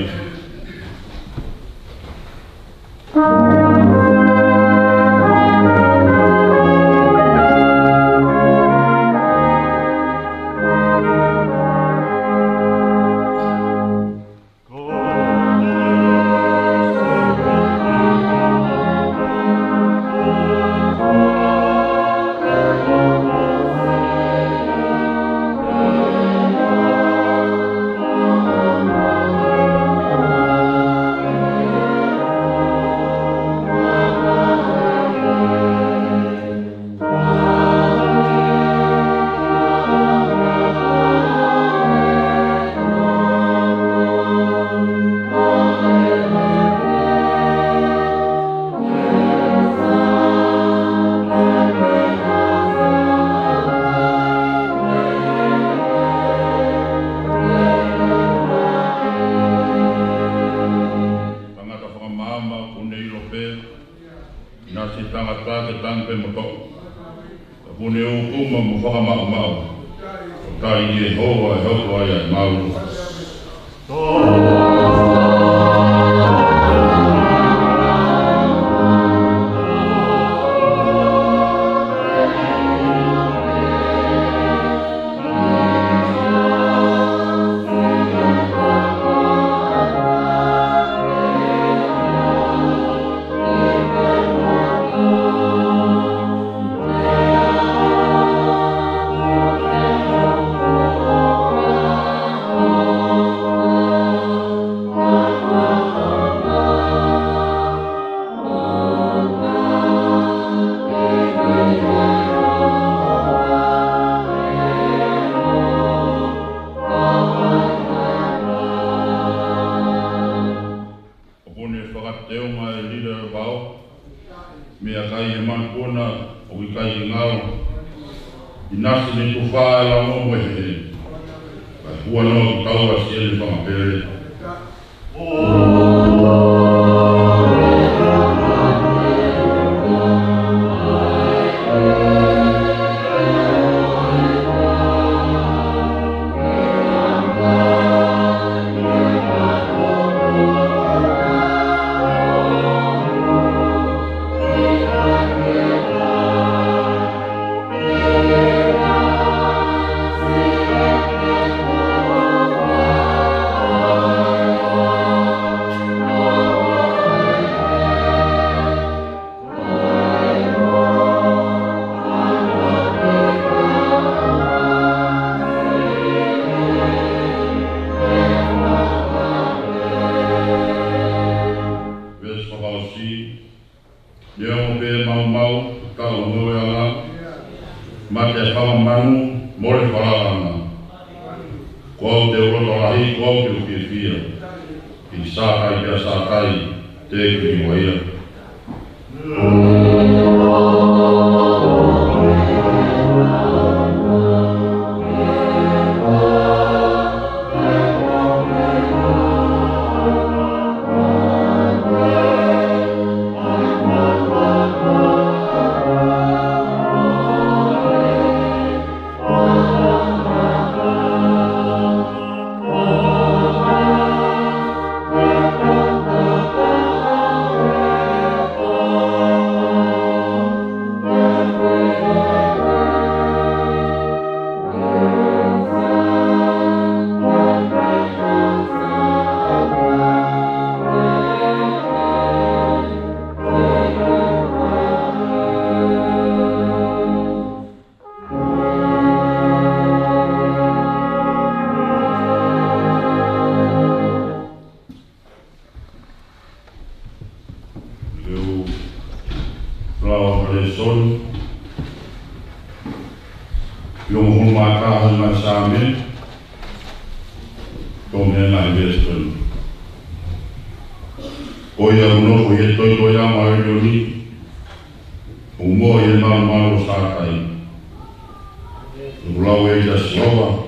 Ulau e ta siova,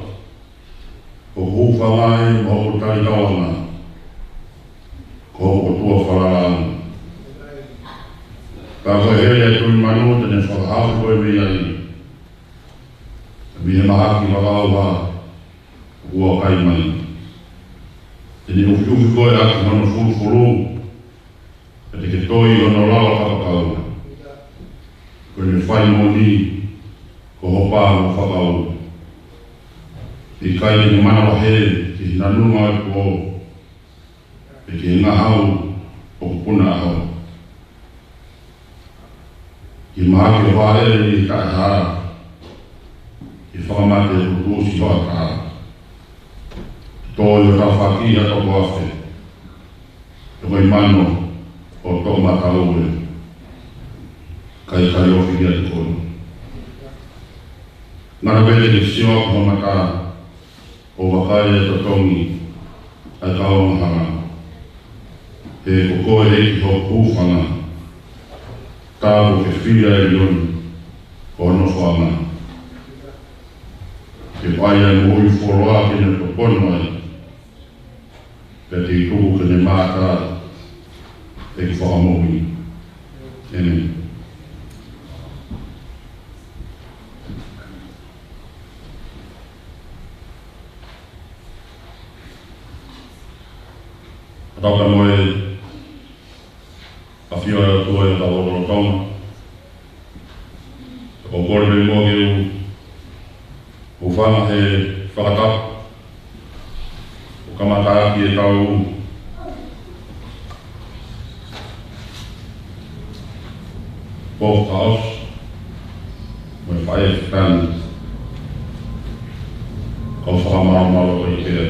o huwha mai mo o tai naonga, tua whalaranga. Ka koe hele tui manu tene whakahau koe me ai. Mi he mahaki wakau wa ua kai mai. Tene uwhiuki koe aki manu furu. E te ke toi ono lawa whakakau. Koe ne whai moni ko hopa o whakau. I kai tene mana wahe ki hina nunga e ko e ke ngā hau o kupuna hau. I mahaki o whaere i ka e hara. I whakamate o kusi whakakara. Toi o tawhaki a toko afe. E mai mano o toko mataue. Kai ofi kia te kono. Ngana pete ke siwa ko mata o wakai e totongi a kaonghanga. E kokoe e ki ho kūwhanga. Tāko ke whia e lioni o noswanga. Ke paia mo ui whoroa kene to pono ai. Pe te i tuku kene mātā e ki whakamohi. Amen. Rauka moe a whio e tua e tau oro tonga. Ko kore me mo ke u whanga he whakatapa. O kamataki e tau both house. Moe whae whakani. Ko whakamaro o i kere.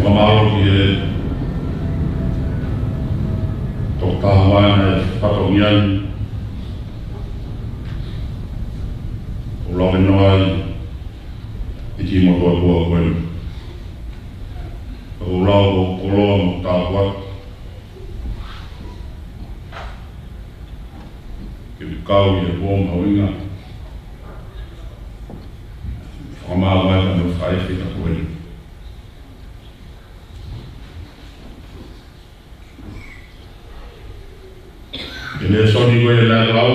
Whamaro ki e tō tāhawaina e whatongi ai o lawe noai i ti motoa kua koe. O lau o koloa mo tāpua ki kau i e pōm hauinga whamaro ai ka me whae whita koe. E le soni koe e lai lau.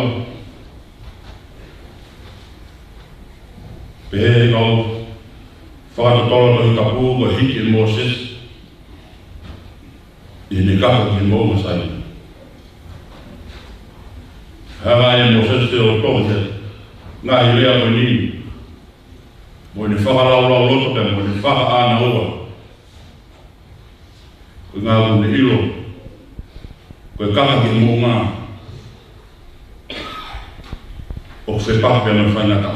Pehe kau whakatotolo koe kapu koe hiki e Moses. I ne kaha ki mō masai. Hanga e Moses te o tohu te ngā hi lea koe ni. Mo ne whakalau lau loto pe mo ne whaka āna ua. Koe ngā kune hilo. Koe kaha ki mō ngā. O se pape me whainata.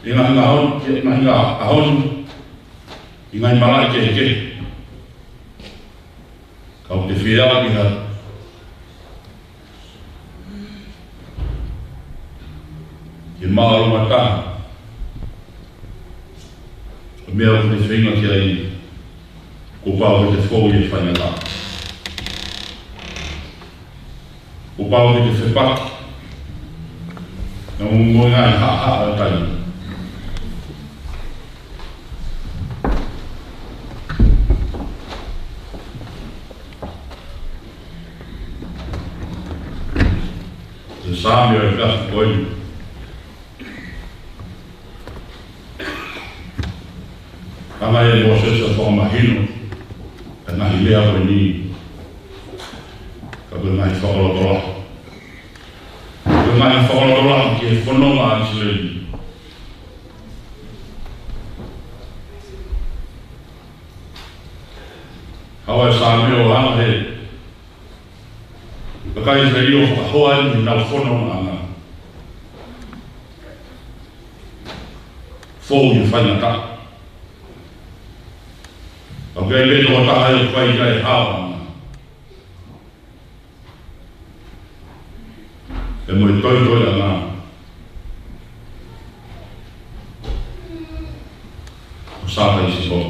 I ngā hinga ahon, i ngā imara ke ke. Kau te whia ki ha. Ki maaro mata. O mea o te whinga ki ai. Ko pao te whou i whainata. O pao te whepak. Nā mungo ngai ha a tai. Te sāmio e whiafu koe. Kanga e Moses a whakamahino. E nahi lea koe ni. Ka koe ngai whakalotola. Koe ngai whakalotola ki e whanonga a Isileli. Hawa e sāmio hanga he. Ka kai Isileli o whakahoa ni nau whanonga anga. Fou i whainata. Ka kai beto o taha e whai kai hawa. E moi toi a ngā. O sāta i si so.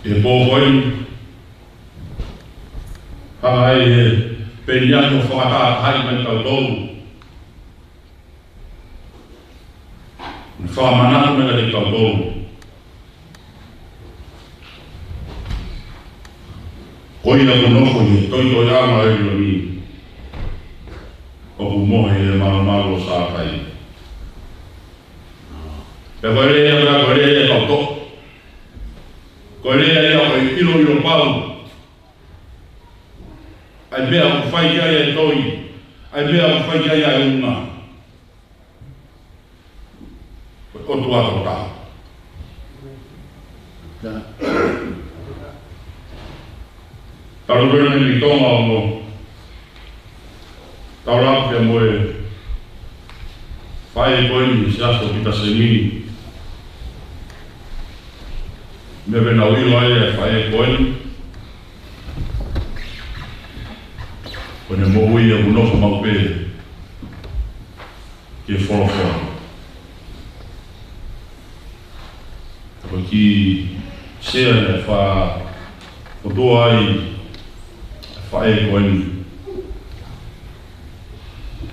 e pōpoi, hanga e peniani o whakata hai mai tau tolu. Ni whamanatu mena te tau tolu. Koina kunoko ni toi ama e ni o ku mohe e malo sa kai. Pe koe e tau to. Koe rea ia o e ilo pau. Ai mea ku whai ai e toi. Ai mea ku whai ai e unga. O tua to ta. Taro rena ni tonga o no. Tau rapu e moe. Whai e koe ni si aso pita se mini. Me vena uilo ai e whai e koe ni. Kone mo ui e unofo mau pe. Ki e whorofora. Tako ki sea e wha o doa ai whae e koe ni.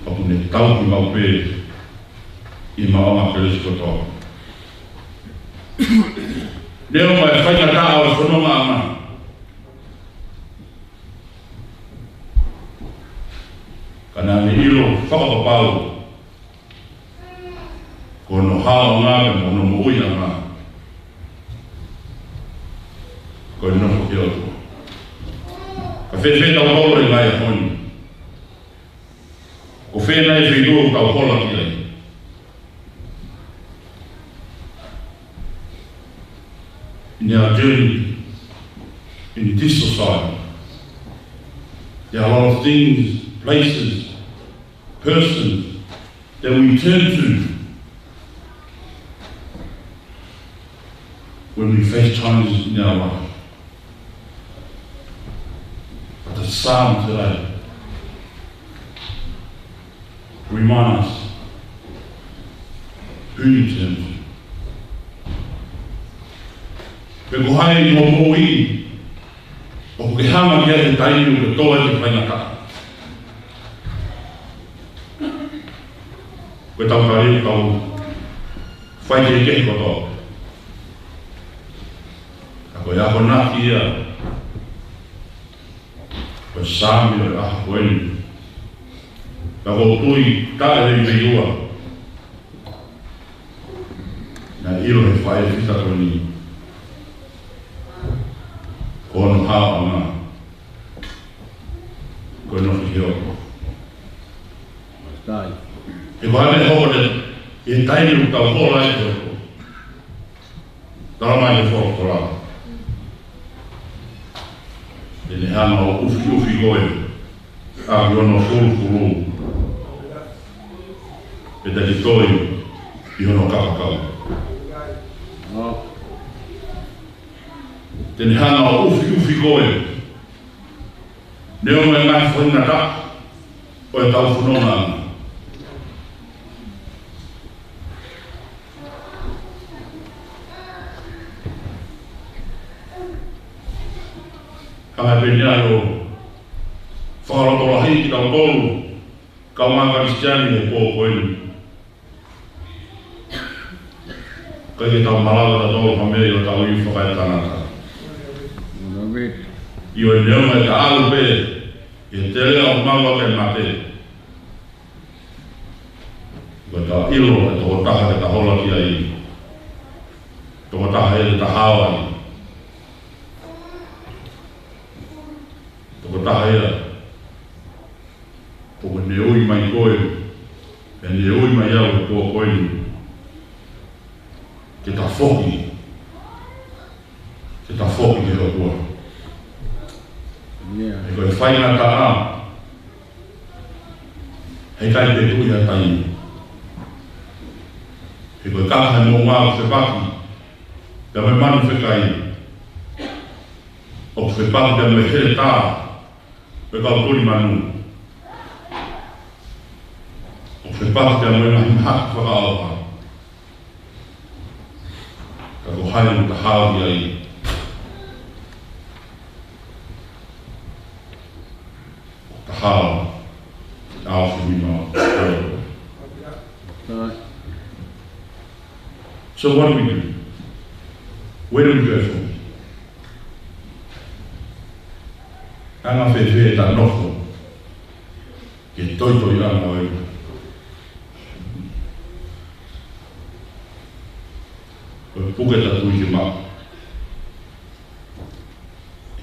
Papu ne tau ki mau pe i maonga peresi kotoa. Neo mai whainga taa o whanonga ama. Kana me ilo whakapapau. Kono hao ngā me mono mo uia ngā. Koe nofo ki oto. Ka whewheta o holo i ngai a honi. Ko whena e whidua tau hola ki ai. In our journey in this society, there are a lot of things, places, persons that we turn to when we face challenges in our life. But the psalm today reminds us who you turn to. Pe ko hai mo mo i o ke hama kia te tainu ke toa te whaingata. Koe tau kare tau whai ke kehi kotoa. Ka koe ako naki ia koe sāmi o aha koe ni. Ka ko tui tae rei me iua. Na ilo he whae whita koe ni. Kono hao ngā. Koe nofi heo. E whae hoko te e taini tau hola e heo. Tara mai e whoro kora. E ne hana o ufi koe. A ki ono furu. E te ki toi i ono kakakau. Tene hana o ufi koe. Neo mai mai whaina ta. O e tau whanona ana. Hanga penia o whakarotola hei ki tau tolu. Kau maa Kristiani e pō koe ni. Kai ke tau malaga ta tolu hamei o tau i whakai tanata. Io e neo mai ka alu pe, i te lea o maua ke mate. Iko ta ilo e toko taha ke ta hola ki ai. Toko taha e ta hawa ai. Toko taha e toko ne ui mai koe, e ne ui mai au e tō koe ni. Ke ta whoki. Ke ta whoki ke o tua. E koe whainga ta a. Hei kai te tui a tai. E koe kaha mō ngā o te paki. Te me manu whekai. O te paki te me here tā. Pe kau turi manu. O te paki te me mahi haki whakaoha. Ka ko haere ta hauri ai. how our we know. So what do we do? Where do we go from? Anga fefe ta nofo. Ke toito i anga oi. Puke ta tui ki maa.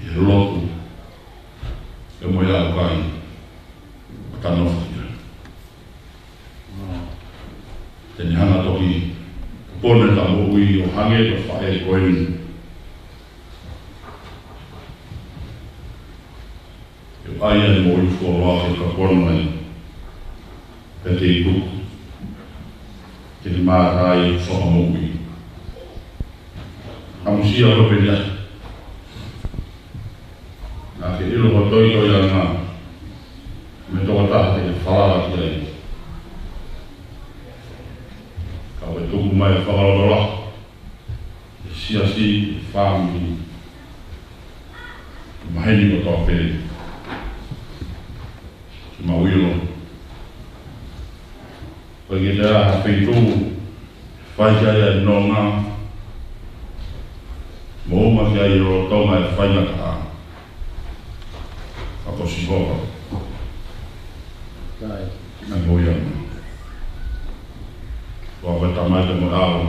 I lotu. E mo ia kai. Ta nofo ia. Teni hanga toki. Pone ta mo ui o hange to whae koeni. Aia ni mo i whoroa e ka pona mai. E te i kuku. Ke ni mātai whaka mo ui. Amusia rope nia. Nā ke ilo ho toi toi ana. Me toka taha te whalala ki ai. Ka we tuku mai whakalorola. E sia si whāmi. Maheni ko toa pere. Ki mawilo. Koe ke te aha whaitu. Whaikia e no ngā. Mohoma ki ai o tonga e whaina ka a. Ako si hoka. Ai hoi ana. Kua weta mai te mo ao.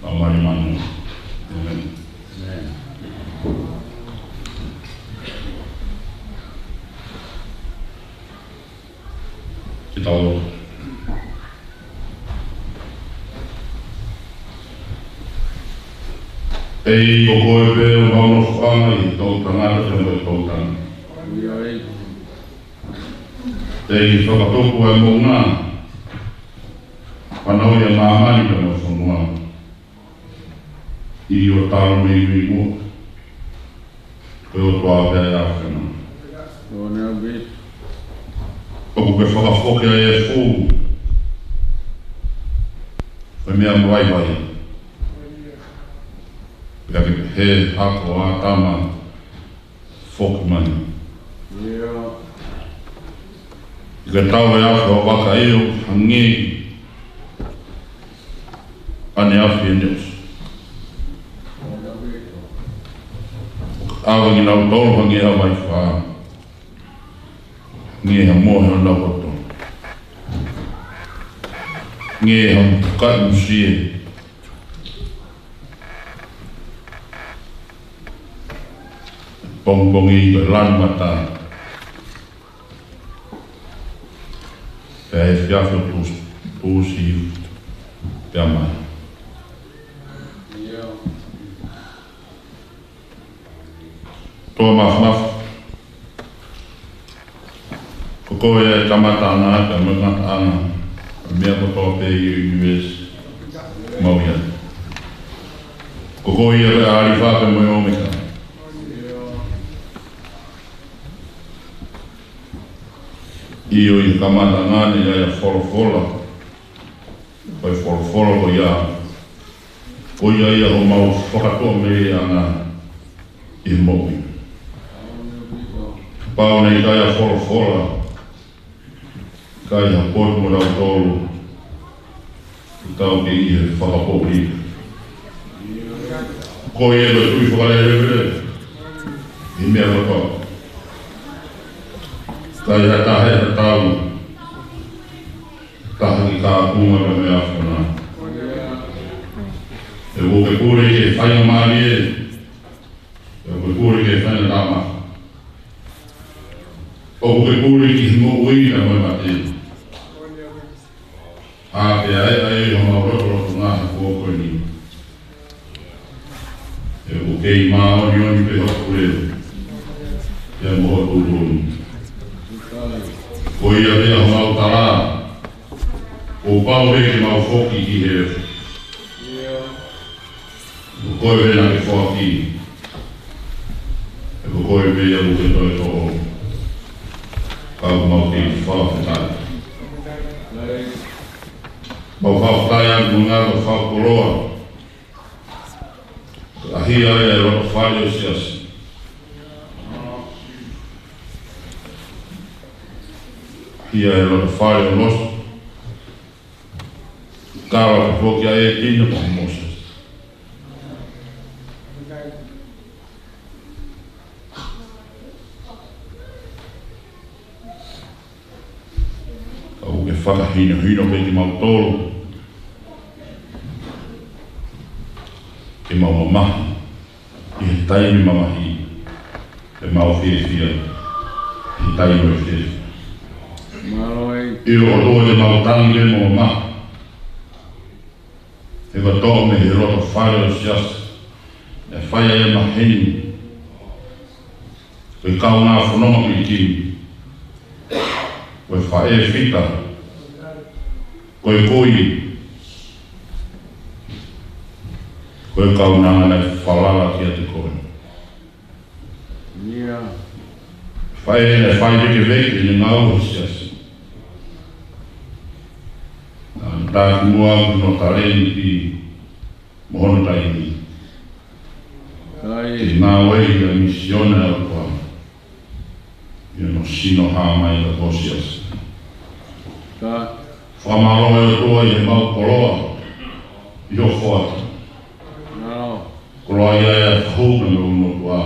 A mai manu. Amen. Ki tau. Ei o koe pe o mauno whanga I tau tangata te mo tau tanga. Ei whakatoku e mo ngā. Whanau ia māmani te mo whanua. I o tāro me iwi mua. Koe o tua pēr e awhana. Oku ke whakawhoke e fū. Koe mea mwai vai. Pea ke he hako a tama whoki mani. I ka tau e awhi o waka eo, hangi. Ane awhi e neus. Awa ngi nau tolu hangi a mai wha. Ngi ha mohe o nau koto. Ngi ha mpukai musie. Bongbongi I ka lan mata. Pea e whiawhi o tūsi pea mai. Toa mawhmawh. Ko koe e tamata ana ka mangata ana. Mea ko toa pe I US. Mauia. Ko koe e re aari whape mo I omeka. Iyo I kamata ngani ia wholofola. Pai wholofola ko ia. Ko ia ia o mau whakatoa me ana I mopi. Pao nei kai a wholofola. Kai ha potu mo rau tolu. I tau ke I he whakapopi. Ko ia lo tui whakalere. I mea kotoa. Kai ha tahe ha tau. Taha ki ka kunga ka mea whana. E wo ke kore ke whainga maari e. E wo ke kore ke whainga rama. O wo ke kore ki hingo ui na koe mate. A pe ai o ma rotoro ngā ha kua koe ni. E wo ke I maa ori oni pe hoku reo. E mo hoku roni. Ko ia mea ho au tara. O pau he ke mau whoki ki he. O koe vena ke whoki. E ko koe mea mo ke toi toho. Kau mau te whawhetai. Mau whawhetai anu ngā ko whawkoroa. Ahi ai e roto whai o siasi. Ia e lo whare o loso. Kawa ka poki a e tina pa Moses. Kau ke whakahino me ki mautolo. Ke mau mamahi. I he taimi mamahi. E mau whiawhia. I taimi o whiawhia. I o roa te mautangi le mo mamahi. E wa tō me he roto whare o siasa. E whaia e maheni. Koe kau ngā whanonga ki kimi. Koe whae e whita. Koe koi. Koe kau nanga nei whalala ki a te koe. Whae e whae reke veke ni ngā ua siasa. Tāki mua no tareni ki mohono taini. Ki ngā wei a misione au kua. Ia no sino hā mai ka kosias. Whamaroe o tua i he mau koroa. I ho whoata. Koroa ia e whahuna me uno tua.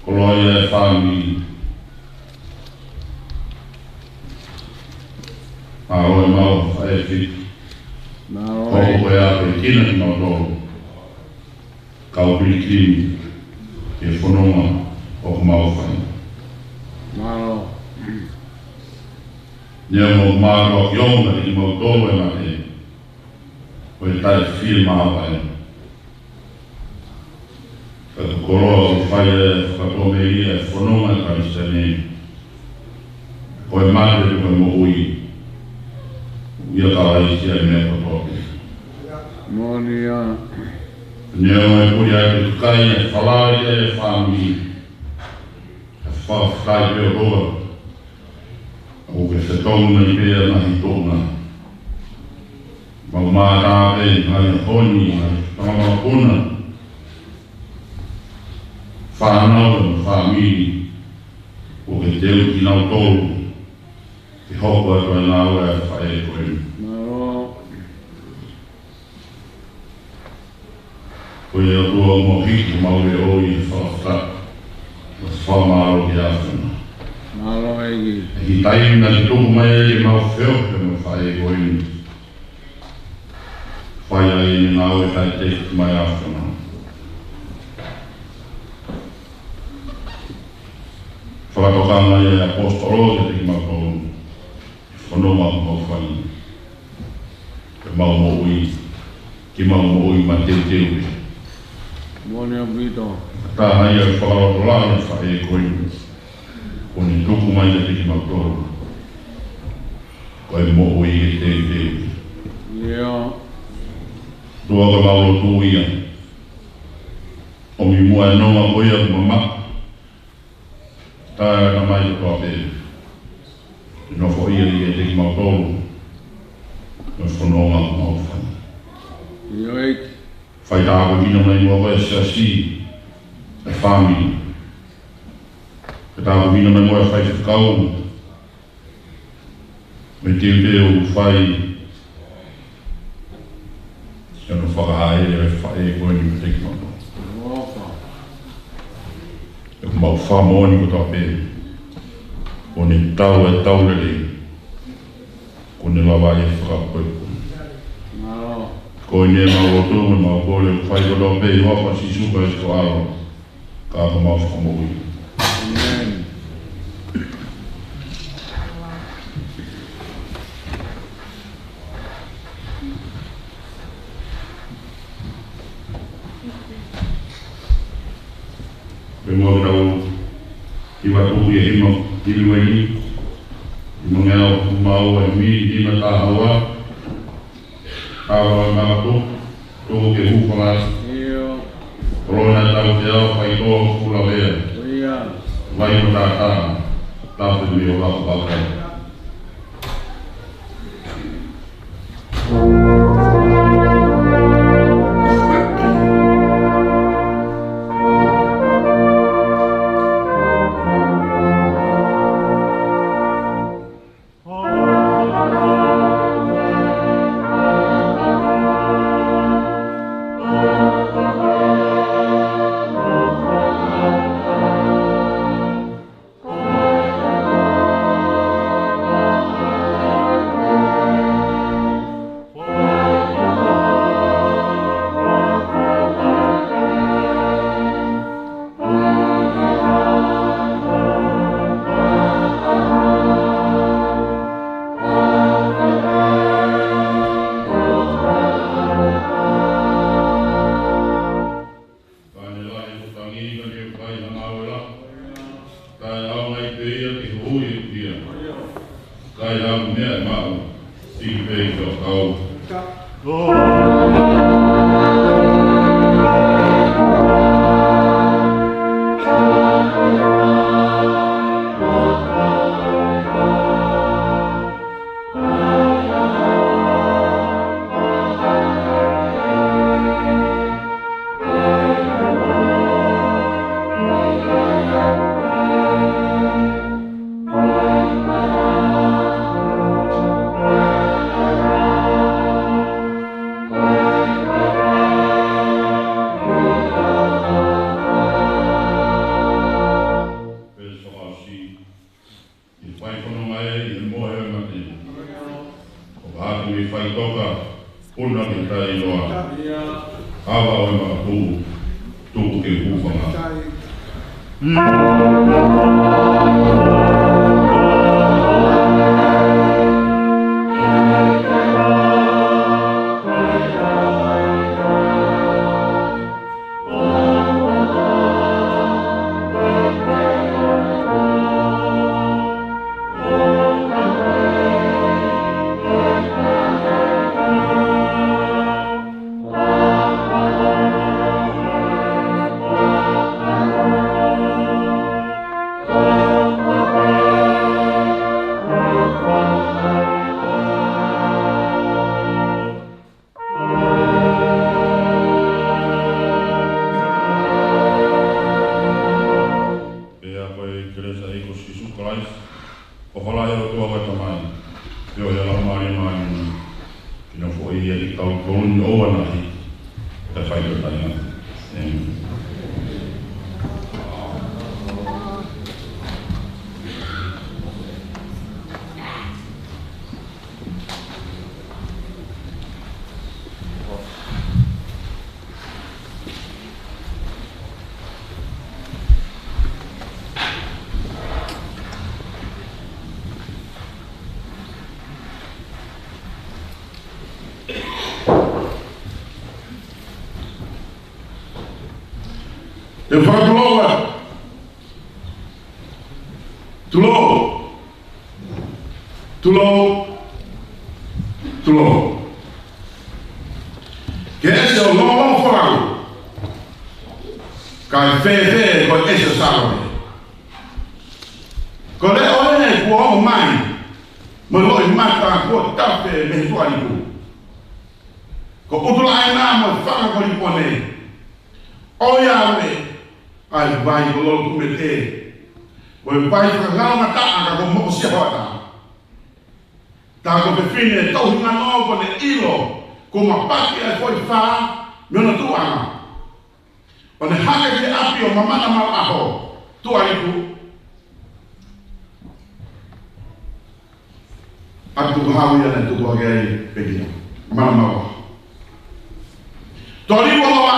Koroa ia e whāmi. Aoe mau whae whit. Koko koe a koe kina ki mau tōru. Kau pili kimi. E whanonga o ko mau whae. Nia mo māro ki onga ki mau tōru e mate. Koe tai whie maa whae. Ka koroa o whae e whakome ia e whanonga e karisane. Koe mate koe mo ui. Ia kawai kia mea kotoke. Monia. Neo e puri ai te tukai e whalai e whāmi. E whawhai peo roa. O ke whetonga i pēr nahi tōna. Mau mātāpe, ngai honi, ngai whamapuna. Whānau e whāmi. O ke teu ki nau tōru. Te hoko e koe nāua e whae e koe. Koe e atua mo hiki maure o i whawhaka. O whamaro ki āwhana. E hi taimi na te tuku mai e mau whio pe mo whae e koe. Whae ai ni nāua e kai te mai āwhana. Whakatokanga e apostolo te tiki mau tōru. Whanonga mau whani. Ke mau mo ui. Ki mau mo ui ma teu teu. Mone abito. Tā hai e whakaroto lāna whae e koe. Kone tuku mai te tiki mau tōru. Koe mo ui e teu teu. Ia. Tua ka mau o tū ia. O mi mua e nonga koe a kumama. Tā e ka mai te toa pēr. No fo ia i e teki mau tōru. No whanonga mau whani. Ioik. Whai tāko kino nei mua koe sia si. E whāmi. E tāko kino nei mua whai te whakau. Me teo teo whai. Ia no whakahaere e whai e koe ni me teki mau tōru. E mau whamoni ko tā pēr. O ne tau e tau lele. Ko ne lawa e whakapoipo. Ko ne mau o tūme mau kore whai koto pei wapa si suka e ko aro. Ka ako mau whakamoi. Pe mo tau i watuki e himo. Ili wani, i mongeo mau e mi i na tā hawa. Hawa e mātu, tō ke hukanga. Rona tau te au whai tō kula wea. Vai no tā tā, tāwhi mi o waka waka. ia te hui ia. Kai au mea e mau, tiki pei tō kau. E whakaloa. Tulo. Tulo. Tulo. Ke ese o lomo whakalo. Ka whewhe ko ese sāwe. Ko le oe kua o mai. Mo loi mata kua tape me tuariku. Ko utula nā mo whakakori pone. O Yahweh. Ai vai ko lo ku me te. Ko vai ka ngama ta ka ko mo se hota. Ta ko pe fine to hinga no ko ne ilo ko ma paki ai foi fa me no tu ana. O ne haka ke api o mamana ma aho. Tu ai ku. Atu hawi ana tu ko gai pe dia. Mama. Tori ko wa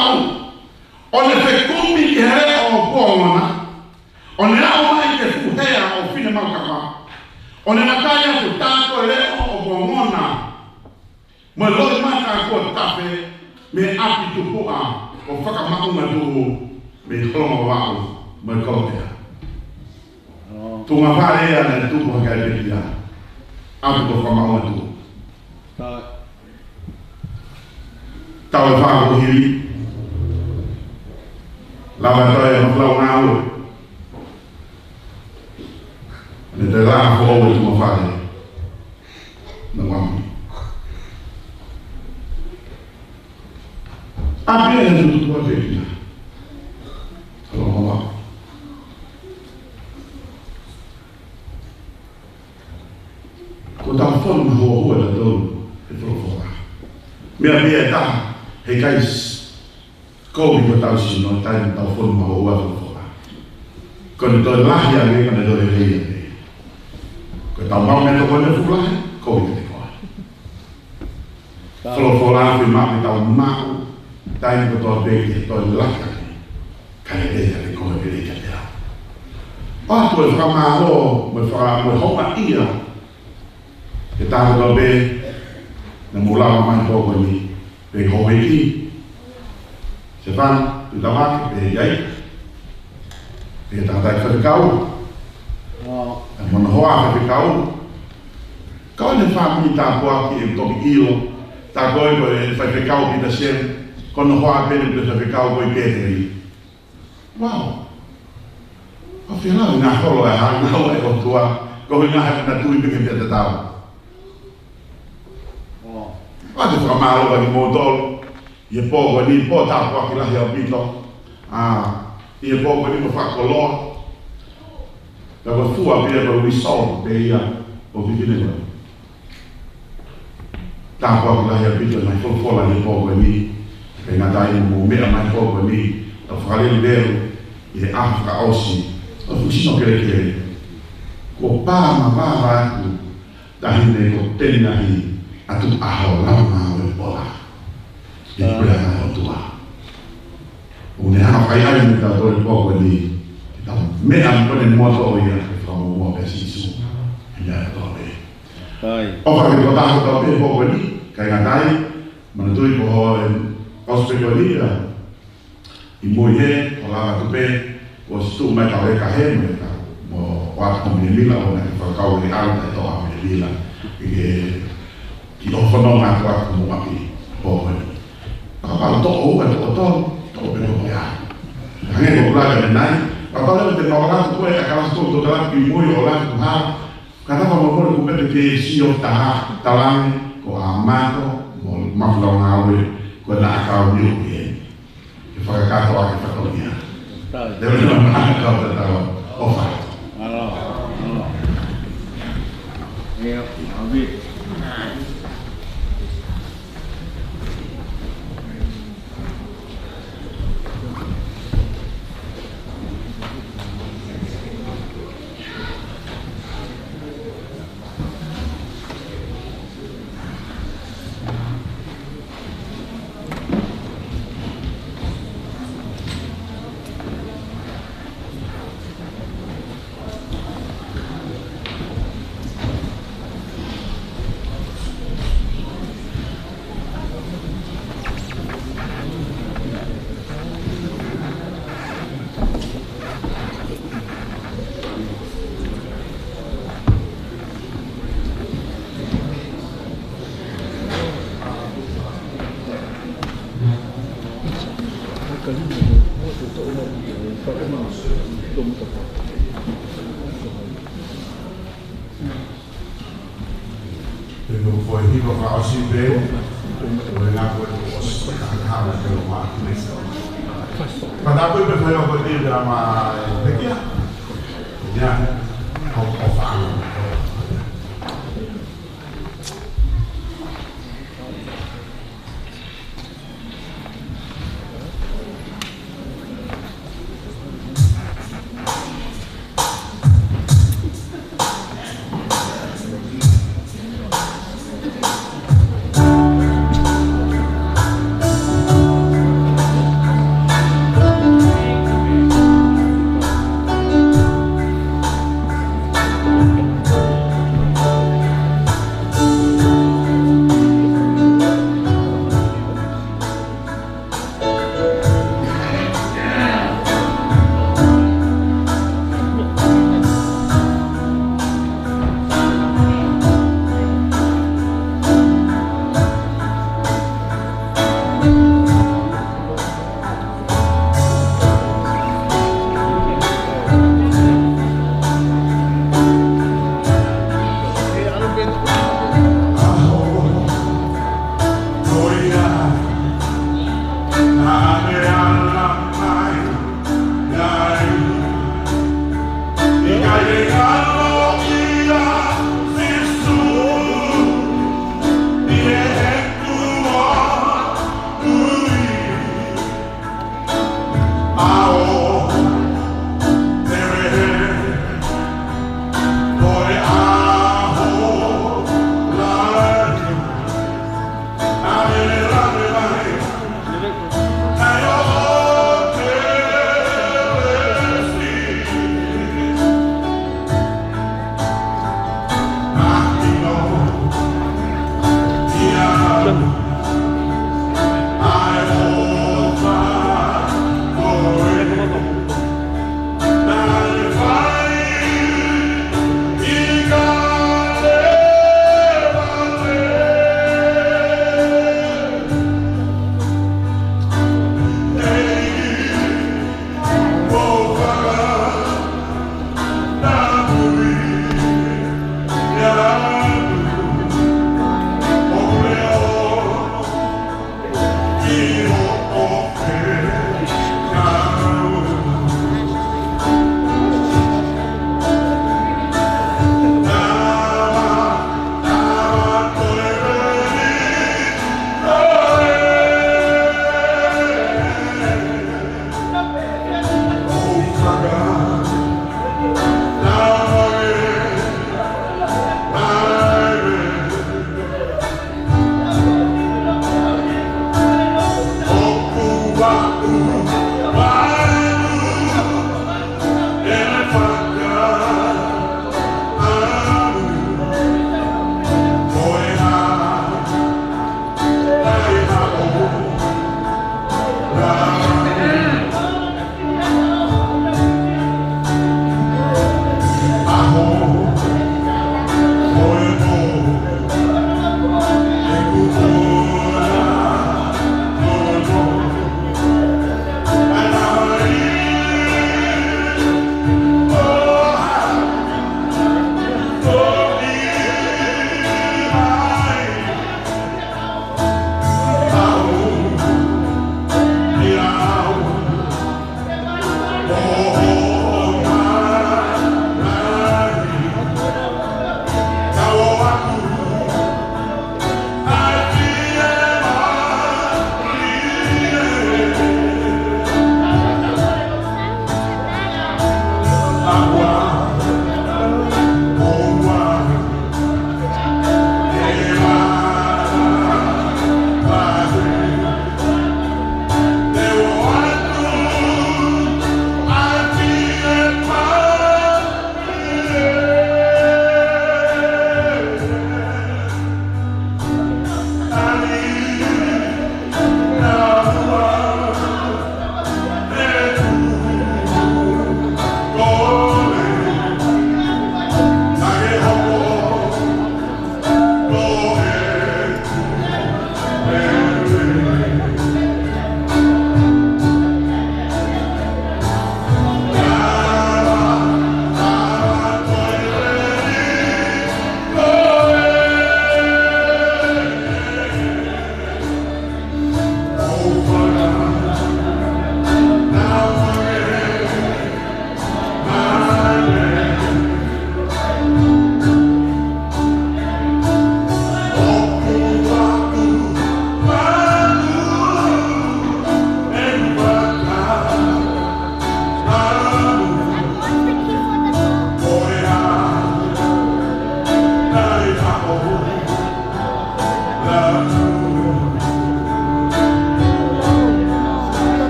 o le fekumi ki here o kuongona, o ne au mai ke fuhea o fine maukaka, o ne nakaya ku tāko le o kuongona, mo loi maka kua tape me api tupua o whakamaunga tuhu me hongo wau me kautea. Tunga whare ea ne tupu hakai pekia, api to whakamaunga tuhu. Tau e whako hiri, lawa toa e maflau ngāu. Ne te rā ko owe tu mawhare. Na wami. Api e tu tu a vekina. Alo hawa. Ko tau whonu ma hoa hoa la tau e whorofora. Mea mea ta he kais Kowi ko tau si no tai tau fonu ma hoa whorofora. Ko ne toi lahi a me ka ne toi rei a me. Ko tau mau me toko ne fulahe, kowi te koa. Whorofora a whi maa me tau mau, tai ko toi beki toi lahi a me. Kai rei a me koe rei a te au. Atu e whamaho, me honga ia. E tāko tau be, na mulawa mai tōko ni, pe koe ki. Se fan, tu tawaki, pe iai. Pe tātai whakakau. Mana hoa ke kau. Kau ne family ta kwa ki to ilo. Ta goi ko e fa ke kau ki ta sen. Kono hoa pe ne fa ke kau ko ke te. Wow. O fina na holo e ha na o e o tua. Ko na ha na tu i pe ke te tau. Ate whakamaro wani mōtoro, i e pōko ni pō tāpu aki lahi au pito, i e pōko ni mo whakoloa, ka wa fua pia ka wisol pe ia o vikine koe. Tāpu aki lahi au pito, mai whulfola ni pōko ni, kei ngā tai mo mea mai pōko ni, ta whakalele leru, i e Afrika Aussie, o fusino kere kere. Ko pāma pāma aku, tahine ko tenahi, atu aho lama o bola i kura na o tua o ne hana whai ai ni ka tore pōko ni ta mea mpone moto o ia ke whamu mua pe sisu i nea tōre o whake ko tāko tau pe pōko ni kai ngā tai mana tui ko ho Australia ni i mui he o lava tupe o situ mai tau e ka he mo wata komine mila o na ke whakau ni alta e toa komine mila i ke ki o whanau ngā kua kumu api pōhoi. Kapala tō o ua tō tō, tō o pēno pia. Hange ko kula ka menai, kapala te mawalatu koe a kalas tō tō tāra ki mui o lātu hā. Kata wha mokore ku pepe ke si o taha, talange, ko a māto, mo mawhalau ngā ue, ko nā akau ni o ke. Ke whakakato a ke whakaunia. Lewa ni ma akau te tawa, o whai. Ia, awi. Pero foi hipo ka o si be, o e ngā koe o si kāna ke o mā ki nesa. Pata koe pe whai o koe te ra mā te kia. Ia, o whaanga.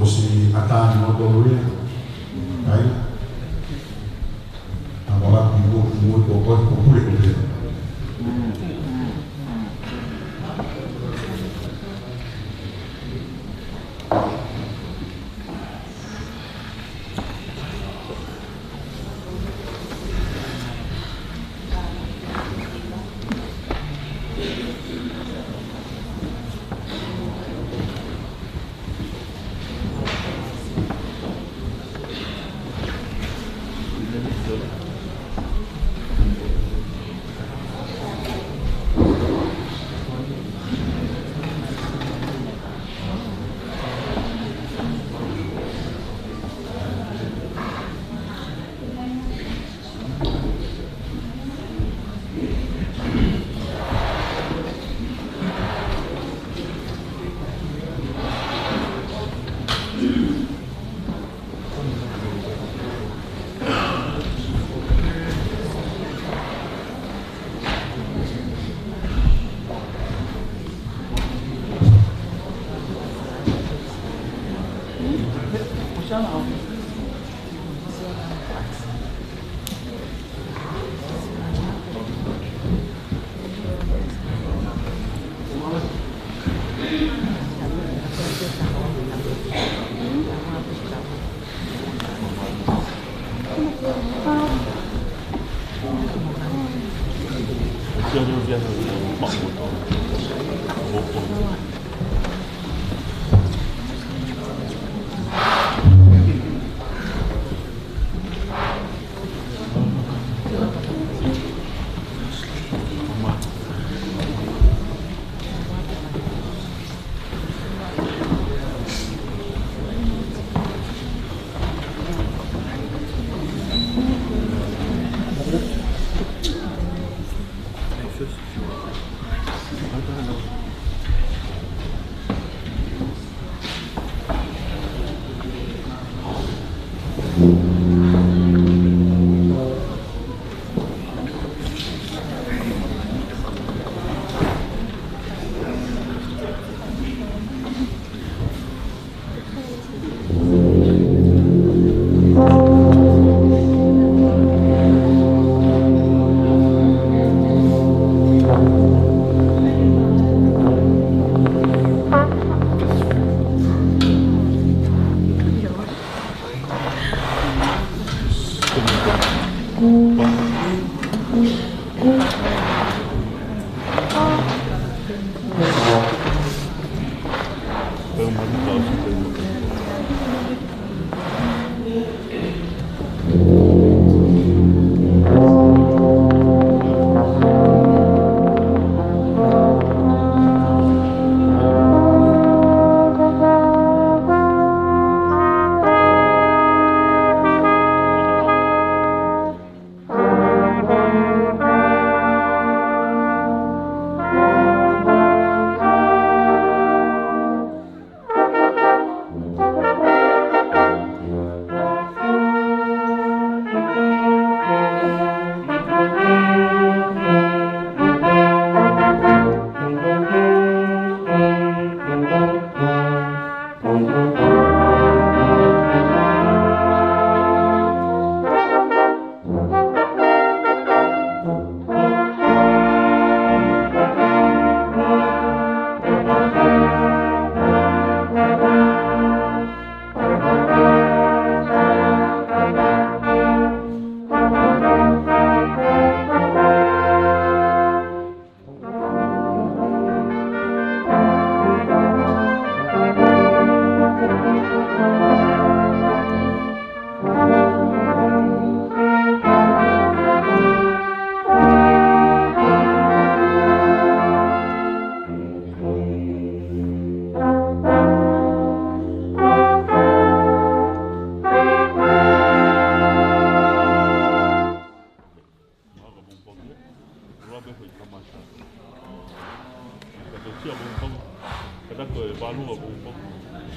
si atani no doloria ai agora muito pouco público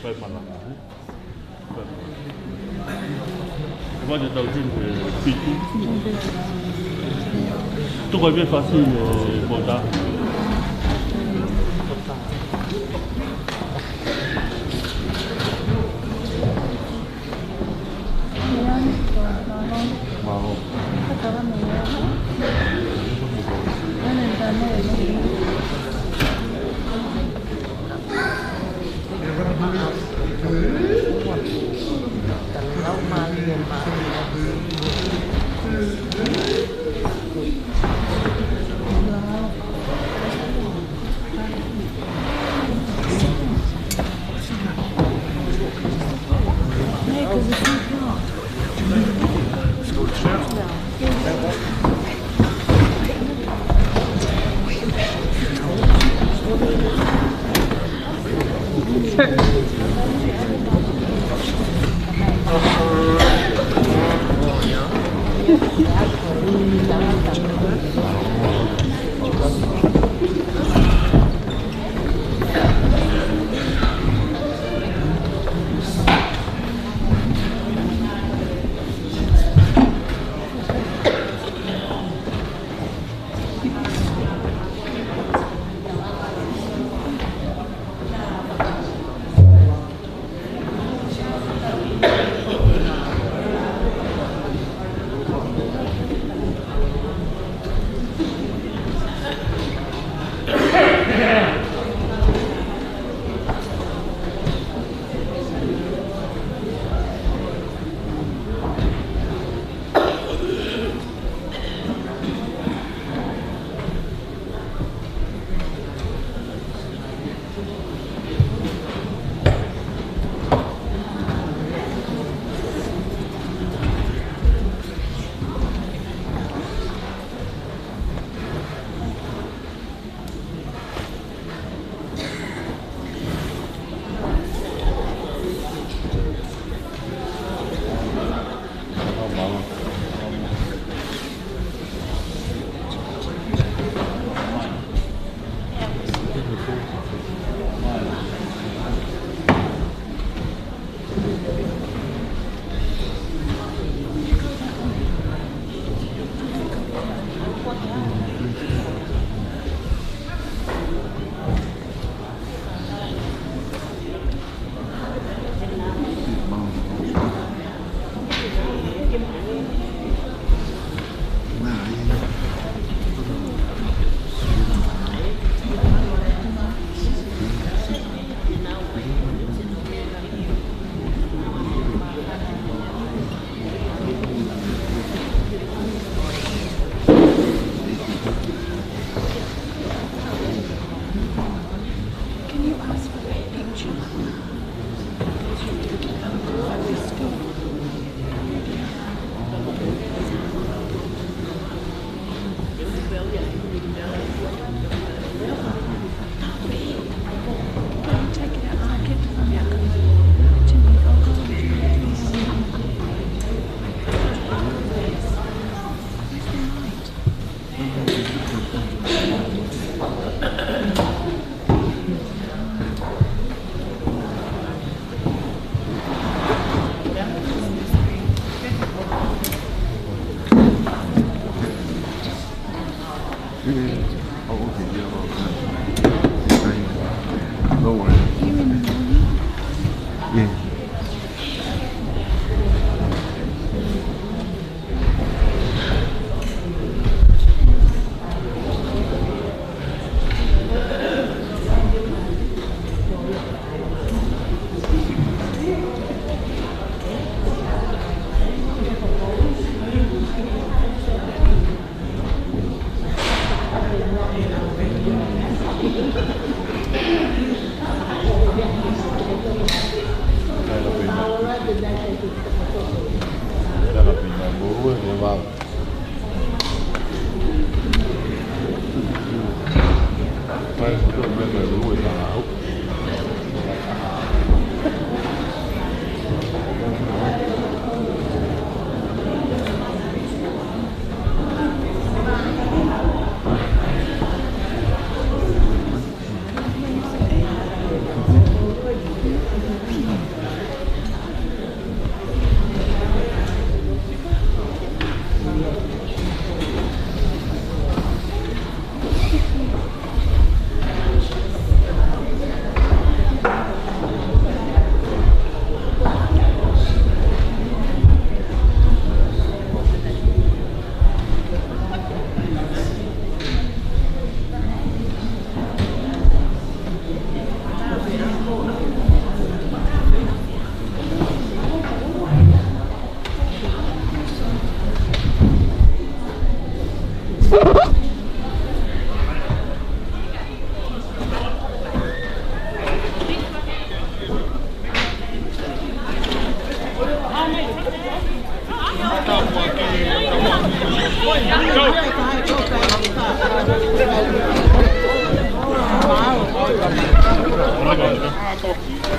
Fai mana. Moi, j'ai dans une pitou. Tout va bien facile, Boda. Marron.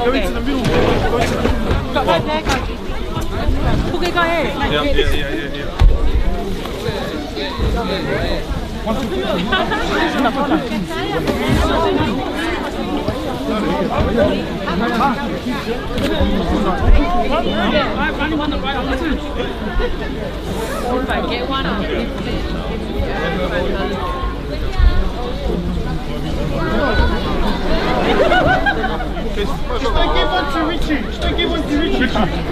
Go into the middle. Go into the middle. Got right there, guys. Okay, go ahead. Yeah. Phải get one on. Just don't give one to Richie. Just don't give one to Richie.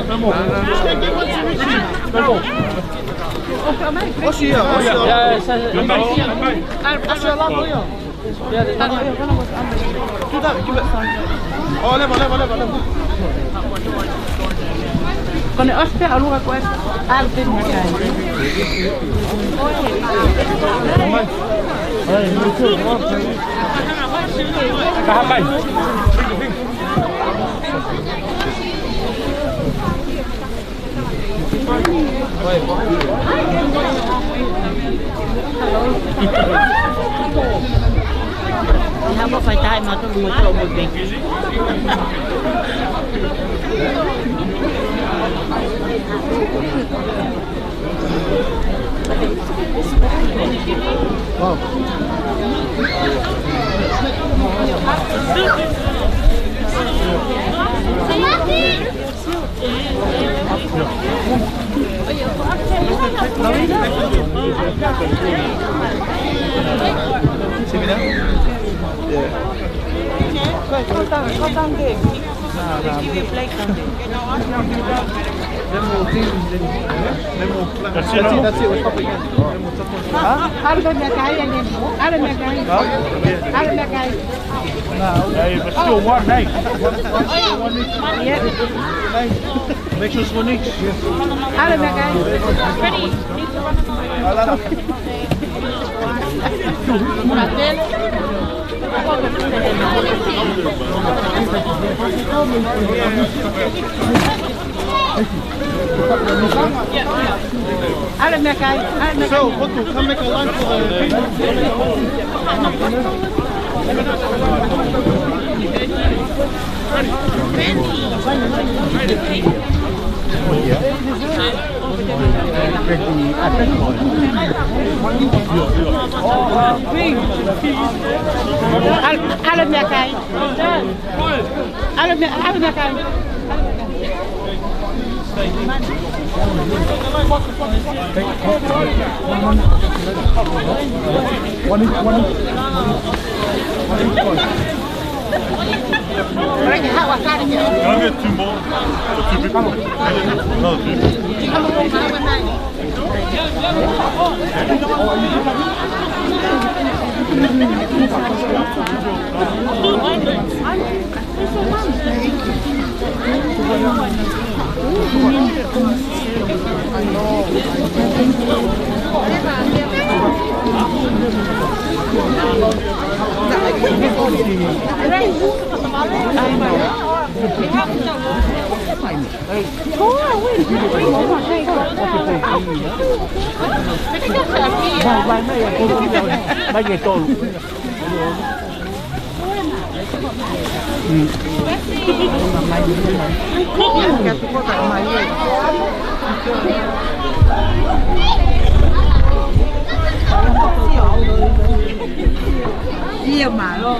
No more. Just don't give one to Richie. No more. What's here? Yeah, What's your love here? Do that. Give it. Oh, level. Con này ớt ở luôn của em. Ai tên một cái. Cả hai. Không có phải tay mà tôi ngồi trộn một bình. Có tăng kìa. That's it. We'll stop again. Ada banyak kaya nih. Ada banyak kaya. Ada banyak kaya. Hey, but still one, hey. Yeah. Make sure it's one each. Ada banyak kaya. Ready? Muratel. Ada banyak kaya. So, what to come make a line for Ada banyak kaya. Ada banyak kaya. Can I get two more? For two people? Another two. Nhiều mà luôn.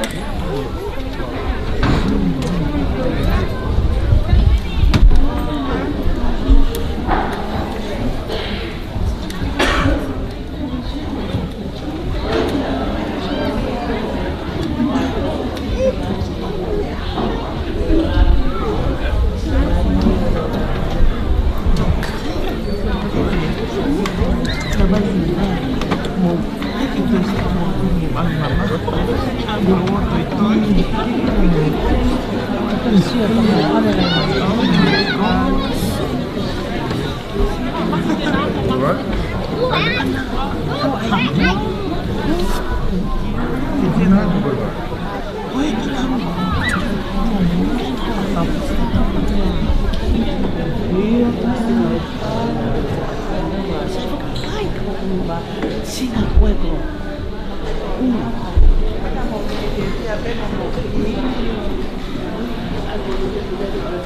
Sin el juego. Uno. Thank you.